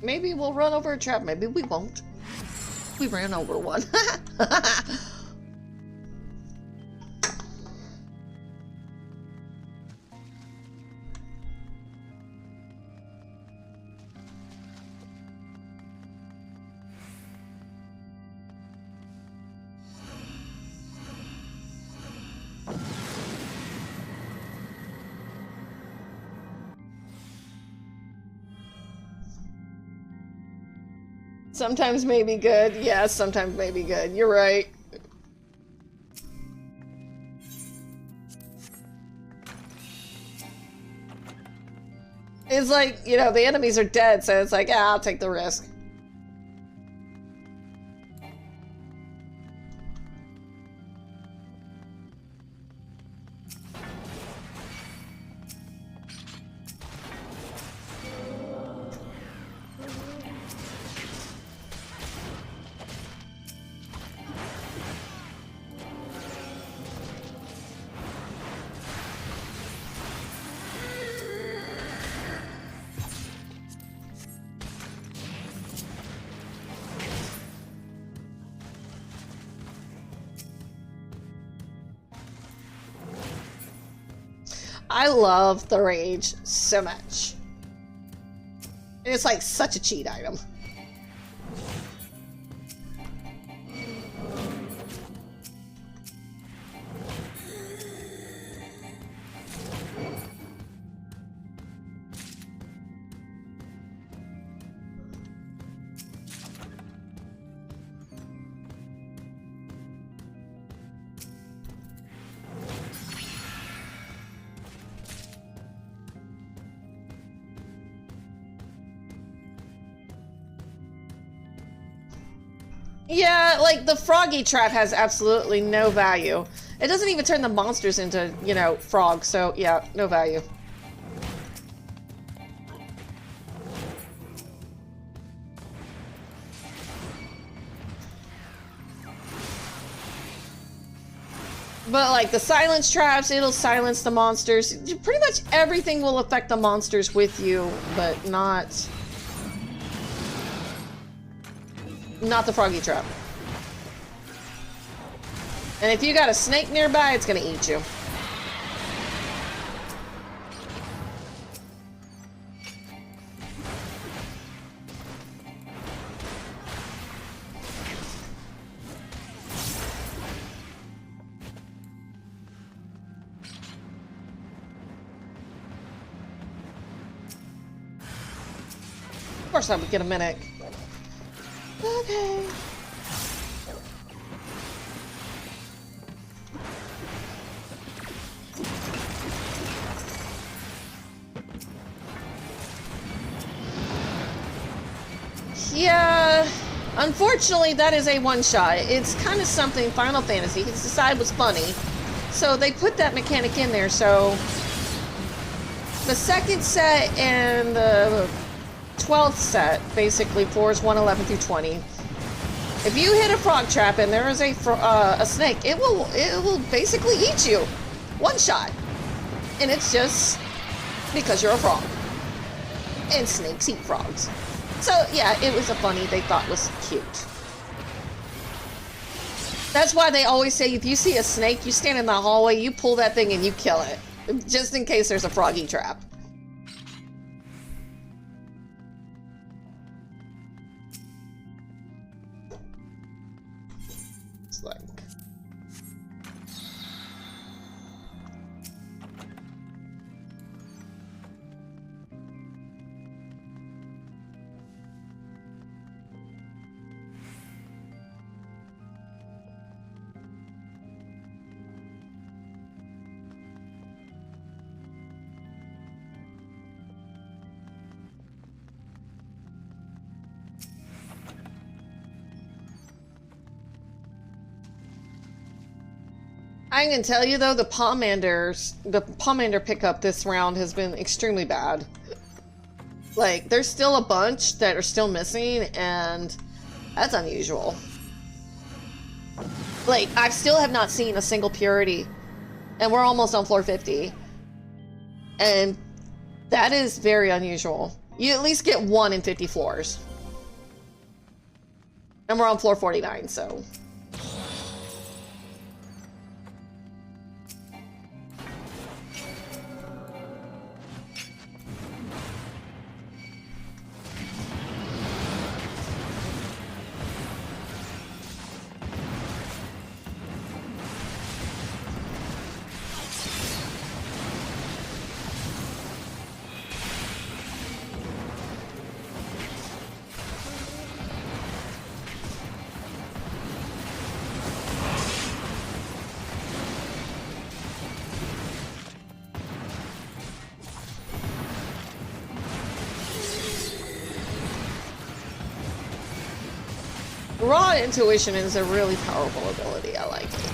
Maybe we'll run over a trap, maybe we won't. We ran over one. Sometimes maybe good. Yes, sometimes maybe good. You're right. It's like, you know, the enemies are dead, so it's like, yeah, I'll take the risk. I love the rage so much. It's like such a cheat item. Yeah, like the froggy trap has absolutely no value. It doesn't even turn the monsters into, you know, frogs, so yeah, no value. But like the silence traps, it'll silence the monsters. Pretty much everything will affect the monsters with you, but not the froggy trap. And if you got a snake nearby, it's gonna eat you. Of course I would get a minute. Okay. Yeah, unfortunately that is a one-shot. It's kind of something Final Fantasy has decided was funny. So they put that mechanic in there, so the second set and the 12th set, basically floors 111 through 20. If you hit a frog trap and there is a snake, it will basically eat you. One shot. And it's just because you're a frog. And snakes eat frogs. So yeah, it was a funny they thought was cute. That's why they always say if you see a snake, you stand in the hallway, you pull that thing and you kill it. Just in case there's a froggy trap. It's like... I can tell you though, the pomander pickup this round has been extremely bad. Like, there's still a bunch that are still missing, and that's unusual. Like, I still have not seen a single purity, and we're almost on floor 50. And that is very unusual. You at least get one in 50 floors. And we're on floor 49, so... Raw intuition is a really powerful ability. I like it.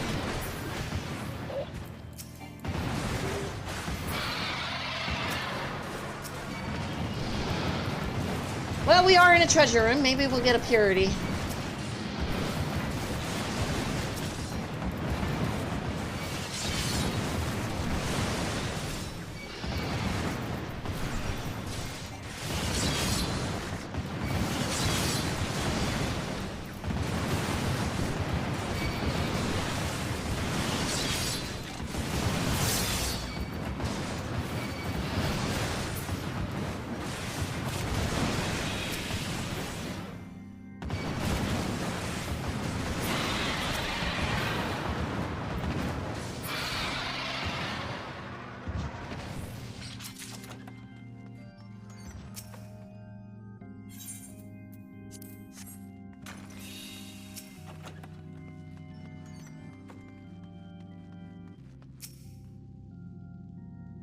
Well, we are in a treasure room. Maybe we'll get a purity.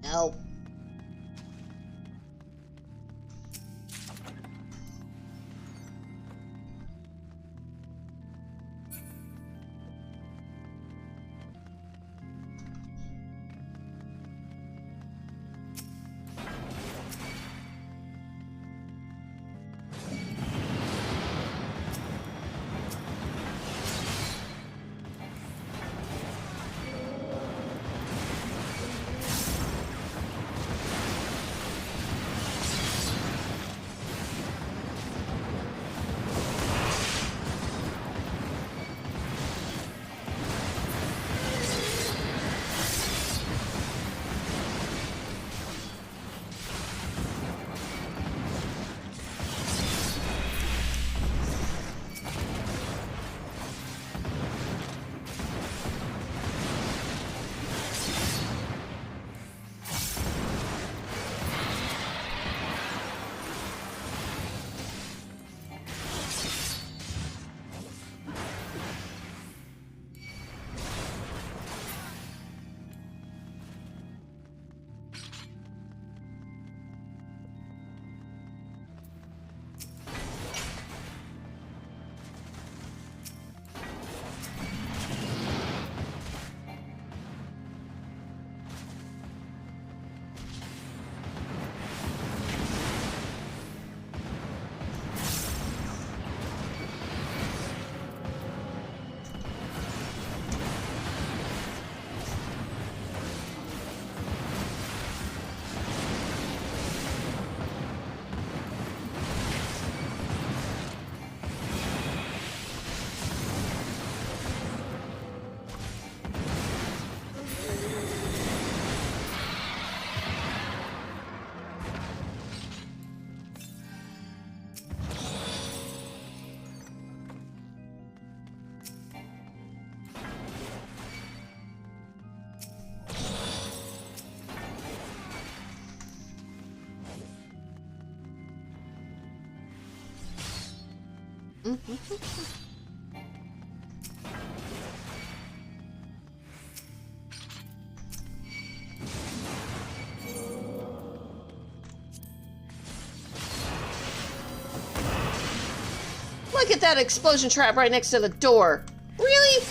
No. Look at that explosion trap right next to the door. Really?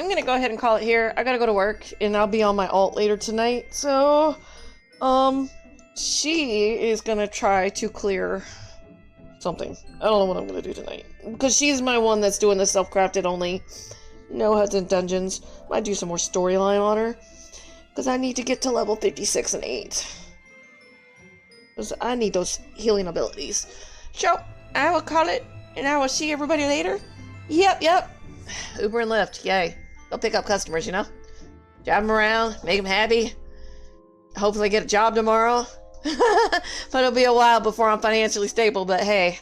I'm gonna go ahead and call it here. I gotta go to work, and I'll be on my alt later tonight. So, she is gonna try to clear something. I don't know what I'm gonna do tonight. Because she's my one that's doing the self-crafted only. No HUDs and dungeons. Might do some more storyline on her. Because I need to get to level 56 and 8. Because I need those healing abilities. So, I will call it, and I will see everybody later. Yep. Uber and Lyft, yay. Go pick up customers, you know? Drive them around, make them happy. Hopefully get a job tomorrow. But it'll be a while before I'm financially stable, but hey.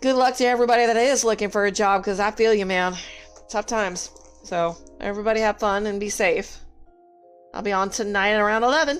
Good luck to everybody that is looking for a job, because I feel you, man. Tough times. So, everybody have fun and be safe. I'll be on tonight around 11.